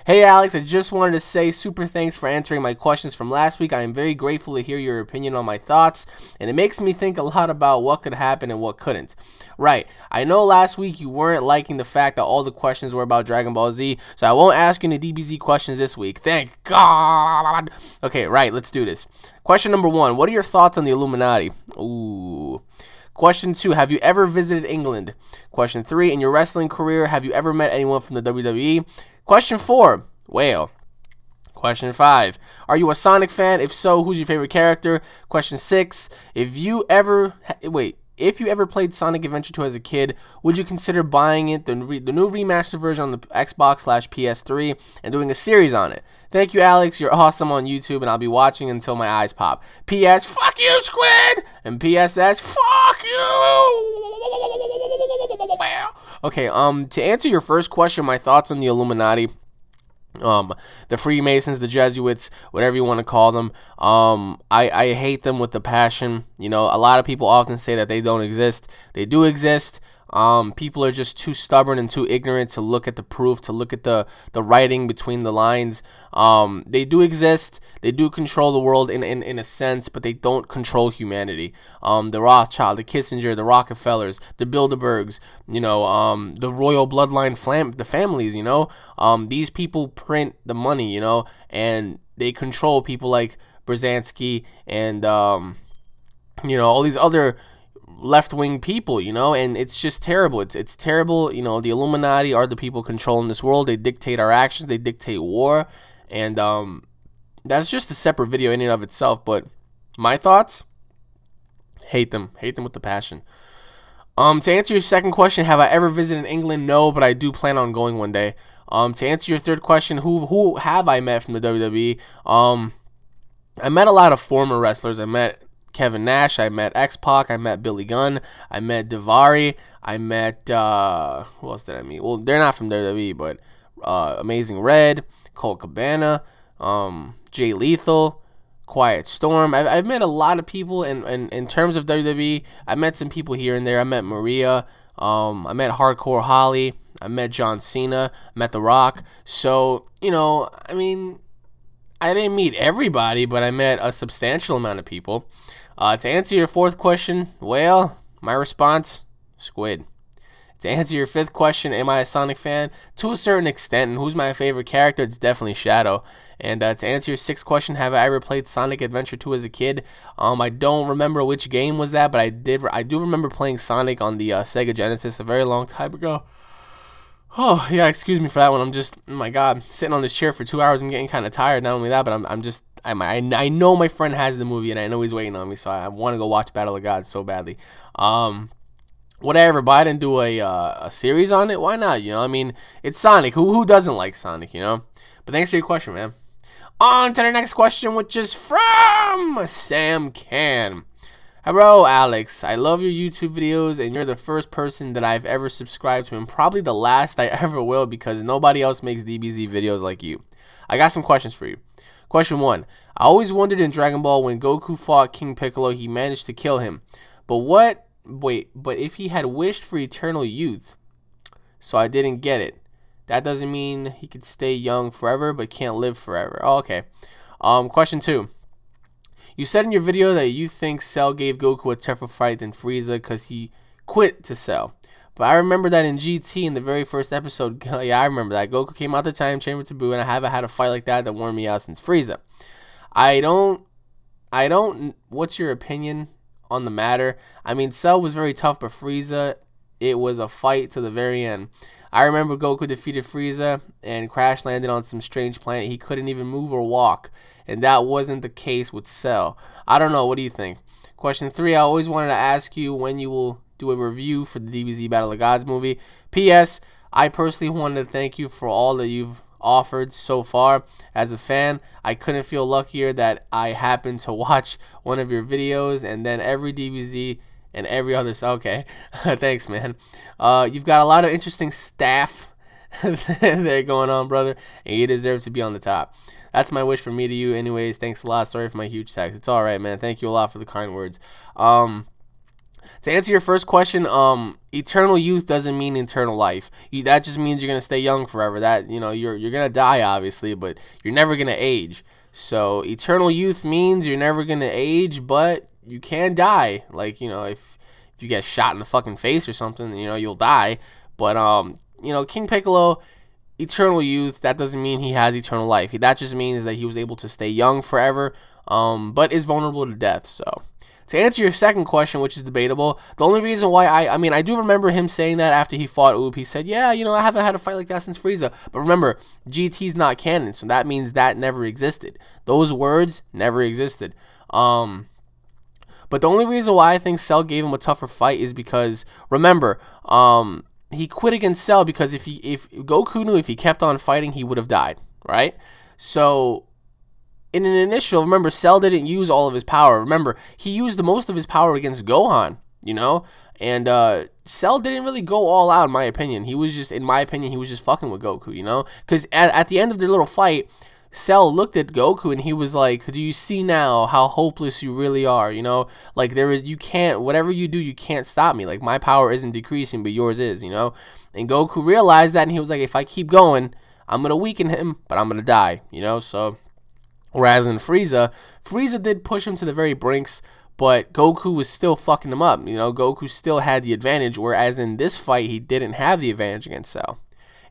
Hey Alex, I just wanted to say super thanks for answering my questions from last week. I am very grateful to hear your opinion on my thoughts, and it makes me think a lot about what could happen and what couldn't. Right, I know last week you weren't liking the fact that all the questions were about Dragon Ball Z, so I won't ask you any DBZ questions this week. Thank God! Okay, right, let's do this. Question number 1, what are your thoughts on the Illuminati? Ooh. Question 2, have you ever visited England? Question 3, in your wrestling career, have you ever met anyone from the WWE? Question 4, whale. Question 5, are you a Sonic fan? If so, who's your favorite character? Question 6, if you ever... Wait, if you ever played Sonic Adventure 2 as a kid, would you consider buying it, the new remastered version on the Xbox/PS3, and doing a series on it? Thank you, Alex. You're awesome on YouTube, and I'll be watching until my eyes pop. P.S. Fuck you, Squid! And P.S.S. Fuck you! Okay, to answer your first question, my thoughts on the Illuminati, the Freemasons, the Jesuits, whatever you want to call them, I hate them with the passion. You know, a lot of people often say that they don't exist. They do exist. People are just too stubborn and too ignorant to look at the proof, to look at the writing between the lines. They do exist. They do control the world in a sense, but they don't control humanity. The Rothschild, the Kissinger, the Rockefellers, the Bilderbergs, you know, the royal bloodline the families, you know. These people print the money, you know, and they control people like Brzezinski and, you know, all these other left-wing people, you know, and it's just terrible. It's terrible. You know, the Illuminati are the people controlling this world. They dictate our actions. They dictate war, and that's just a separate video in and of itself. But my thoughts, hate them with the passion. To answer your second question, have I ever visited England? No, but I do plan on going one day. To answer your third question, who have I met from the WWE? I met a lot of former wrestlers. I met Kevin Nash, I met X-Pac, I met Billy Gunn, I met Daivari, I met, who else did I meet? Well, they're not from WWE, but Amazing Red, Colt Cabana, Jay Lethal, Quiet Storm. I've met a lot of people, and in terms of WWE, I met some people here and there. I met Maria, I met Hardcore Holly, I met John Cena, I met The Rock. So, you know, I mean, I didn't meet everybody, but I met a substantial amount of people. To answer your fourth question, well, my response, Squid. To answer your fifth question, am I a Sonic fan? To a certain extent, and who's my favorite character? It's definitely Shadow. And to answer your sixth question, have I ever played Sonic Adventure 2 as a kid? I don't remember which game was that, but I do remember playing Sonic on the Sega Genesis a very long time ago. Oh, yeah, excuse me for that one. I'm just, oh my God, sitting on this chair for 2 hours. I'm getting kind of tired. Not only that, but I know my friend has the movie, and I know he's waiting on me, so I want to go watch Battle of Gods so badly. Whatever, but I didn't do a series on it. Why not? You know, I mean, it's Sonic. Who doesn't like Sonic, you know? But thanks for your question, man. On to the next question, which is from Sam Can. Hello, Alex. I love your YouTube videos, and you're the first person that I've ever subscribed to, and probably the last I ever will, because nobody else makes DBZ videos like you. I got some questions for you. Question 1. I always wondered in Dragon Ball, when Goku fought King Piccolo, he managed to kill him. But if he had wished for eternal youth, so I didn't get it. That doesn't mean he could stay young forever, but can't live forever. Oh, okay. Question 2. You said in your video that you think Cell gave Goku a tougher fight than Frieza because he quit to Cell. But I remember that in GT, in the very first episode, yeah, I remember that. Goku came out the time chamber to Boo, and I haven't had a fight like that warmed me out since Frieza. I don't, what's your opinion on the matter? I mean, Cell was very tough, but Frieza, it was a fight to the very end. I remember Goku defeated Frieza and crash landed on some strange planet. He couldn't even move or walk, and that wasn't the case with Cell. I don't know. What do you think? Question 3. I always wanted to ask you when you will do a review for the DBZ Battle of Gods movie. P.S. I personally wanted to thank you for all that you've offered so far. As a fan, I couldn't feel luckier that I happened to watch one of your videos, and then every DBZ and every other. Okay, thanks, man. You've got a lot of interesting staff there going on, brother, and you deserve to be on the top. That's my wish from me to you. Anyways, thanks a lot. Sorry for my huge text. It's all right, man. Thank you a lot for the kind words. To answer your first question, eternal youth doesn't mean eternal life. That just means you're gonna stay young forever. That, you know, you're gonna die, obviously, but you're never gonna age. So eternal youth means you're never gonna age, but you can die. Like, you know, if you get shot in the fucking face or something, you know, you'll die. But you know, King Piccolo, eternal youth, that doesn't mean he has eternal life. That just means that he was able to stay young forever, but is vulnerable to death. So to answer your second question, which is debatable, the only reason why I mean, I do remember him saying that after he fought Oop. He said, yeah, you know, I haven't had a fight like that since Frieza. But remember, GT's not canon, so that means that never existed. Those words never existed. But the only reason why I think Cell gave him a tougher fight is because, remember, he quit against Cell because if Goku knew if he kept on fighting, he would have died, right? So in an initial, remember, Cell didn't use all of his power. Remember, he used the most of his power against Gohan, you know? And Cell didn't really go all out, in my opinion. He was just, in my opinion, he was just fucking with Goku, you know? Because at the end of their little fight, Cell looked at Goku and he was like, do you see now how hopeless you really are, you know? Like, you can't, whatever you do, you can't stop me. Like, my power isn't decreasing, but yours is, you know? And Goku realized that, and he was like, if I keep going, I'm going to weaken him, but I'm going to die, you know? So, whereas in Frieza did push him to the very brinks, but Goku was still fucking him up, you know? Goku still had the advantage, whereas in this fight, he didn't have the advantage against Cell.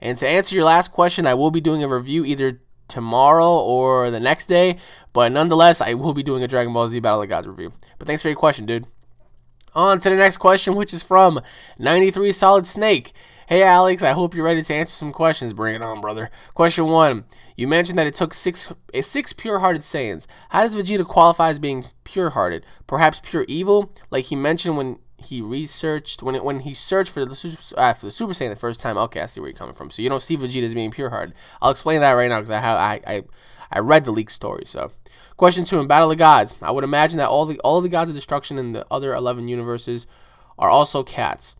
And to answer your last question, I will be doing a review either tomorrow or the next day, but nonetheless, I will be doing a Dragon Ball Z Battle of Gods review. But thanks for your question, dude. On to the next question, which is from 93 Solid Snake. Hey Alex, I hope you're ready to answer some questions. Bring it on, brother. Question 1. You mentioned that it took six pure-hearted Saiyans. How does Vegeta qualify as being pure-hearted? Perhaps pure evil, like he mentioned when he researched when he searched for the Super Saiyan the first time. Okay, I see where you're coming from. So you don't see Vegeta as being pure-hearted. I'll explain that right now because I read the leaked story. So, question 2: in Battle of Gods, I would imagine that all the gods of destruction in the other 11 universes are also cats.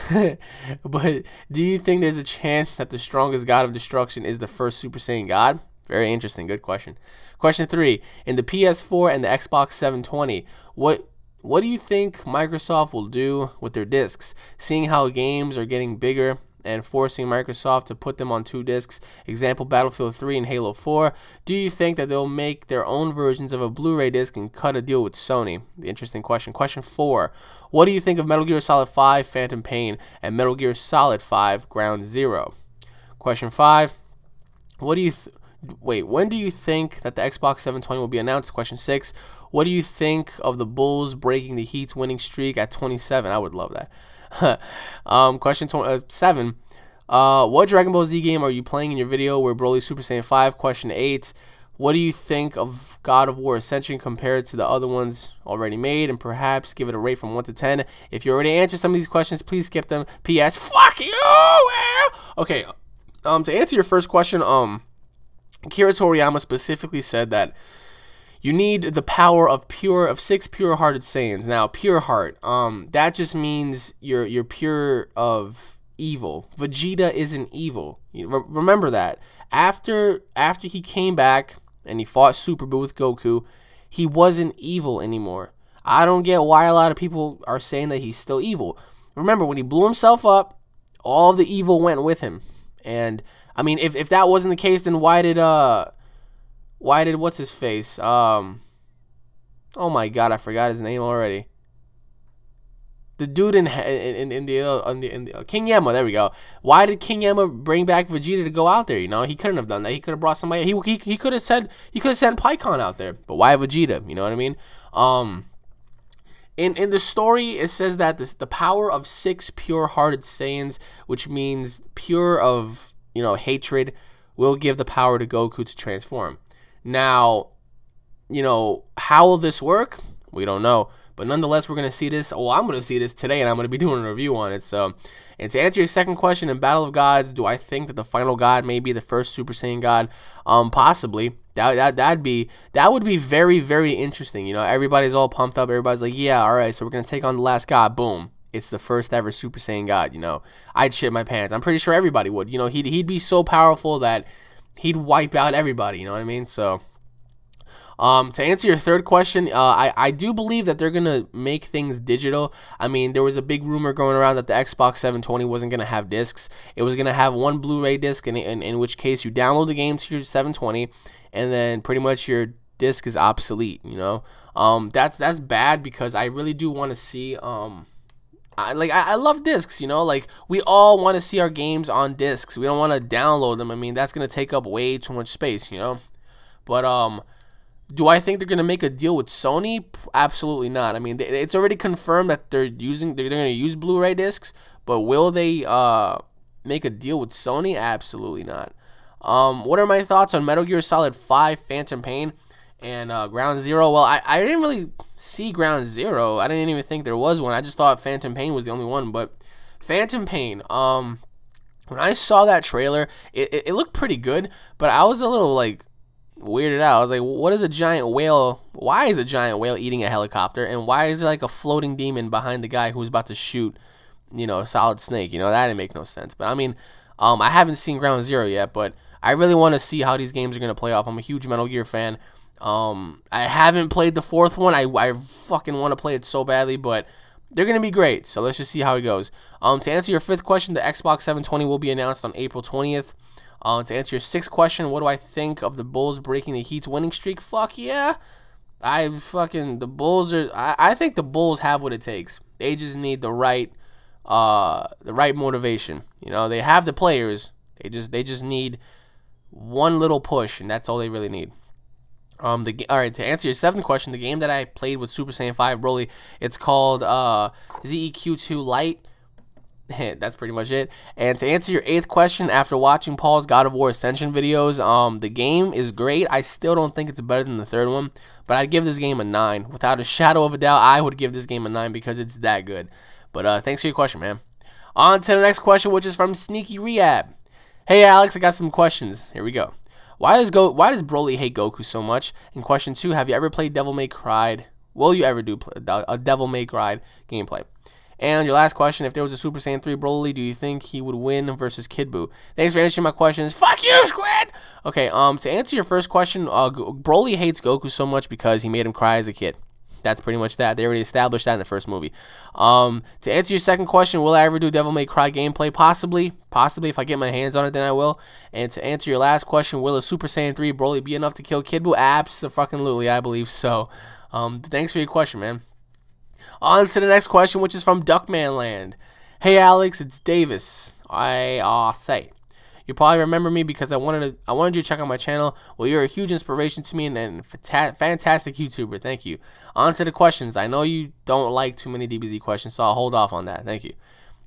But do you think there's a chance that the strongest god of destruction is the first Super Saiyan god? Very interesting. Good question. Question 3: in the PS4 and the Xbox 720, what do you think Microsoft will do with their discs? Seeing how games are getting bigger and forcing Microsoft to put them on 2 discs, example Battlefield 3 and Halo 4, do you think that they'll make their own versions of a Blu-ray disc and cut a deal with Sony? Interesting question. Question 4: what do you think of Metal Gear Solid 5 Phantom Pain and Metal Gear Solid 5 Ground Zero? Question 5: when do you think that the Xbox 720 will be announced? Question 6: what do you think of the Bulls breaking the Heat's winning streak at 27? I would love that. Question 7: what Dragon Ball Z game are you playing in your video where Broly Super Saiyan 5? Question 8: what do you think of God of War Ascension compared to the other ones already made? And perhaps give it a rate from 1 to 10. If you already answered some of these questions, please skip them. P.S. Fuck you! Okay, to answer your first question, Akira Toriyama specifically said that you need the power of 6 pure-hearted Saiyans. Now, pure heart, that just means you're pure of evil. Vegeta isn't evil. Remember that. After he came back and he fought Super Buu with Goku, he wasn't evil anymore. I don't get why a lot of people are saying that he's still evil. Remember, when he blew himself up, all the evil went with him. And I mean, if that wasn't the case, then why did what's his face? Oh my God, I forgot his name already. The dude in the King Yama, there we go. Why did King Yama bring back Vegeta to go out there? You know, he couldn't have done that. He could have brought somebody. He could have sent Pikkon out there. But why Vegeta? You know what I mean? In the story, it says that the power of 6 pure-hearted Saiyans, which means pure of, you know, hatred, will give the power to Goku to transform. Now, you know, how will this work? We don't know. But nonetheless, we're going to see this. Well, I'm going to see this today, and I'm going to be doing a review on it. So, and to answer your second question, in Battle of Gods, do I think that the final god may be the first Super Saiyan god? Possibly. That would be very, very interesting. You know, everybody's all pumped up. Everybody's like, yeah, all right, so we're going to take on the last god. Boom. It's the first ever Super Saiyan god, you know. I'd shit my pants. I'm pretty sure everybody would. You know, he'd be so powerful that he'd wipe out everybody, you know what I mean? So, to answer your third question, I do believe that they're going to make things digital. I mean, there was a big rumor going around that the Xbox 720 wasn't going to have discs. It was going to have one Blu-ray disc, in which case you download the game to your 720, and then pretty much your disc is obsolete, you know? That's bad because I really do want to see, I love discs, you know? Like, we all want to see our games on discs. We don't want to download them. I mean, that's going to take up way too much space, you know? But, do I think they're going to make a deal with Sony? Absolutely not. I mean, it's already confirmed that they're going to use Blu-ray discs, but will they make a deal with Sony? Absolutely not. What are my thoughts on Metal Gear Solid 5 Phantom Pain and Ground Zero? Well, I didn't really see Ground Zero. I didn't even think there was one. I just thought Phantom Pain was the only one. But Phantom Pain, when I saw that trailer, it looked pretty good. But I was a little like weirded out. I was like, what is a giant whale? Why is a giant whale eating a helicopter? And why is there like a floating demon behind the guy who's about to shoot, you know, a Solid Snake? You know, that didn't make no sense. But I mean, I haven't seen Ground Zero yet, but I really want to see how these games are going to play off. I'm a huge Metal Gear fan. I haven't played the fourth one. I fucking want to play it so badly, but they're going to be great. So let's just see how it goes. To answer your fifth question, the Xbox 720 will be announced on April 20th. To answer your sixth question, what do I think of the Bulls breaking the Heat's winning streak? Fuck yeah. I think the Bulls have what it takes. They just need the right motivation. You know, they have the players. They just need one little push, and that's all they really need. All right, to answer your seventh question, the game that I played with Super Saiyan 5 Broly, it's called ZEQ2 Lite. That's pretty much it. And to answer your eighth question, after watching Paul's God of War Ascension videos, the game is great. I still don't think it's better than the third one, but I'd give this game a 9. Without a shadow of a doubt, I would give this game a 9 because it's that good. But thanks for your question, man. On to the next question, which is from Sneaky Rehab. Hey, Alex, I got some questions. Here we go. Why does Broly hate Goku so much? And question 2, have you ever played Devil May Cry? Will you ever do a Devil May Cry gameplay? And your last question, if there was a Super Saiyan 3 Broly, do you think he would win versus Kid Buu? Thanks for answering my questions. Fuck you, Squid! Okay, to answer your first question, Broly hates Goku so much because he made him cry as a kid. That's pretty much that. They already established that in the first movie. To answer your second question, will I ever do Devil May Cry gameplay? Possibly. Possibly. If I get my hands on it, then I will. And to answer your last question, will a Super Saiyan 3 Broly be enough to kill Kid Buu? Abso-fucking-lutely, I believe so. Thanks for your question, man. On to the next question, which is from Duckmanland. Hey, Alex, it's Davis. I say, you probably remember me because I wanted you to check out my channel. Well, you're a huge inspiration to me and fantastic YouTuber. Thank you. On to the questions. I know you don't like too many DBZ questions, so I'll hold off on that. Thank you.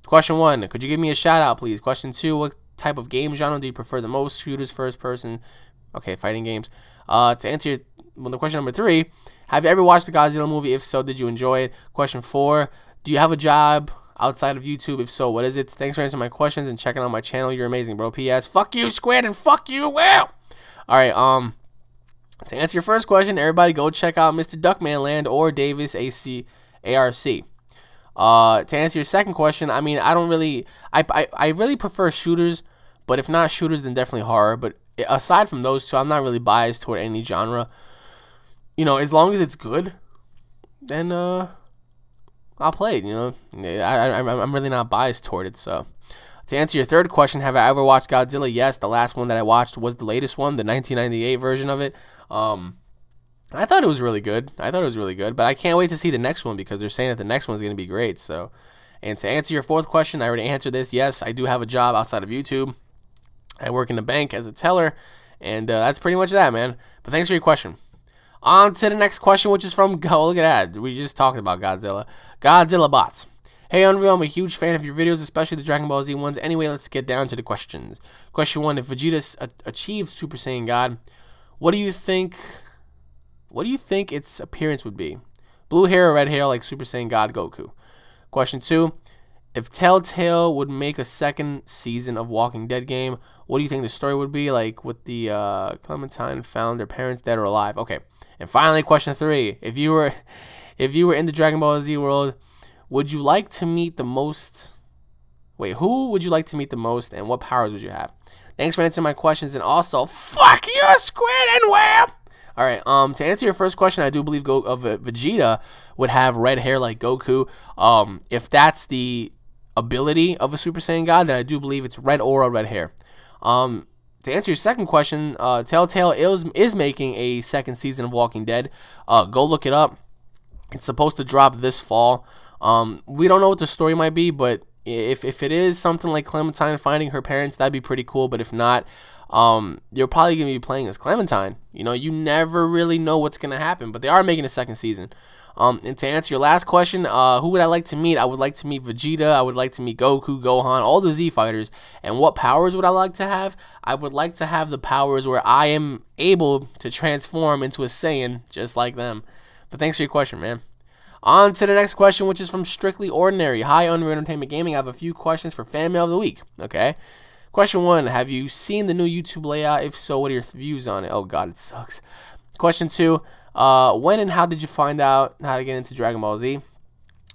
Question 1, could you give me a shout out, please? Question 2, what type of game genre do you prefer the most? Shooters, first person? Okay, fighting games. To answer the question number 3, have you ever watched the Godzilla movie? If so, did you enjoy it? Question 4, do you have a job outside of YouTube? If so, what is it? Thanks for answering my questions and checking out my channel. You're amazing, bro. P.S. Fuck you, Squid, and fuck you, Will. All right, to answer your first question, everybody go check out Mr. Duckmanland or Davis ARC. To answer your second question, I mean, I really prefer shooters, but if not shooters, then definitely horror. But aside from those two, I'm not really biased toward any genre. You know, as long as it's good, then I'll play it. You know, I'm really not biased toward it. So, to answer your third question, have I ever watched Godzilla? Yes, the last one that I watched was the latest one, the 1998 version of it. I thought it was really good. But I can't wait to see the next one because they're saying that the next one's going to be great. So, and to answer your fourth question, I already answered this. Yes, I do have a job outside of YouTube. I work in the bank as a teller, and that's pretty much that, man. But thanks for your question. On to the next question, which is from, oh, look at that. We just talked about Godzilla. Godzilla Bots. Hey, Unreal, I'm a huge fan of your videos, especially the Dragon Ball Z ones. Anyway, let's get down to the questions. Question 1, if Vegeta achieved Super Saiyan God, what do you think its appearance would be? Blue hair or red hair like Super Saiyan God Goku? Question 2, if Telltale would make a second season of Walking Dead game, what do you think the story would be? Like with the Clementine found their parents dead or alive? Okay. And finally, question 3, if you were in the Dragon Ball Z world, would you like to meet the most? Wait, who would you like to meet the most, and what powers would you have? Thanks for answering my questions, and also, fuck you, Squid and Wham! All right, to answer your first question, I do believe Vegeta would have red hair like Goku. If that's the ability of a Super Saiyan God, then I do believe it's red aura, red hair. To answer your second question, Telltale is making a second season of Walking Dead. Go look it up. It's supposed to drop this fall. We don't know what the story might be, but if it is something like Clementine finding her parents, that'd be pretty cool. But if not, you're probably going to be playing as Clementine. You know, you never really know what's going to happen, but they are making a second season. And to answer your last question, who would I like to meet? I would like to meet Vegeta. I would like to meet Goku, Gohan, all the Z fighters. And what powers would I like to have? I would like to have the powers where I am able to transform into a Saiyan just like them. But thanks for your question, man. On to the next question, which is from Strictly Ordinary. Hi, Unreal Entertainment Gaming. I have a few questions for Fan Mail of the Week. Okay. Question 1, have you seen the new YouTube layout? If so, what are your views on it? Oh, God, it sucks. Question 2, when and how did you find out how to get into Dragon Ball Z?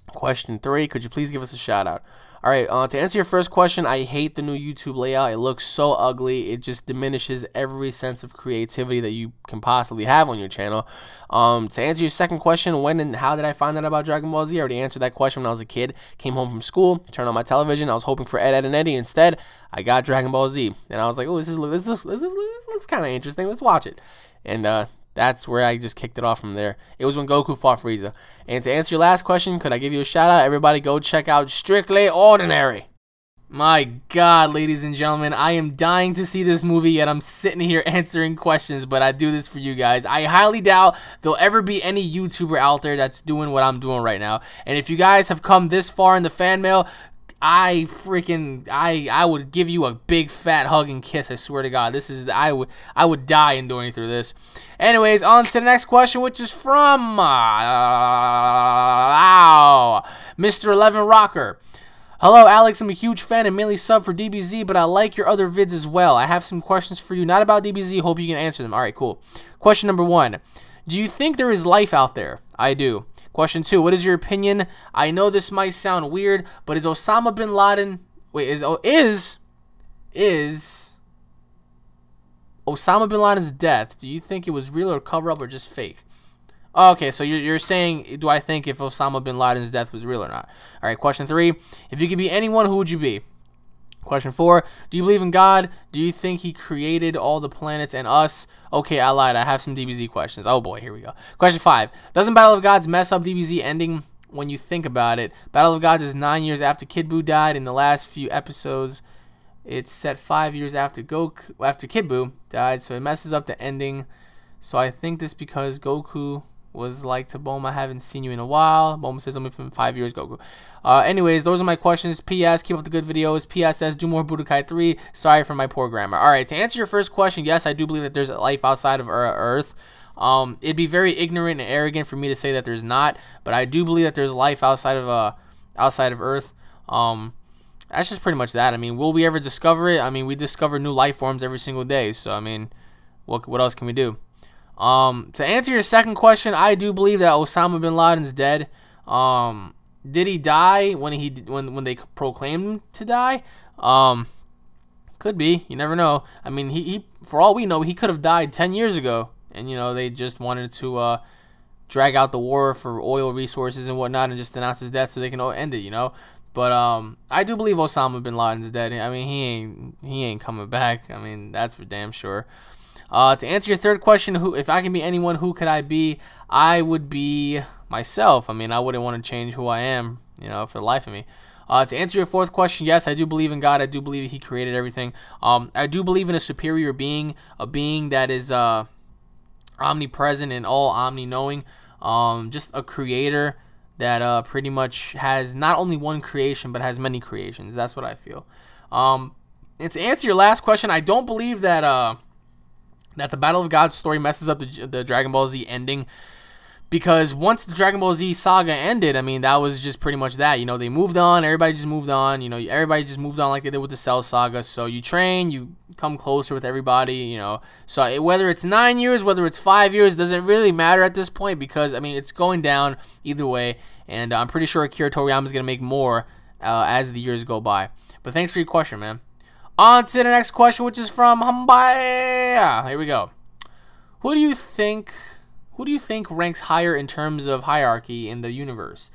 Question 3, could you please give us a shout out? All right, to answer your first question, I hate the new YouTube layout. It looks so ugly. It just diminishes every sense of creativity that you can possibly have on your channel. To answer your second question, when and how did I find out about Dragon Ball Z? I already answered that question when I was a kid. Came home from school, turned on my television. I was hoping for Ed, Edd, and Eddy. Instead, I got Dragon Ball Z. And I was like, oh, this looks kind of interesting. Let's watch it. And that's where I just kicked it off from there. It was when Goku fought Frieza. And to answer your last question, could I give you a shout out? Everybody go check out Strictly Ordinary. My God, ladies and gentlemen, I am dying to see this movie, yet I'm sitting here answering questions, but I do this for you guys. I highly doubt there'll ever be any YouTuber out there that's doing what I'm doing right now. And if you guys have come this far in the fan mail, I would give you a big fat hug and kiss. I swear to God, this is I would die enduring through this. Anyways, on to the next question, which is from Mr. 11 Rocker. Hello, Alex. I'm a huge fan and mainly sub for DBZ, but I like your other vids as well. I have some questions for you, not about DBZ. Hope you can answer them. All right, cool. Question number 1: do you think there is life out there? I do. Question 2, what is your opinion? I know this might sound weird, but is Osama bin Laden... Wait, is Osama bin Laden's death, do you think it was real or cover-up or just fake? Okay, so you're saying, do I think if Osama bin Laden's death was real or not? All right, question 3, if you could be anyone, who would you be? Question 4, do you believe in God? Do you think he created all the planets and us? Okay, I lied. I have some DBZ questions. Oh boy, here we go. Question 5, doesn't Battle of Gods mess up DBZ ending when you think about it? Battle of Gods is 9 years after Kid Buu died. In the last few episodes, it's set 5 years after Kid Buu died, so it messes up the ending. So I think this because Goku was like to Bulma, I haven't seen you in a while. Bulma says only from 5 years, Goku. Anyways, those are my questions. P.S. Keep up the good videos. P.S.S. Do more Budokai 3. Sorry for my poor grammar. Alright, to answer your first question, yes, I do believe that there's life outside of Earth. It'd be very ignorant and arrogant for me to say that there's not, but I do believe that there's life outside of Earth. That's just pretty much that. I mean, will we ever discover it? I mean, we discover new life forms every single day, so I mean, what else can we do? To answer your second question, I do believe that Osama bin Laden's dead. Did he die when they proclaimed him to die? Could be. You never know. I mean, he for all we know, he could have died 10 years ago, and you know they just wanted to drag out the war for oil resources and whatnot, and just announce his death so they can end it. You know. But I do believe Osama bin Laden's dead. I mean, he ain't coming back. I mean, that's for damn sure. To answer your third question, if I can be anyone, who could I be? I would be myself. I mean, I wouldn't want to change who I am, you know, for the life of me. To answer your fourth question, yes, I do believe in God. I do believe he created everything. I do believe in a superior being, a being that is omnipresent and all omni-knowing. Just a creator that pretty much has not only one creation, but has many creations. That's what I feel. And to answer your last question, I don't believe that that the Battle of Gods story messes up the Dragon Ball Z ending, because once the Dragon Ball Z saga ended, I mean, that was just pretty much that. You know, they moved on. Everybody just moved on. You know, everybody just moved on like they did with the Cell saga. So you train, you come closer with everybody, you know. So whether it's 9 years, whether it's 5 years, doesn't really matter at this point, because, I mean, it's going down either way. And I'm pretty sure Akira Toriyama is going to make more as the years go by. But thanks for your question, man. On to the next question, which is from Humbaya. Here we go. Who do you think ranks higher in terms of hierarchy in the universe?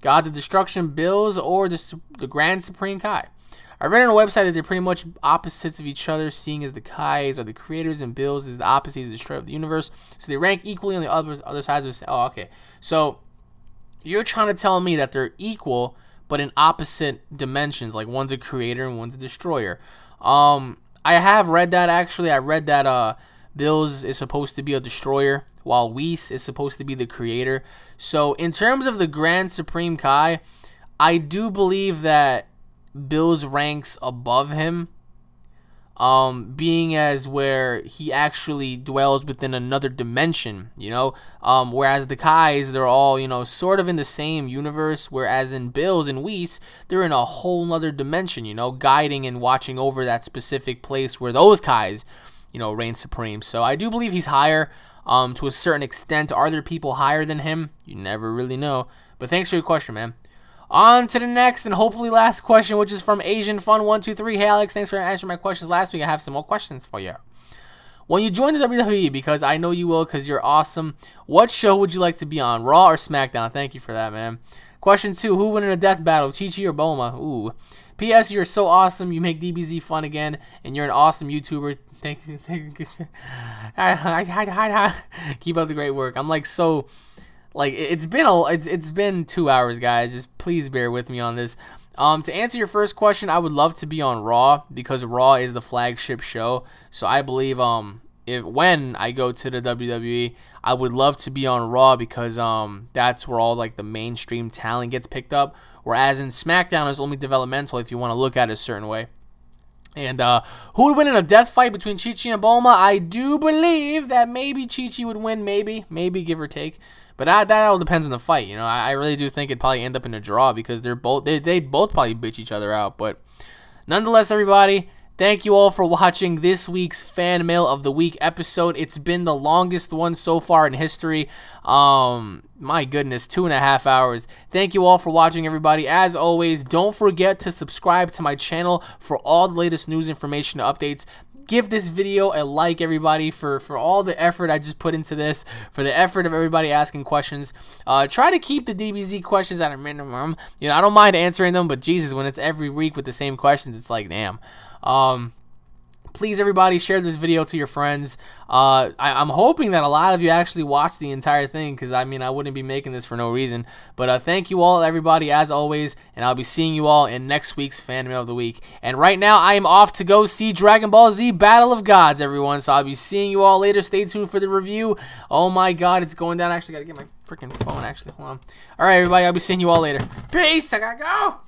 Gods of Destruction, Bills, or the Grand Supreme Kai? I read on a website that they're pretty much opposites of each other, seeing as the Kais are the creators and Bills is the opposite, is the destroyer of the universe. So they rank equally on the other sides of the... Oh, okay. So you're trying to tell me that they're equal, but in opposite dimensions, like one's a creator and one's a destroyer. I have read that, actually. I read that Bills is supposed to be a destroyer, while Whis is supposed to be the creator. So in terms of the Grand Supreme Kai, I do believe that Bills ranks above him. being as where he actually dwells within another dimension, you know, whereas the Kais, they're all, you know, sort of in the same universe, whereas in Bills and Whis, they're in a whole nother dimension, you know, guiding and watching over that specific place where those Kais, you know, reign supreme. So I do believe he's higher, to a certain extent. Are there people higher than him? You never really know. But thanks for your question, man. On to the next and hopefully last question, which is from Asian Fun 123. Hey Alex, thanks for answering my questions last week. I have some more questions for you. When you join the WWE, because I know you will, because you're awesome, what show would you like to be on, Raw or SmackDown? Thank you for that, man. Question 2, who would win in a death battle, Chi-Chi or Bulma? Ooh. P.S. You're so awesome. You make DBZ fun again, and you're an awesome YouTuber. Thank you. Keep up the great work. I'm like so. Like, it's been 2 hours, guys. Just please bear with me on this. To answer your first question, I would love to be on Raw because Raw is the flagship show. So I believe when I go to the WWE, I would love to be on Raw because that's where all like the mainstream talent gets picked up. Whereas in SmackDown is only developmental if you want to look at it a certain way. And who would win in a death fight between Chi-Chi and Bulma? I do believe that maybe Chi-Chi would win, maybe give or take. But that all depends on the fight, you know. I really do think it'd probably end up in a draw because they'd both probably bitch each other out. But nonetheless, everybody, thank you all for watching this week's Fan Mail of the Week episode. It's been the longest one so far in history. My goodness, 2.5 hours. Thank you all for watching, everybody. As always, don't forget to subscribe to my channel for all the latest news, information, and updates. Give this video a like, everybody, for all the effort I just put into this, for the effort of everybody asking questions. Try to keep the DBZ questions at a minimum. You know, I don't mind answering them, but Jesus, when it's every week with the same questions, it's like, damn. Please, everybody, share this video to your friends. I'm hoping that a lot of you actually watch the entire thing because, I mean, I wouldn't be making this for no reason. But thank you all, everybody, as always, and I'll be seeing you all in next week's Fan Mail of the Week. And right now, I am off to go see Dragon Ball Z Battle of Gods, everyone. So I'll be seeing you all later. Stay tuned for the review. Oh, my God, it's going down. I actually got to get my freaking phone, actually. Hold on. All right, everybody, I'll be seeing you all later. Peace. I got to go.